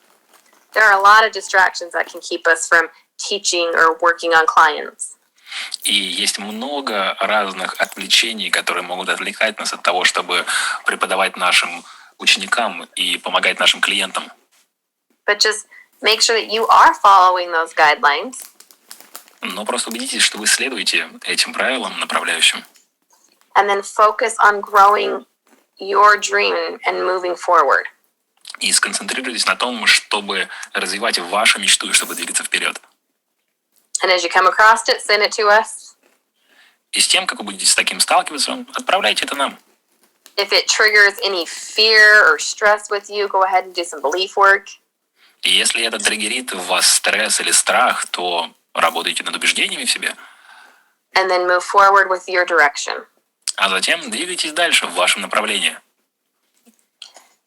There are a lot of distractions that can keep us from teaching or working on clients. И есть много разных отвлечений, которые могут отвлекать нас от того, чтобы преподавать нашим ученикам и помогать нашим клиентам. But just make sure that you are following those guidelines. Но просто убедитесь, что вы следуете этим правилам, направляющим. And then focus on growing your dream and moving forward. И сконцентрируйтесь на том, чтобы развивать вашу мечту и чтобы двигаться вперед. And as you come across it, send it to us. И с тем, как вы будете с таким сталкиваться, отправляйте это нам. If it triggers any fear or stress with you, go ahead and do some belief work. И если это триггерит в вас стресс или страх, то работайте над убеждениями в себе. And then move forward with your direction. А затем двигайтесь дальше в вашем направлении.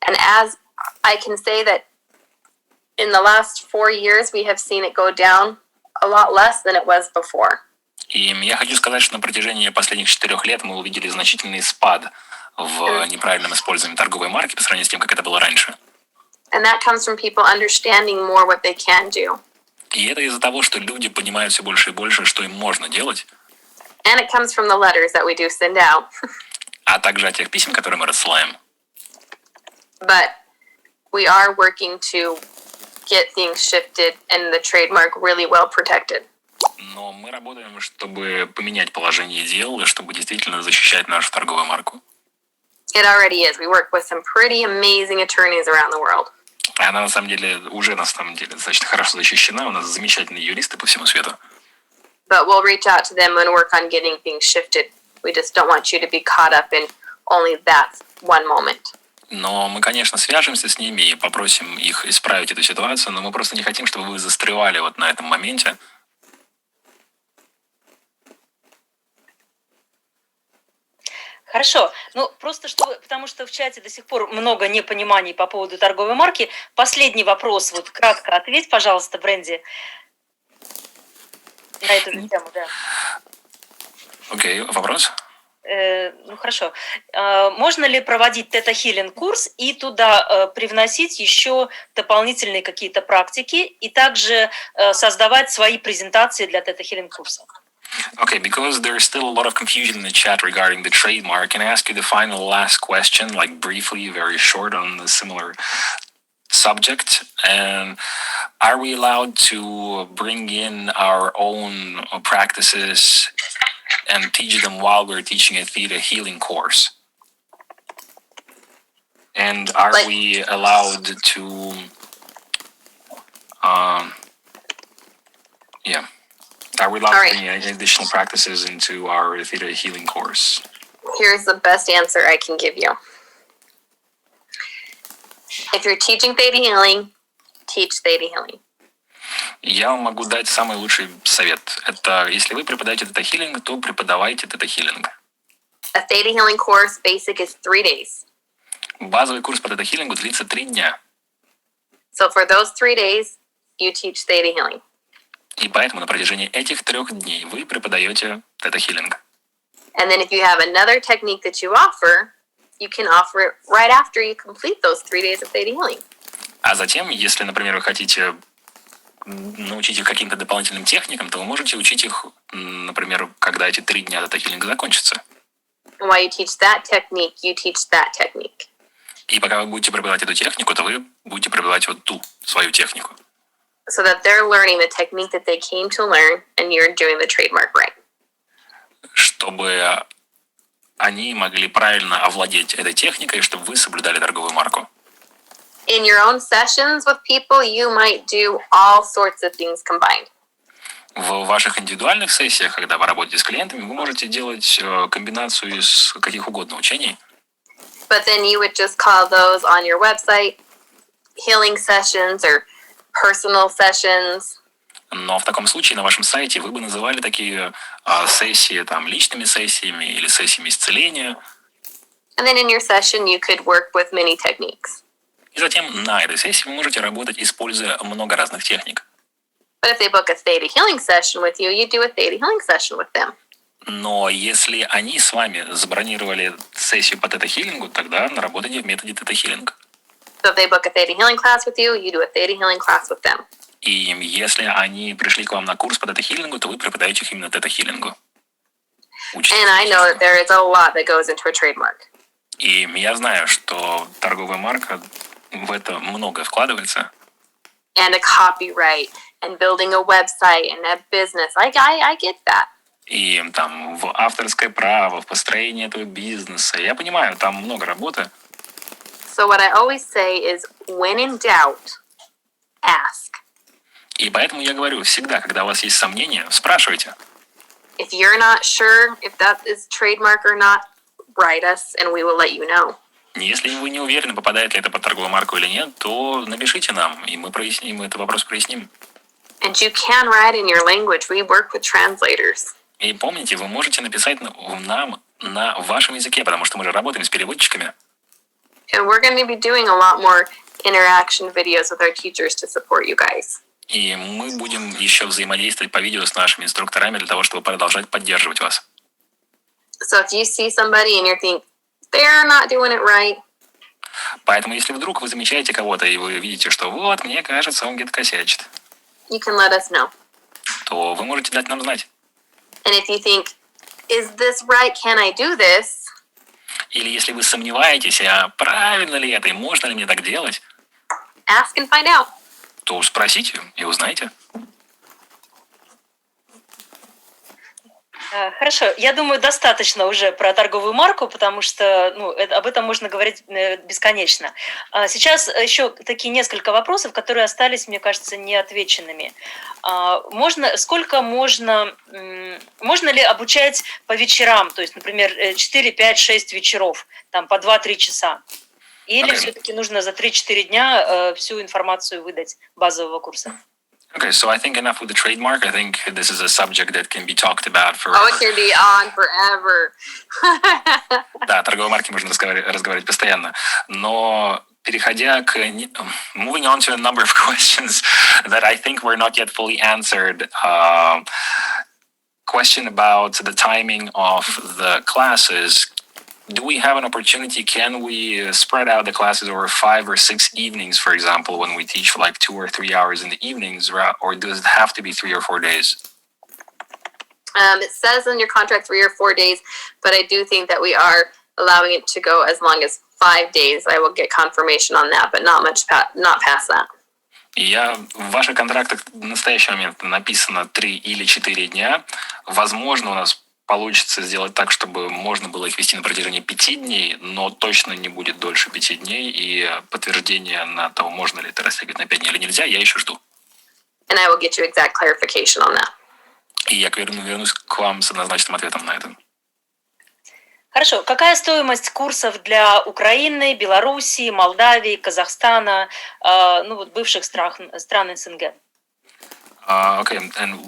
And as I can say that in the last 4 years, we have seen it go down a lot less than it was before. И я хочу сказать, что на протяжении последних 4 лет мы увидели значительный спад в неправильном использовании торговой марки по сравнению с тем, как это было раньше. And that comes from people understanding more what they can do. И это из-за того, что люди понимают все больше и больше, что им можно делать. And it comes from the letters that we do send out. А также от тех писем, которые мы рассылаем. But we are working to get things shifted and the trademark really well protected. Но мы работаем, чтобы поменять положение дел и чтобы действительно защищать нашу торговую марку. It already is. We work with some pretty amazing attorneys around the world. Она на самом деле достаточно хорошо защищена. У нас замечательные юристы по всему свету. but we'll reach out to them and work on getting things shifted. We just don't want you to be caught up in only that one moment. Но мы, конечно, свяжемся с ними и попросим их исправить эту ситуацию, но мы просто не хотим, чтобы вы застревали вот на этом моменте. Хорошо. Ну, просто чтобы, потому что в чате до сих пор много непониманий по поводу торговой марки. Последний вопрос, вот кратко ответь, пожалуйста, Бренди, на эту же тему, да. Окей, вопрос? Ну, хорошо. Можно ли проводить тета-хилинг курс и туда привносить еще дополнительные какие-то практики и также создавать свои презентации для тета-хилинг курса? Okay, because there's still a lot of confusion in the chat regarding the trademark, can I ask you the final last question, like briefly, very short on a similar subject? And are we allowed to bring in our own practices and teach them while we're teaching a theta healing course? And are we allowed to, are we allowed to bring additional practices into our theta healing course? Here's the best answer I can give you. If you're teaching theta healing, teach theta healing. Я вам могу дать самый лучший совет. Это если вы преподаете тета-хилинг, то преподавайте тета-хилинг. A theta healing course basic is 3 days. Базовый курс по тета-хилингу длится 3 дня. So for those 3 days, you teach theta healing. И поэтому на протяжении этих 3 дней вы преподаете тета-хилинг. And then if you have another technique that you offer, you can offer it right after you complete those 3 days of theta healing. А затем, если, например, вы хотите научить их каким-то дополнительным техникам, то вы можете учить их, например, когда эти 3 дня тета-хилинга закончатся. And while you teach that technique, you teach that technique. И пока вы будете преподавать эту технику, то вы будете преподавать вот ту свою технику. So that they're learning the technique that they came to learn, and you're doing the trademark right. Чтобы они могли правильно овладеть этой техникой, чтобы вы соблюдали торговую марку. In your own sessions with people, you might do all sorts of things combined. В ваших индивидуальных сессиях, когда вы работаете с клиентами, вы можете делать комбинацию из каких угодно учений. But then you would just call those on your website healing sessions or personal sessions. Но в таком случае на вашем сайте вы бы называли такие сессии там личными сессиями или сессиями исцеления. And then in your session, you could work with many techniques. И затем на этой сессии вы можете работать, используя много разных техник. But if they book a theta healing session with you, you do a theta healing session with them. Но если они с вами забронировали сессию по тета-хилингу, тогда наработайте в методе тета-хилинг. So if they book a theta healing class with you, you do a theta healing class with them. И если они пришли к вам на курс по тета-хилингу, то вы преподаете их именно тета-хилингу. And I know that there is a lot that goes into a trademark. И я знаю, что торговая марка в это многое вкладывается. And a copyright, and building a website, and a business. I get that. И там в авторское право, в построении этого бизнеса. Я понимаю, там много работы. So what I always say is, when in doubt, ask. И поэтому я говорю, всегда, когда у вас есть сомнения, спрашивайте. If you're not sure if that is trademark or not, write us, and we will let you know. Если вы не уверены, попадает ли это под торговую марку или нет, то напишите нам, и мы проясним, мы этот вопрос проясним. And you can write in your language. We work with translators. И помните, вы можете написать нам на вашем языке, потому что мы же работаем с переводчиками. And we're going to be doing a lot more interaction videos with our teachers to support you guys. И мы будем еще взаимодействовать по видео с нашими инструкторами для того, чтобы продолжать поддерживать вас. So if you see somebody and you think they're not doing it right, Поэтому, если вдруг вы замечаете кого-то, и вы видите, что вот, мне кажется, он где-то косячит, you can let us know. то вы можете дать нам знать. And if you think, is this right? Can I do this? Или если вы сомневаетесь, а правильно ли это, и можно ли мне так делать, Ask and find out. то спросите и узнайте. Хорошо, я думаю, достаточно уже про торговую марку, потому что об этом можно говорить бесконечно. Сейчас еще такие несколько вопросов, которые остались, мне кажется, неотвеченными. Можно ли обучать по вечерам, то есть, например, 4, 5, 6 вечеров, там по 2-3 часа? Или все-таки нужно за 3-4 дня всю информацию выдать базового курса? Okay, so I think enough with the trademark. I think this is a subject that can be talked about for... Oh, it can be on forever. Да, о торговой марке можно разговаривать постоянно. Но переходя к... Moving on to a number of questions that I think were not yet fully answered. Question about the timing of the classes. Do we have an opportunity? Can we spread out the classes over 5 or 6 evenings, for example, when we teach for like 2 or 3 hours in the evenings, or does it have to be 3 or 4 days? It says in your contract 3 or 4 days, but I do think that we are allowing it to go as long as 5 days. I will get confirmation on that, but not past that. В ваших контрактах в настоящий момент написано 3 или 4 дня. Возможно, у нас получится сделать так, чтобы можно было их вести на протяжении 5 дней, но точно не будет дольше 5 дней, и подтверждение на то, можно ли это растягивать на 5 дней или нельзя, я еще жду. And I will get you exact clarification on that. И я вернусь к вам с однозначным ответом на это. Хорошо. Какая стоимость курсов для Украины, Белоруссии, Молдавии, Казахстана, бывших стран СНГ? Okay, and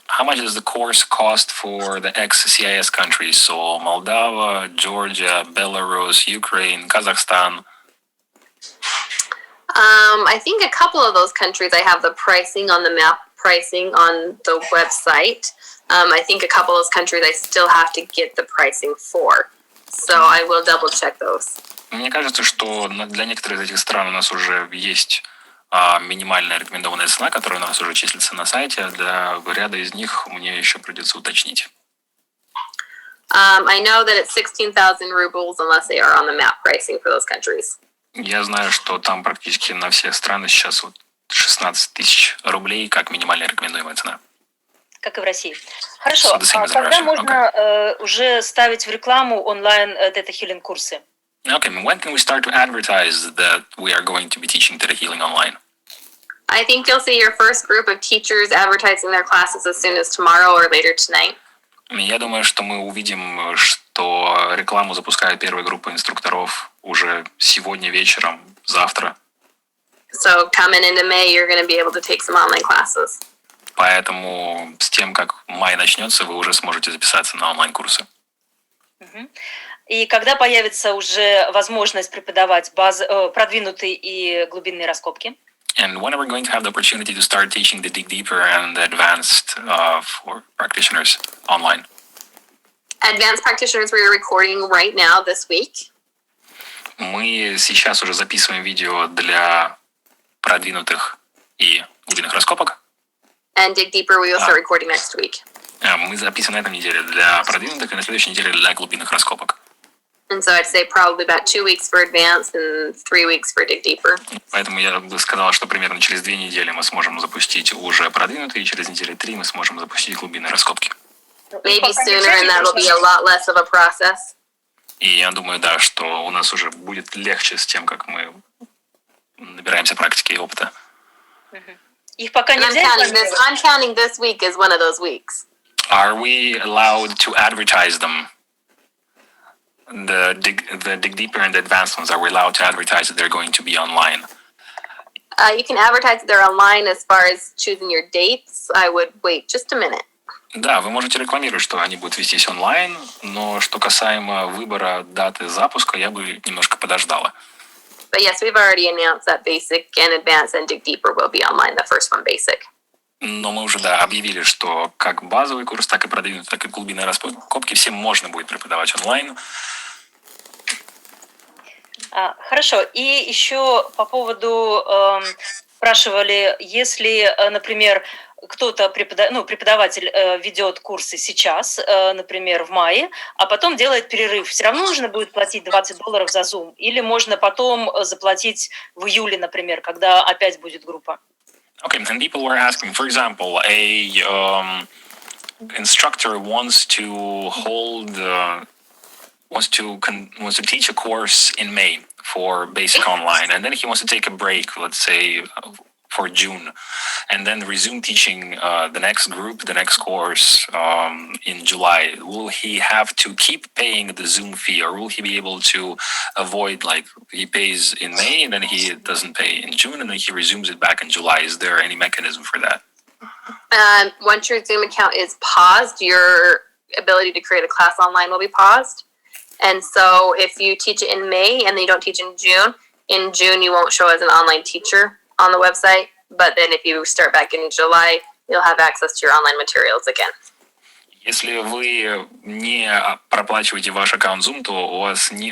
how much does the course cost for the ex-CIS countries? So Moldova, Georgia, Belarus, Ukraine, Kazakhstan. I think a couple of those countries, I have the pricing on the map, pricing on the website. I think a couple of those countries I still have to get the pricing for. So I will double check those. Мне кажется, что для некоторых из этих стран у нас уже есть минимальная рекомендованная цена, которая у нас уже числится на сайте. Для ряда из них мне еще придется уточнить. I know that it's 16,000 rubles unless they are on the map pricing for those countries. Я знаю, что там практически на все страны сейчас 16 тысяч рублей как минимальная рекомендуемая цена. Как и в России. Хорошо. Когда можно уже ставить в рекламу онлайн Theta Healing курсы? Okay, when can we start to advertise that we are going to be teaching Theta Healing online? I think you'll see your first group of teachers advertising their classes as soon as tomorrow or later tonight. Я думаю, что мы увидим, что рекламу запускает первая группа инструкторов уже сегодня вечером, завтра. So coming into May, you're going to be able to take some online classes. Поэтому с тем, как май начнется, вы уже сможете записаться на онлайн-курсы. И когда появится уже возможность преподавать продвинутые и глубинные раскопки? And when are we going to have the opportunity to start teaching the dig deeper and the advanced for practitioners online? Advanced practitioners we are recording right now this week. Мы сейчас уже записываем видео для продвинутых и глубинных раскопок. And dig deeper we will start recording next week. Мы записываем на этой неделе для продвинутых и на следующей неделе для глубинных раскопок. And so I'd say probably about 2 weeks for advanced and 3 weeks for dig deeper. Поэтому я бы сказал, что примерно через 2 недели мы сможем запустить уже продвинутые, и через недели 3 мы сможем запустить глубинные раскопки. Maybe sooner, and that'll be a lot less of a process. И я думаю, да, что у нас уже будет легче с тем, как мы набираемся практики и опыта. Их пока And I'm counting this week as one of those weeks. Are we allowed to advertise them? The dig deeper and the advanced ones, are we allowed to advertise that they're going to be online? You can advertise that they're online as far as choosing your dates. I would wait just a minute. Да, вы можете рекламировать, что они будут вестись онлайн, но что касаемо выбора даты запуска, я бы немножко подождала. But yes, we've already announced that basic and advanced and dig deeper will be online. The first one, basic. Но мы уже, да, объявили, что как базовый курс, так и продвинутый, так и глубинные раскопки всем можно будет преподавать онлайн. Хорошо. И еще по поводу спрашивали, если, например, кто-то преподаватель ведет курсы сейчас, например, в мае, а потом делает перерыв, все равно нужно будет платить $20 за Zoom? Или можно потом заплатить в июле, например, когда опять будет группа? Okay, and people were asking, for example, instructor wants to teach a course in May for basic online, and then he wants to take a break, let's say for June, and then resume teaching the next group, the next course in July. Will he have to keep paying the Zoom fee, or will he be able to avoid, like, he pays in May and then he doesn't pay in June and then he resumes it back in July? Is there any mechanism for that? Once your Zoom account is paused, your ability to create a class online will be paused. And so if you teach it in May and then you don't teach in June you won't show as an online teacher on the website. But then if you start back in July, you'll have access to your online materials again. Если вы не проплачиваете ваш аккаунт Zoom, то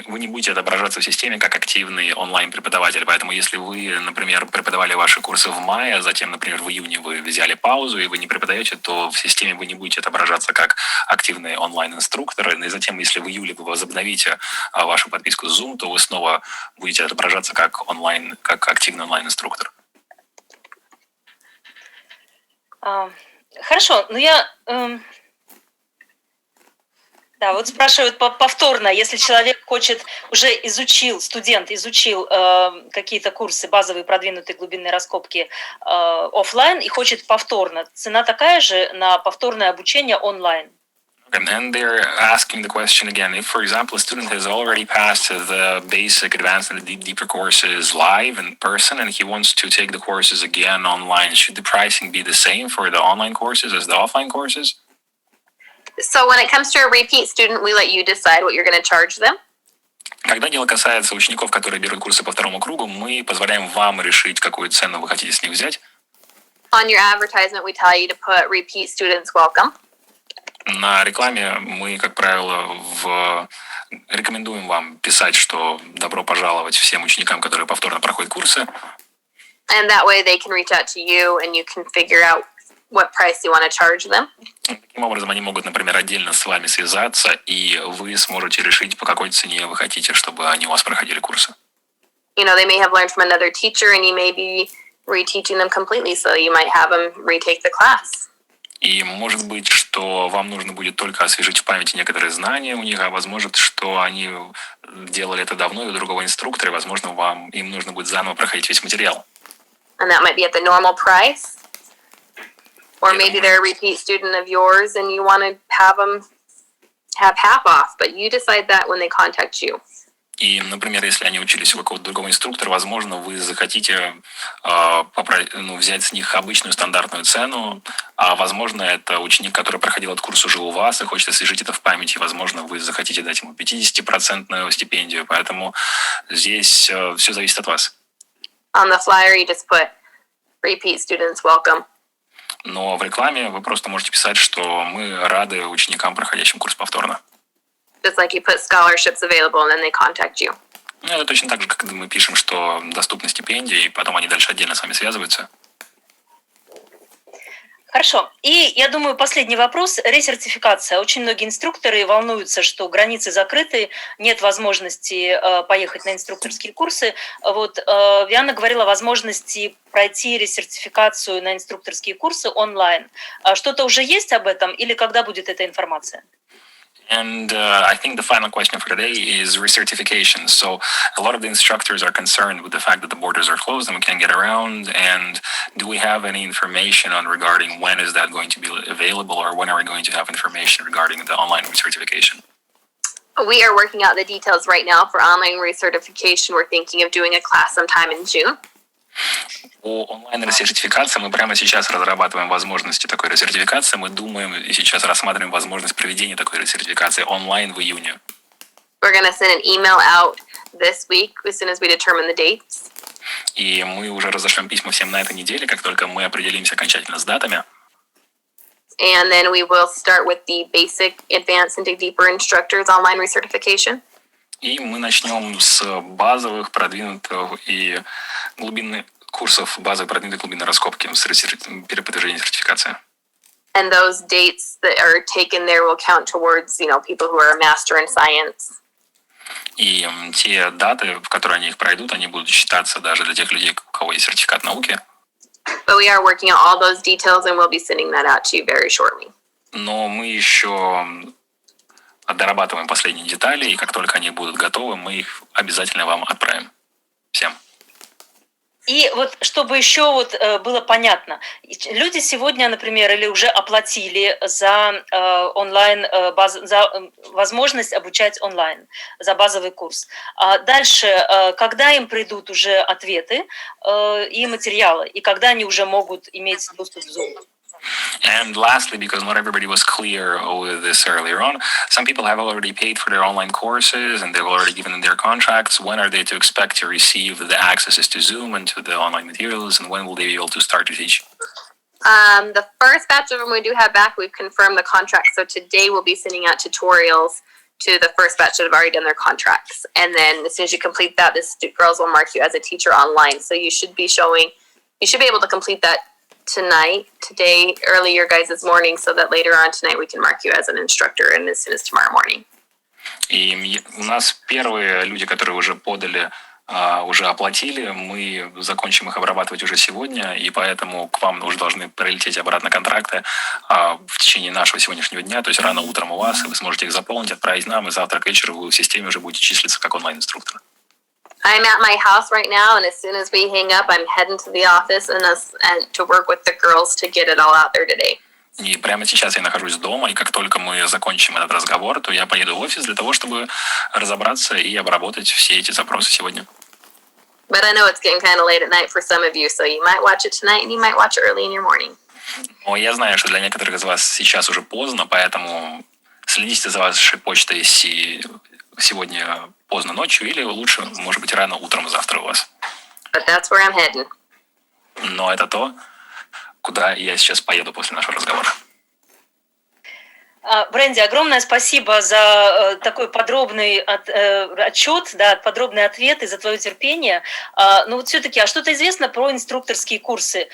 вы не будете отображаться в системе как активный онлайн-преподаватель. Поэтому если вы, например, преподавали ваши курсы в мае, а затем, например, в июне вы взяли паузу и вы не преподаете, то в системе вы не будете отображаться как активный онлайн-инструктор. И затем, если в июле вы возобновите вашу подписку Zoom, то вы снова будете отображаться как активный онлайн-инструктор. Хорошо, да, вот спрашивают повторно, если человек студент изучил какие-то курсы, базовые, продвинутые, глубинные раскопки офлайн и хочет повторно, цена такая же на повторное обучение онлайн? And they're asking the question again, if, for example, a student has already passed the basic, advanced, and deeper courses live in person, and he wants to take the courses again online, should the pricing be the same for the online courses as the offline courses? So when it comes to a repeat student, we let you decide what you're going to charge them. Когда дело касается учеников, которые берут курсы по второму кругу, мы позволяем вам решить, какую цену вы хотите с них взять. On your advertisement, we tell you to put repeat students welcome. На рекламе мы, как правило, рекомендуем вам писать, что добро пожаловать всем ученикам, которые повторно проходят курсы. And that way they can reach out to you and you can figure out what price you want to charge them. Таким образом, они могут, например, отдельно с вами связаться, и вы сможете решить, по какой цене вы хотите, чтобы они у вас проходили курсы. You know, they may have learned from another teacher, and you may be reteaching them completely, so you might have them retake the class. И может быть, что вам нужно будет только освежить в памяти некоторые знания у них, а возможно, что они делали это давно и у другого инструктора, и, возможно, им нужно будет заново проходить весь материал. And that might be at the normal price. Or maybe they're a repeat student of yours and you want to have them have half off, but you decide that when they contact you. И, например, если они учились у какого-то другого инструктора, возможно, вы захотите взять с них обычную стандартную цену, а, возможно, это ученик, который проходил этот курс уже у вас и хочет освежить это в памяти. Возможно, вы захотите дать ему 50% стипендию, поэтому здесь все зависит от вас. On the flyer, you just put repeat students welcome. Но в рекламе вы просто можете писать, что мы рады ученикам, проходящим курс повторно. Just like you put scholarships available and then they contact you. Это точно так же, как мы пишем, что доступны стипендии, и потом они дальше отдельно с вами связываются. Хорошо. И я думаю, последний вопрос. Ресертификация. Очень многие инструкторы волнуются, что границы закрыты, нет возможности поехать на инструкторские курсы. Вот Диана говорила о возможности пройти ресертификацию на инструкторские курсы онлайн. Что-то уже есть об этом или когда будет эта информация? And I think the final question for today is recertification. So a lot of the instructors are concerned with the fact that the borders are closed and we can't get around. And do we have any information on regarding when is that going to be available, or when are we going to have information regarding the online recertification? We are working out the details right now for online recertification. We're thinking of doing a class sometime in June. По онлайн-ресертификации мы прямо сейчас разрабатываем возможности такой ресертификации. Мы думаем и сейчас рассматриваем возможность проведения такой ресертификации онлайн в июне. We're going to send an email out this week as soon as we determine the dates. И мы уже разошлем письма всем на этой неделе, как только мы определимся окончательно с датами. And then we will start with the basic, advanced, and dig deeper instructors online recertification. И мы начнем с базовых, продвинутых и глубинных курсов базовой, продвинутой глубинной раскопки с переподтверждением сертификации. And those dates that are taken there will count towards, people who are a master in science. И те даты, в которые они их пройдут, они будут считаться даже для тех людей, у кого есть сертификат науки. But we are working out all those details and we'll be sending that out to you very shortly. но мы еще дорабатываем последние детали, и как только они будут готовы, мы их обязательно вам отправим. Всем. И вот чтобы еще вот было понятно, люди сегодня, например, или уже оплатили за онлайн за возможность обучать онлайн, за базовый курс. А дальше, когда им придут уже ответы и материалы, и когда они уже могут иметь доступ в Zoom? And lastly, because not everybody was clear with this earlier on, some people have already paid for their online courses and they've already given in their contracts. When are they to expect to receive the accesses to Zoom and to the online materials, and when will they be able to start to teach? The first batch of them we do have back, we've confirmed the contract. So today we'll be sending out tutorials to the first batch that have already done their contracts. And then as soon as you complete that, the girls will mark you as a teacher online. So you should be able to complete that today, early your guys' morning, so that later on tonight we can mark you as an instructor and as soon as tomorrow morning. И у нас первые люди, которые уже подали, уже оплатили, мы закончим их обрабатывать уже сегодня, и поэтому к вам уже должны прилететь обратно контракты в течение нашего сегодняшнего дня, то есть рано утром у вас, и вы сможете их заполнить, отправить нам, и завтра к вечеру вы в системе уже будете числиться как онлайн-инструктор. I'm at my house right now, and as soon as we hang up, I'm heading to the office and to work with the girls to get it all out there today. И прямо сейчас я нахожусь дома, и как только мы закончим этот разговор, то я поеду в офис для того, чтобы разобраться и обработать все эти запросы сегодня. But I know it's getting kind of late at night for some of you, so you might watch it tonight and you might watch it early in your morning. Но я знаю, что для некоторых из вас сейчас уже поздно, поэтому следите за вашей почтой сегодня поздно ночью, или лучше, может быть, рано утром завтра у вас. But that's where I'm heading. Но это то, куда я сейчас поеду после нашего разговора. Бренди, огромное спасибо за такой подробный отчет, да, подробный ответ и за твое терпение. Но вот все-таки, а что-то известно про инструкторские курсы?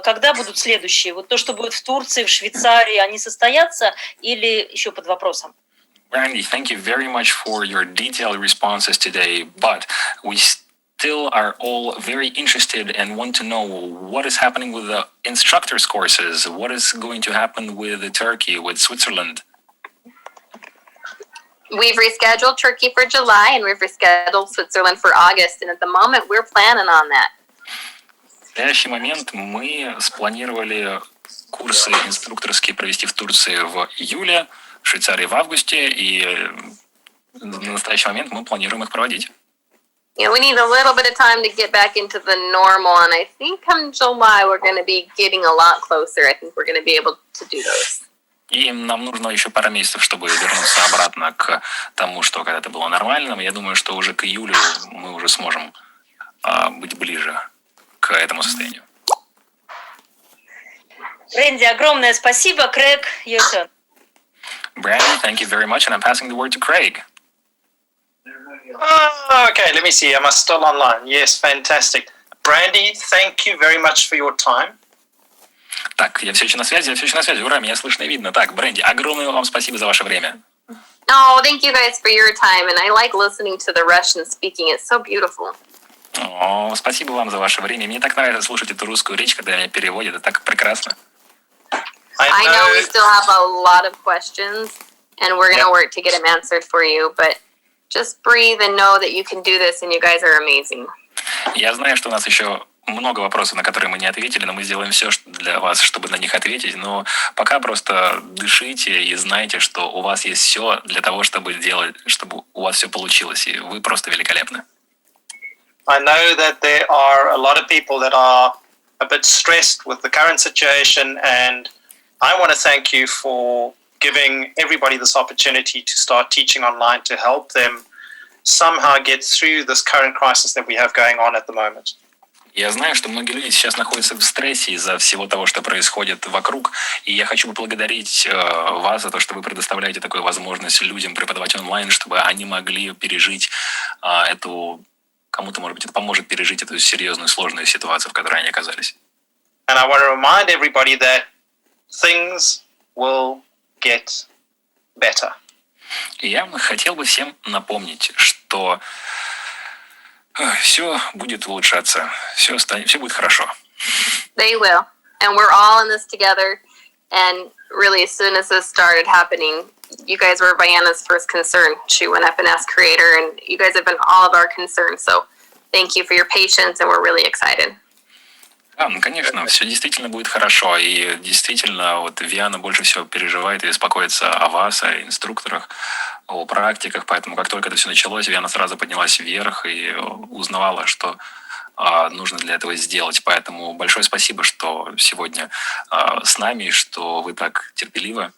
Когда будут следующие? Вот то, что будет в Турции, в Швейцарии, они состоятся или еще под вопросом? Brandy, thank you very much for your detailed responses today, but we still are all very interested and want to know what is happening with the instructors courses, what is going to happen with Turkey, with Switzerland. We've rescheduled Turkey for July and we've rescheduled Switzerland for August, and at the moment we're planning on that. В настоящий момент мы спланировали курсы инструкторские провести в Турции в июле, в Швейцарии в августе, и на настоящий момент мы планируем их проводить. Yeah, we need a little bit of time to get back into the normal, and I think come July we're going to be getting a lot closer. I think we're going to be able to do those. И нам нужно еще пара месяцев, чтобы вернуться обратно к тому, что когда-то было нормальным. Я думаю, что уже к июлю мы уже сможем быть ближе к этому состоянию. Бренди, огромное спасибо. Craig, your turn. Brandy, thank you very much, and I'm passing the word to Craig. Okay, let me see. Am I still online? Yes, fantastic. Brandy, thank you very much for your time. Так, я все еще на связи. Ура, меня слышно и видно. Так, Бренди, огромное вам спасибо за ваше время. Oh, thank you guys for your time, and I like listening to the Russian speaking. It's so beautiful. О, спасибо вам за ваше время. Мне так нравится слушать эту русскую речь, когда меня переводят. Это так прекрасно. I know we still have a lot of questions, and we're going to work to get them answered for you, but just breathe and know that you can do this, and you guys are amazing. Я знаю, что у нас еще много вопросов, на которые мы не ответили, но мы сделаем все для вас, чтобы на них ответить. Но пока просто дышите и знайте, что у вас есть все для того, чтобы у вас все получилось, и вы просто великолепны. I know that there are a lot of people that are a bit stressed with the current situation, and I want to thank you for giving everybody this opportunity to start teaching online to help them somehow get through this current crisis that we have going on at the moment. Я знаю, что многие люди сейчас находятся в стрессе из-за всего того, что происходит вокруг, и я хочу поблагодарить вас за то, что вы предоставляете такую возможность людям преподавать онлайн, чтобы они могли пережить эту, кому-то, может быть, это поможет пережить эту серьезную, сложную ситуацию, в которой они оказались. And I want to remind everybody that things will get better. И я хотел бы всем напомнить, что все будет улучшаться, все будет хорошо. They will. And we're all in this together. And really, as soon as this started happening, you guys were Vianna's first concern. She went up and asked Creator, and you guys have been all of our concerns. So thank you for your patience, and we're really excited. Да, ну, конечно, все действительно будет хорошо. И действительно, вот Виана больше всего переживает и беспокоится о вас, о инструкторах, о практиках. Поэтому, как только это все началось, Виана сразу поднялась вверх и узнавала, что нужно для этого сделать. Поэтому большое спасибо, что сегодня с нами, и что вы так терпеливы.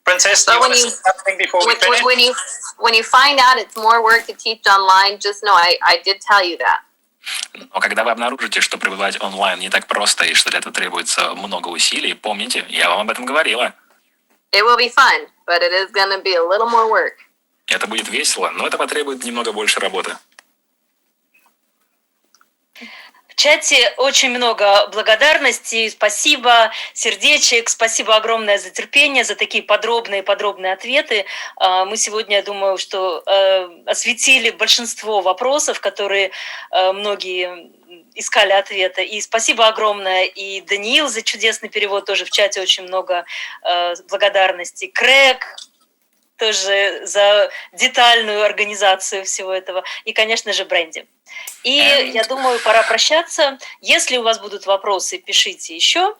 Princess, do you want to say something before we finish? When you find out it's more work to teach online, just know I did tell you that. Но когда вы обнаружите, что пребывать онлайн не так просто и что для этого требуется много усилий, помните, я вам об этом говорила. It will be fun, but it is going to be a little more work. Это будет весело, но это потребует немного больше работы. В чате очень много благодарностей, спасибо, сердечек, спасибо огромное за терпение, за такие подробные ответы. Мы сегодня, я думаю, что осветили большинство вопросов, которые многие искали ответа. И спасибо огромное и Даниил за чудесный перевод, тоже в чате очень много благодарностей. Крэг тоже за детальную организацию всего этого. И, конечно же, Бренди. И я думаю, пора прощаться. Если у вас будут вопросы, пишите еще.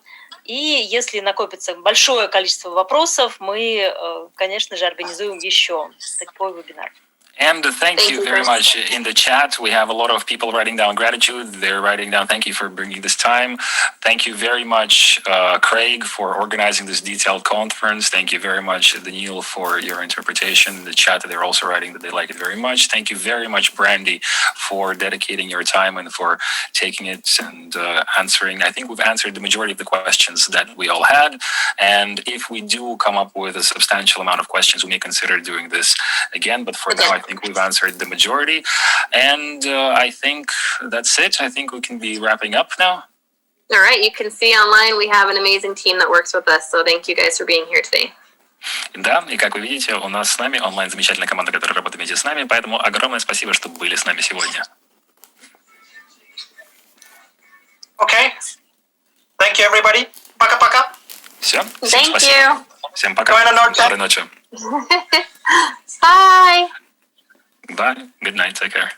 И если накопится большое количество вопросов, мы, конечно же, организуем еще такой вебинар. And thank you very much. In the chat, we have a lot of people writing down gratitude. They're writing down, thank you for bringing this time. Thank you very much, Craig, for organizing this detailed conference. Thank you very much, Daniil, for your interpretation. In the chat, they're also writing that they like it very much. Thank you very much, Brandy, for dedicating your time and for taking it and answering. I think we've answered the majority of the questions that we all had. And if we do come up with a substantial amount of questions, we may consider doing this again. But for now, I think we've answered the majority. And I think that's it. I think we can be wrapping up now. All right. You can see online we have an amazing team that works with us. So thank you guys for being here today. Да, и как вы видите, у нас с нами онлайн замечательная команда, которая работает вместе с нами. Поэтому огромное спасибо, что были с нами сегодня. Okay. Thank you, everybody. Пока-пока. Все. Thank спасибо. you. Всем пока. Доброй ночи. Bye. Bye. Good night. Take care.